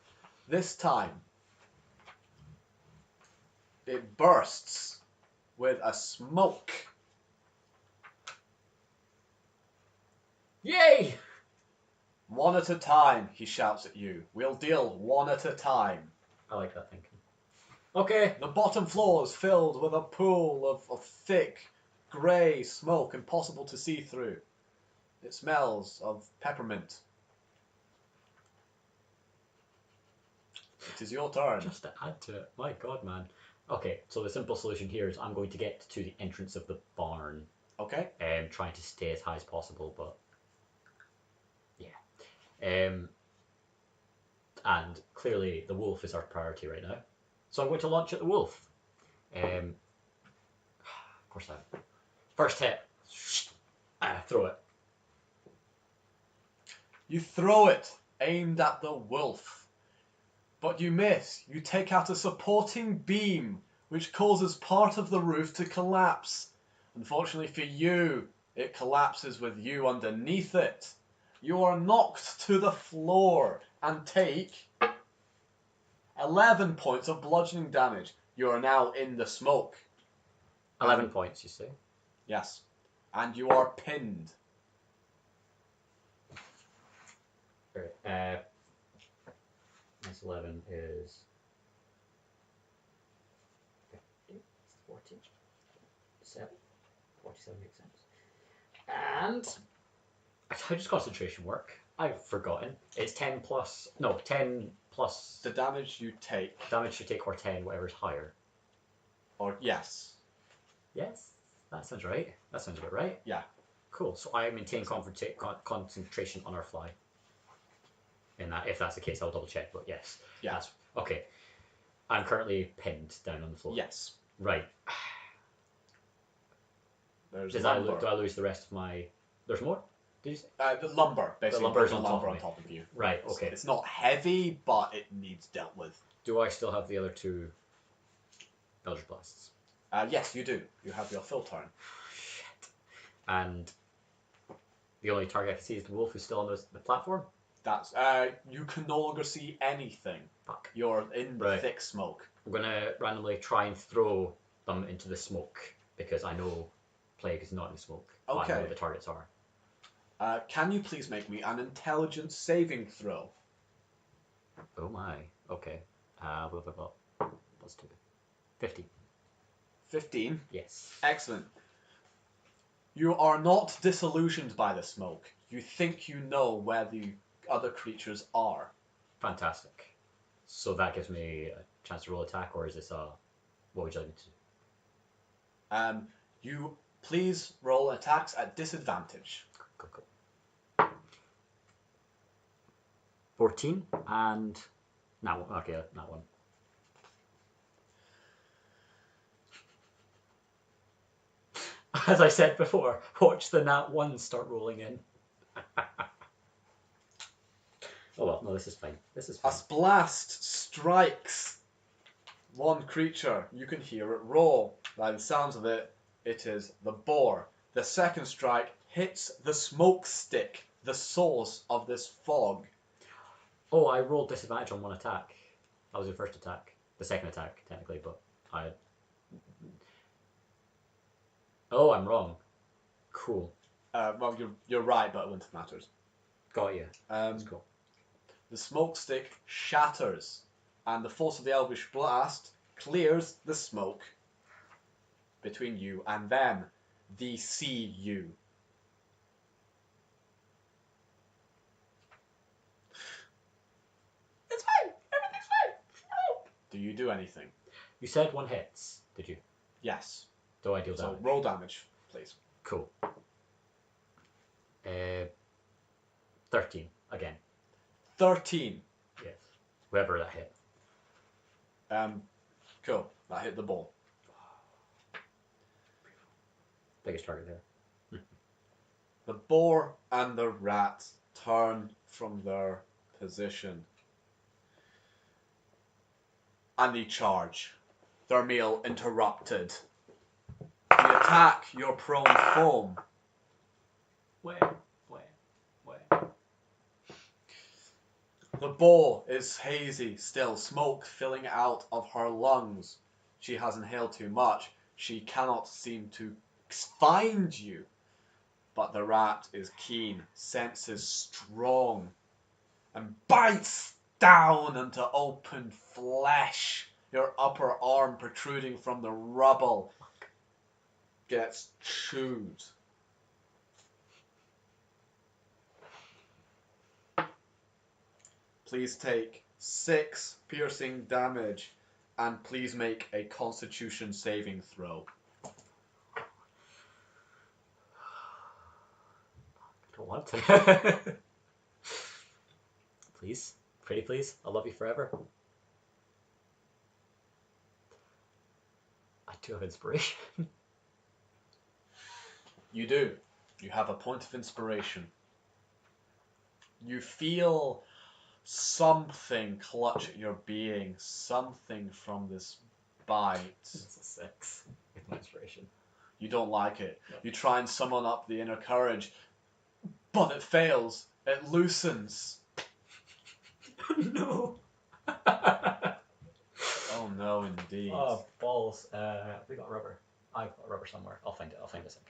This time, it bursts with a smoke. Yay! One at a time, he shouts at you. We'll deal one at a time. I like that thinking. Okay. The bottom floor is filled with a pool of thick, grey smoke impossible to see through. It smells of peppermint. It is your turn. Just to add to it. My god, man. Okay, so the simple solution here is I'm going to get to the entrance of the barn. Okay. Trying to stay as high as possible, but... Yeah. And clearly the wolf is our priority right now. So I'm going to launch at the wolf. Of course I... First hit. Throw it. You throw it, aimed at the wolf. But you miss. You take out a supporting beam, which causes part of the roof to collapse. Unfortunately for you, it collapses with you underneath it. You are knocked to the floor and take 11 points of bludgeoning damage. You are now in the smoke. 11 points, you say? Yes. And you are pinned. Right. Minus 11 is 47. 47 makes sense. And how does concentration work? I've forgotten. It's 10 plus. No, 10 plus. The damage you take. Damage you take or 10, whatever's higher. Or yes. Yes, that sounds right. That sounds about right. Yeah. Cool. So I maintain concentration on our fly. And that, if that's the case, I'll double check. But yes. Yeah. That's, okay. I'm currently pinned down on the floor. Yes. Right. There's do I lose the rest of my... There's more? Did you say? The lumber, basically. The lumber's on on top of you. Right, okay. It's not heavy, but it needs dealt with. Do I still have the other two Eldritch Blasts? Yes, you do. You have your full turn. Shit. And the only target I can see is the wolf who's still on the platform? That's you can no longer see anything. Fuck. You're in the thick smoke. I'm going to randomly try and throw them into the smoke because I know plague is not in the smoke. Okay. But I know what the targets are. Can you please make me an intelligence saving throw? Oh my. Okay. Blah, blah, blah. Plus 2. 15. 15? Yes. Excellent. You are not disillusioned by the smoke. You think you know where the other creatures are. Fantastic. So that gives me a chance to roll attack, or is this a... What would you like me to do? You please roll attacks at disadvantage. Cool. 14 and... That one. Okay, that one. As I said before, watch the nat 1 start rolling in. Oh well, no, this is fine. This is fine. A blast strikes one creature. You can hear it roll. By the sounds of it, it is the boar. The second strike hits the smoke stick, the source of this fog. Oh, I rolled disadvantage on one attack. That was your first attack. The second attack, technically, but I... Oh, I'm wrong. Cool. Well, you're right, but it wouldn't have mattered. Got you. That's cool. The smoke stick shatters, and the force of the Elvish blast clears the smoke between you and them. They see you. It's fine. Everything's fine. Do you do anything? You said one hits, did you? Yes. Do I deal damage? So roll damage, please. Cool. 13 again. 13. Yes. Whoever that hit. Cool. That hit the ball. Biggest target there. The boar and the rat turn from their position. And they charge. Their meal interrupted. They attack your prone foam. Where? The boar is hazy still, smoke filling out of her lungs. She has inhaled too much. She cannot seem to find you. But the rat is keen, senses strong, and bites down into open flesh. Your upper arm protruding from the rubble gets chewed. Please take 6 piercing damage, and please make a Constitution saving throw. I don't want to. Please. Pretty please. I'll love you forever. I do have inspiration. You do. You have a point of inspiration. You feel something clutch at your being, something from this bite. It's a 6 with my inspiration. You don't like it. No. You try and summon up the inner courage, but it fails. It loosens. No. Oh no, indeed. Oh, balls. We got rubber. I've got rubber somewhere. I'll find it. I'll find a second.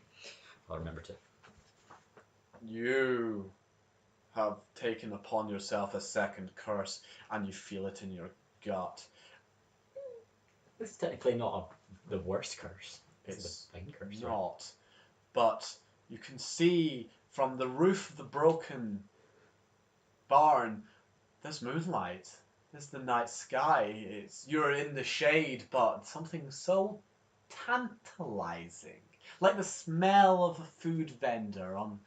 I'll remember to. You have taken upon yourself a second curse, and you feel it in your gut. This is technically not the worst curse. It's the fine curse, right? not. But you can see from the roof of the broken barn, there's moonlight. There's the night sky. You're in the shade, but something so tantalizing, like the smell of a food vendor on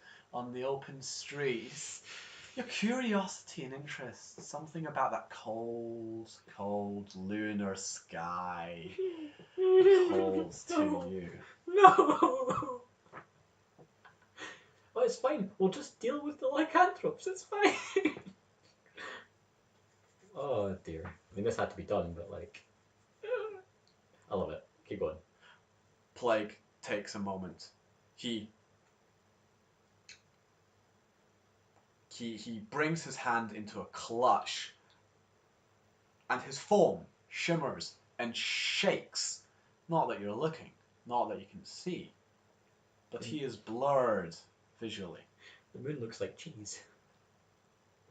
the open streets. Your curiosity and interest, something about that cold, cold lunar sky calls to you. No! Oh, it's fine. We'll just deal with the lycanthropes. It's fine. Oh dear. I mean, this had to be done, but like, I love it. Keep going. Plague takes a moment. He brings his hand into a clutch, and his form shimmers and shakes. Not that you're looking, not that you can see, but he is blurred visually. The moon looks like cheese.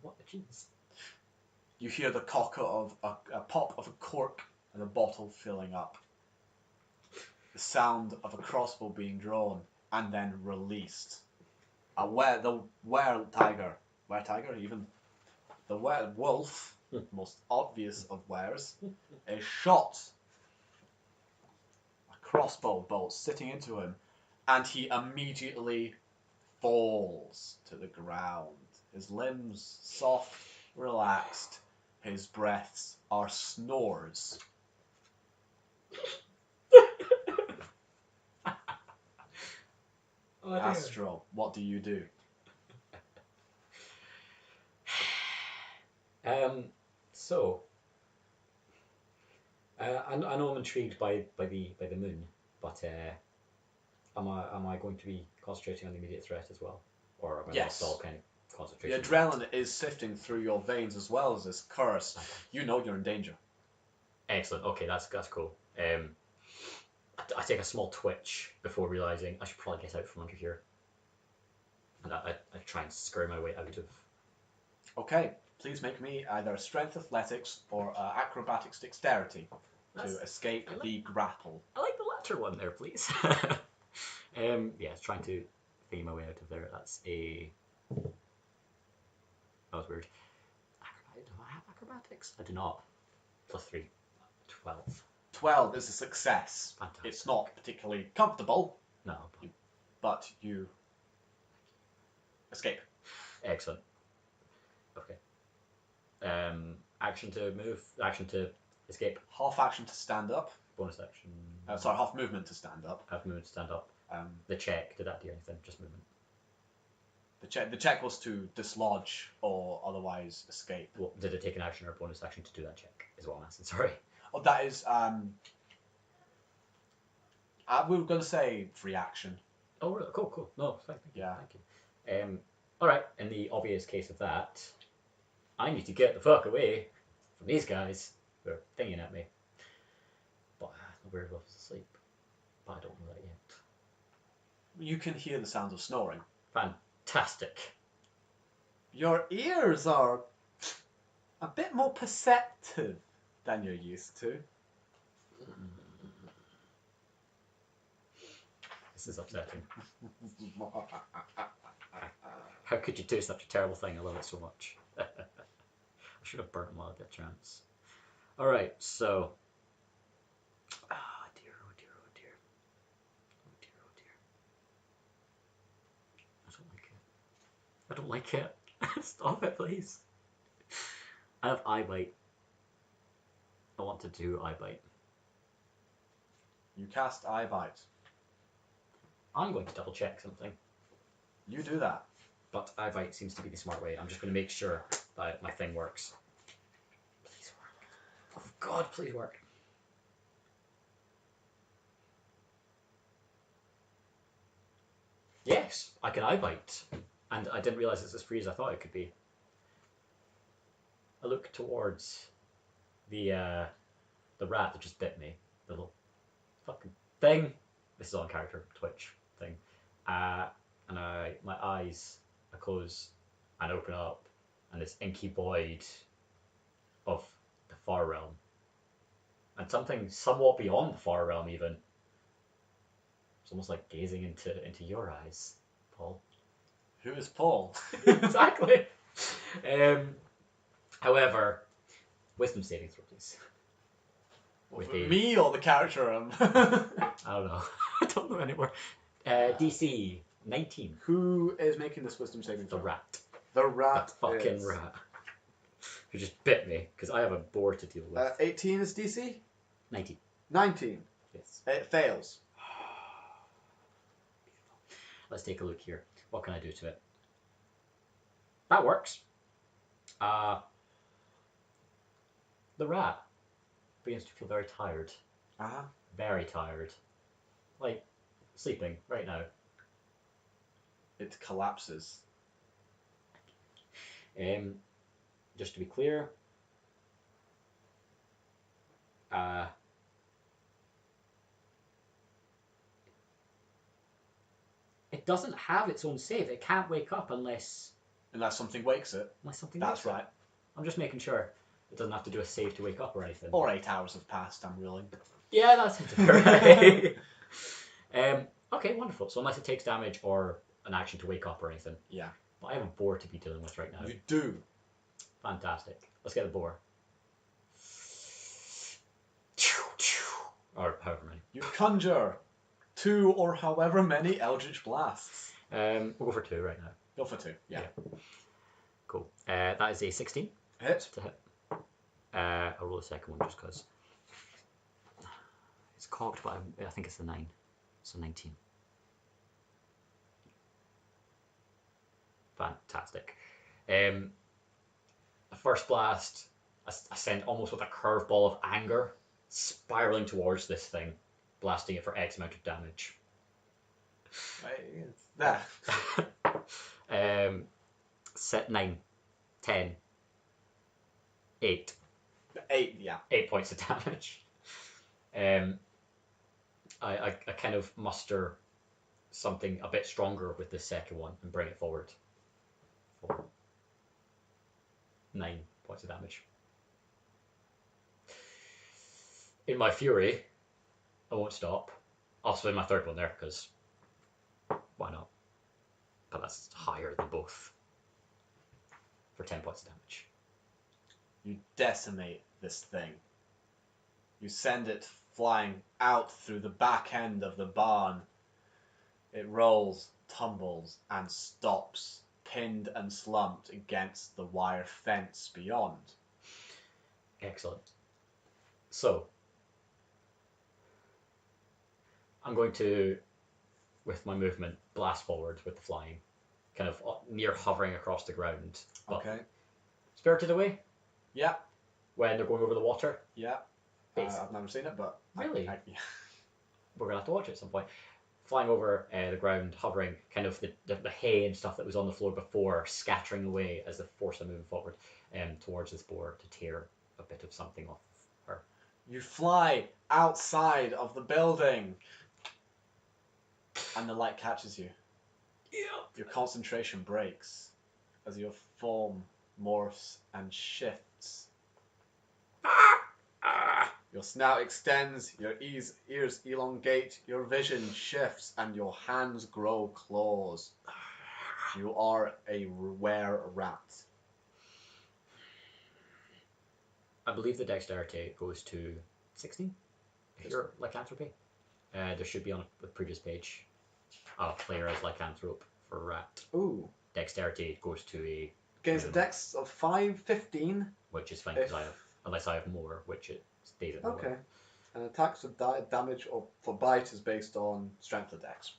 What the cheese? You hear the cock of a pop of a cork and a bottle filling up. The sound of a crossbow being drawn and then released. The were-tiger, even the werewolf, most obvious of wares, is shot. A crossbow bolt sitting into him, and he immediately falls to the ground. His limbs soft, relaxed. His breaths are snores. Oh, Astro, what do you do? So, I know I'm intrigued by the moon, but am I going to be concentrating on the immediate threat as well, or am I Yes. lost all kind of The concentration? adrenaline is sifting through your veins as well as this curse. You know you're in danger. Excellent. Okay, that's cool. I take a small twitch before realizing I should probably get out from under here, and I try and scurry my way out of. Okay, please make me either strength athletics or acrobatics dexterity to escape the grapple. I like the latter one there, please. Yeah, trying to thingy my way out of there. That's a. That was weird. Do I have acrobatics? I do not. +3. 12. 12 is a success. Fantastic. It's not particularly comfortable, No. but you escape. Excellent. Okay. Action to move. Action to escape. Half action to stand up. Bonus action. Sorry, half movement to stand up. Half movement to stand up. The check. Did that do anything? Just movement. The check was to dislodge or otherwise escape. Well, did it take an action or a bonus action to do that check? Is what I'm asking. Sorry. Oh, that is. We were going to say free action. Oh, really? Cool. No, thank you. Yeah. Thank you. All right. In the obvious case of that, I need to get the fuck away from these guys who are thinking at me. But the werewolf is asleep. But I don't know that yet. You can hear the sounds of snoring. Fantastic. Your ears are a bit more perceptive than you're used to. This is upsetting. How could you do such a terrible thing? I love it so much. I should have burnt them while I had a chance. Alright, so. Oh dear. I don't like it. Stop it, please. I have eye bite. I want to do eye bite. You cast eye bite. I'm going to double check something. You do that. But eye bite seems to be the smart way. I'm just going to make sure that my thing works. Please work. Oh God, please work. Yes, I can eye bite. And I didn't realise it's as free as I thought it could be. I look towards the rat that just bit me. The little fucking thing. This is on character, Twitch thing. And my eyes I close and open up, and this inky void of the far realm and something somewhat beyond the far realm even. It's almost like gazing into your eyes, Paul. Who is Paul? Exactly. However, wisdom saving throw, please. Me or the character? I don't know. I don't know anymore. DC 19. Who is making this wisdom saving The throw? rat. The rat. The fucking is... rat. Who just bit me because I have a boar to deal with. 18 is DC? 19. 19. Yes. It fails. Let's take a look here. What can I do to it? That works. The rat begins to feel very tired. Uh-huh. Very tired. Like sleeping right now. It collapses. Just to be clear, it doesn't have its own save. It can't wake up unless something wakes it. something. That's wakes right. It. I'm just making sure it doesn't have to do a save to wake up or anything. Or 8 hours have passed, I'm ruling. Yeah, that's it. Okay, wonderful. So unless it takes damage or an action to wake up or anything. Yeah. But I have a boar to be dealing with right now. You do. Fantastic. Let's get the boar. Or however many. You conjure 2 or however many Eldritch Blasts. We'll go for 2 right now. Go for 2, yeah. Cool. That is a 16 Hit. to hit. I'll roll the second one just because it's cocked, but I think it's a 9. So 19. Fantastic. The first blast, I sent almost with a curveball of anger, spiraling towards this thing, blasting it for X amount of damage. There. Set 9, 10, 8. 8, yeah. 8 points of damage. I kind of muster something a bit stronger with this second one and bring it forward. 4. 9 points of damage. In my fury, I won't stop. I'll swing my third one there because why not? But that's higher than both. For 10 points of damage. You decimate this thing. You send it flying out through the back end of the barn. It rolls, tumbles, and stops, pinned and slumped against the wire fence beyond. Excellent. So, I'm going to, with my movement, blast forward with the flying, kind of near hovering across the ground. Okay. Spirited Away? Yeah. When they're going over the water? Yeah. I've never seen it, but... Really? Yeah. We're going to have to watch it at some point. Flying over the ground, hovering, kind of the hay and stuff that was on the floor before, scattering away as the force are moving forward towards this boar to tear a bit of something off her. You fly outside of the building. And the light catches you. Yeah. Your concentration breaks as your form morphs and shifts. Your snout extends, your ears elongate, your vision shifts, and your hands grow claws. You are a were-rat. I believe the dexterity goes to 16 if you're lycanthropy. There should be on the previous page a player as lycanthrope for rat. Ooh. Dexterity goes to a... Gains a dex of 5, 15. Which is fine, because unless I have more, which it stays at more. Okay. And attacks with damage or for bite is based on strength of dex.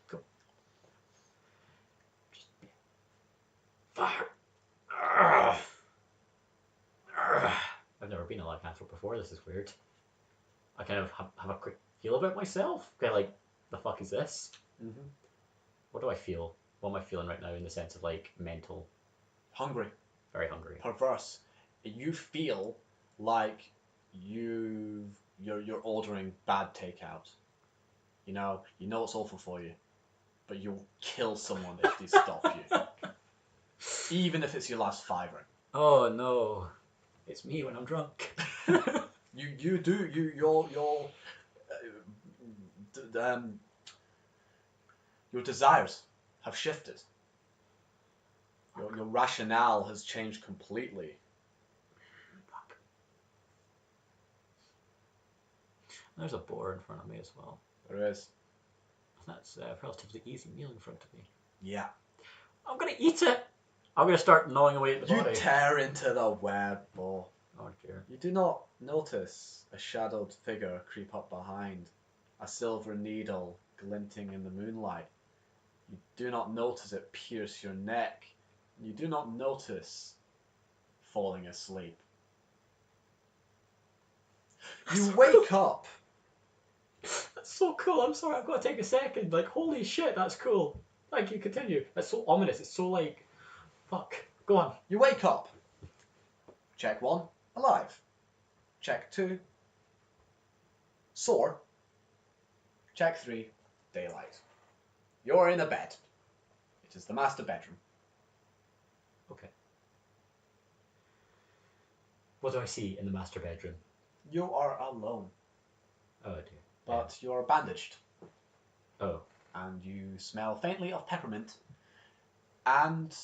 Cool. I've never been a lycanthrope before, this is weird. I kind of have a quick feel of it myself. Okay, like, the fuck is this? Mm-hmm. What do I feel? What am I feeling right now in the sense of, like, mental? Hungry. Very hungry. Perverse. You feel like you're ordering bad takeout. You know it's awful for you, but you'll kill someone if they stop you. Even if it's your last fiver. Oh no, it's me when I'm drunk. You do d- um, your desires have shifted. Your rationale has changed completely. Fuck. There's a boar in front of me as well. There is. That's a relatively easy meal in front of me. Yeah. I'm gonna eat it. I'm gonna start gnawing away at the You body. tear into the web, Bo. Oh dear. You do not notice a shadowed figure creep up behind, a silver needle glinting in the moonlight. You do not notice it pierce your neck. You do not notice falling asleep. You wake up. That's so cool. I'm sorry. I've got to take a second. Like, holy shit, that's cool. Thank you. Continue. That's so ominous. It's so like, fuck. Go on. You wake up. Check 1, alive. Check 2, sore. Check 3, daylight. You're in a bed. It is the master bedroom. Okay. What do I see in the master bedroom? You are alone, Oh dear. but you're bandaged. Oh. And you smell faintly of peppermint. And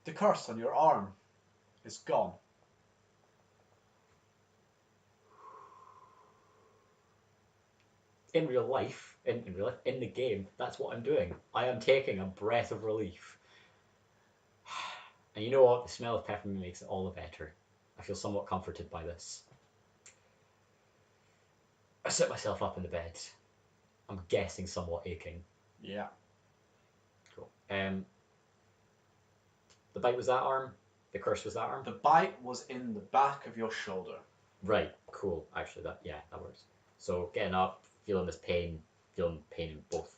the curse on your arm is gone. In real life, in the game, that's what I'm doing. I am taking a breath of relief. And you know what? The smell of peppermint makes it all the better. I feel somewhat comforted by this. I sit myself up in the bed. I'm guessing somewhat aching. Yeah. Cool. The bite was that arm. The curse was that arm. The bite was in the back of your shoulder. Right. Cool. Actually, that works. So getting up, feeling this pain, feeling pain in both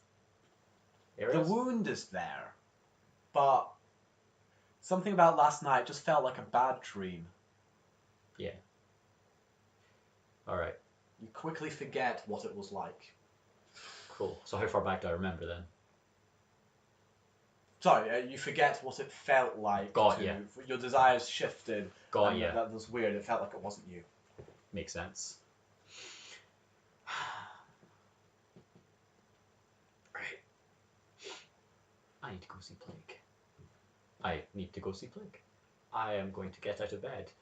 areas. The wound is there, but something about last night just felt like a bad dream. Yeah. All right. You quickly forget what it was like. Cool. So how far back do I remember then? Sorry, you forget what it felt like. Got ya. Your desires shifted. Got ya. That was weird. It felt like it wasn't you. Makes sense. Right. I need to go see Plague. I need to go see Plague. I am going to get out of bed.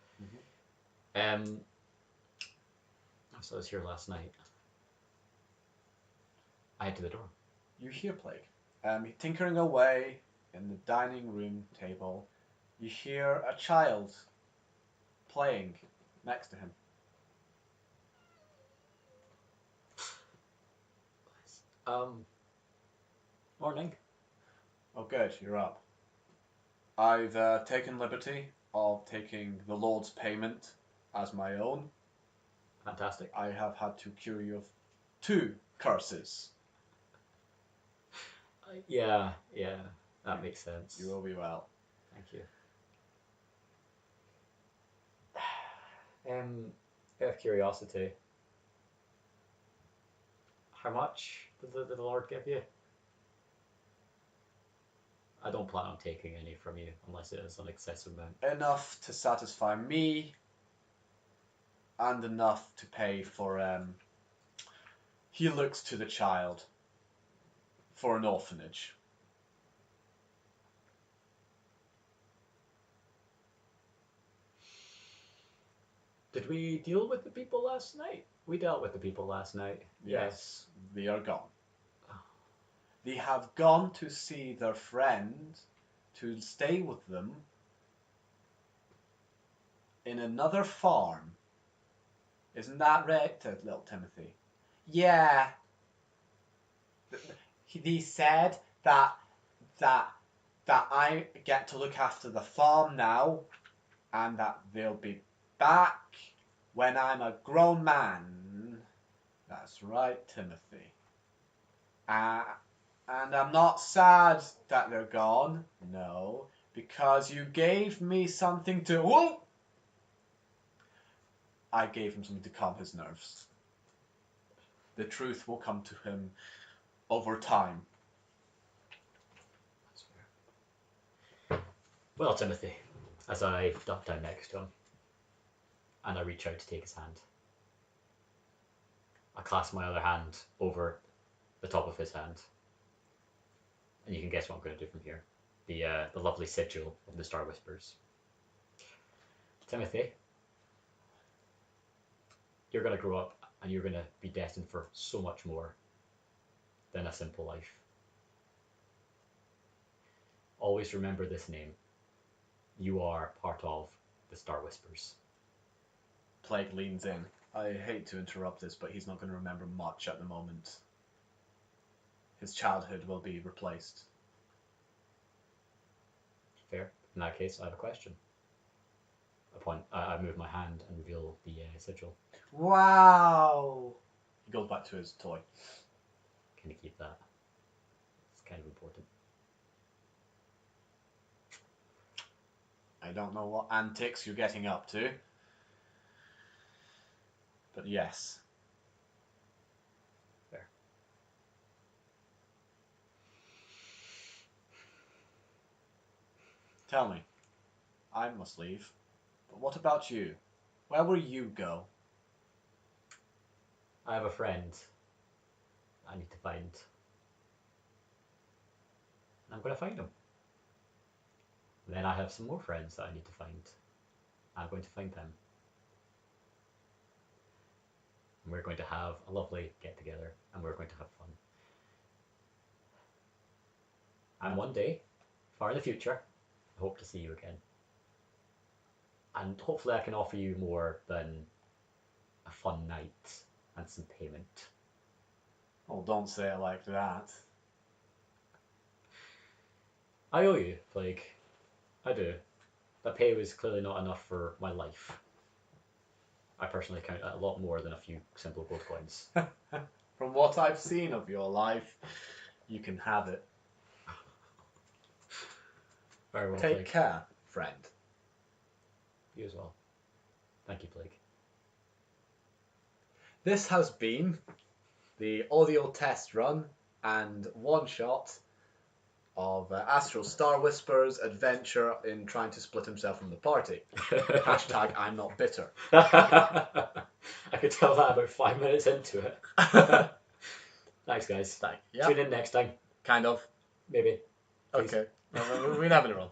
So I was here last night. I head to the door. You hear Plague. Tinkering away in the dining room table. You hear a child playing next to him. Morning. Oh, good, you're up. I've taken liberty of taking the Lord's payment as my own. Fantastic. I have had to cure you of 2 curses. Yeah, that makes sense. You will be well. Thank you. Out of curiosity, how much did the Lord give you? I don't plan on taking any from you unless it is an excessive amount. Enough to satisfy me, and enough to pay for. He looks to the child for an orphanage. Did we deal with the people last night? We dealt with the people last night. Yes, they are gone. They have gone to see their friend, to stay with them in another farm. Isn't that right, little Timothy? Yeah. He said that I get to look after the farm now, and that they'll be back when I'm a grown man. That's right, Timothy. And I'm not sad that they're gone, no, because you gave me something to... Whoa! I gave him something to calm his nerves. The truth will come to him over time. That's fair. Well, Timothy, as I duck down next to him, and I reach out to take his hand. I clasp my other hand over the top of his hand. And you can guess what I'm going to do from here. The lovely sigil of the Starwhispers. Timothy, you're going to grow up and you're going to be destined for so much more than a simple life. Always remember this name. You are part of the Starwhispers. Plague leans in. I hate to interrupt this, but he's not going to remember much at the moment. His childhood will be replaced. Fair. In that case, I have a question. I move my hand and reveal the sigil. Wow! He goes back to his toy. Can you keep that? It's kind of important. I don't know what antics you're getting up to. But yes. Fair. Tell me. I must leave. But what about you? Where will you go? I have a friend I need to find. I'm going to find him. Then I have some more friends that I need to find. I'm going to find them. And we're going to have a lovely get together and we're going to have fun. And one day, far in the future, I hope to see you again. And hopefully I can offer you more than a fun night and some payment. Oh, don't say it like that. I owe you, Plague. I do. That pay was clearly not enough for my life. I personally count that a lot more than a few simple gold coins. From what I've seen of your life, you can have it. Very well, Take Plague. care, friend. You as well. Thank you, Plague. This has been the audio test run and one shot of Astro Starwhisper's adventure in trying to split himself from the party. Hashtag I'm not bitter. I could tell that about 5 minutes into it. Thanks, guys. Yep. Tune in next time. Kind of. Maybe. Please. Okay. We never know.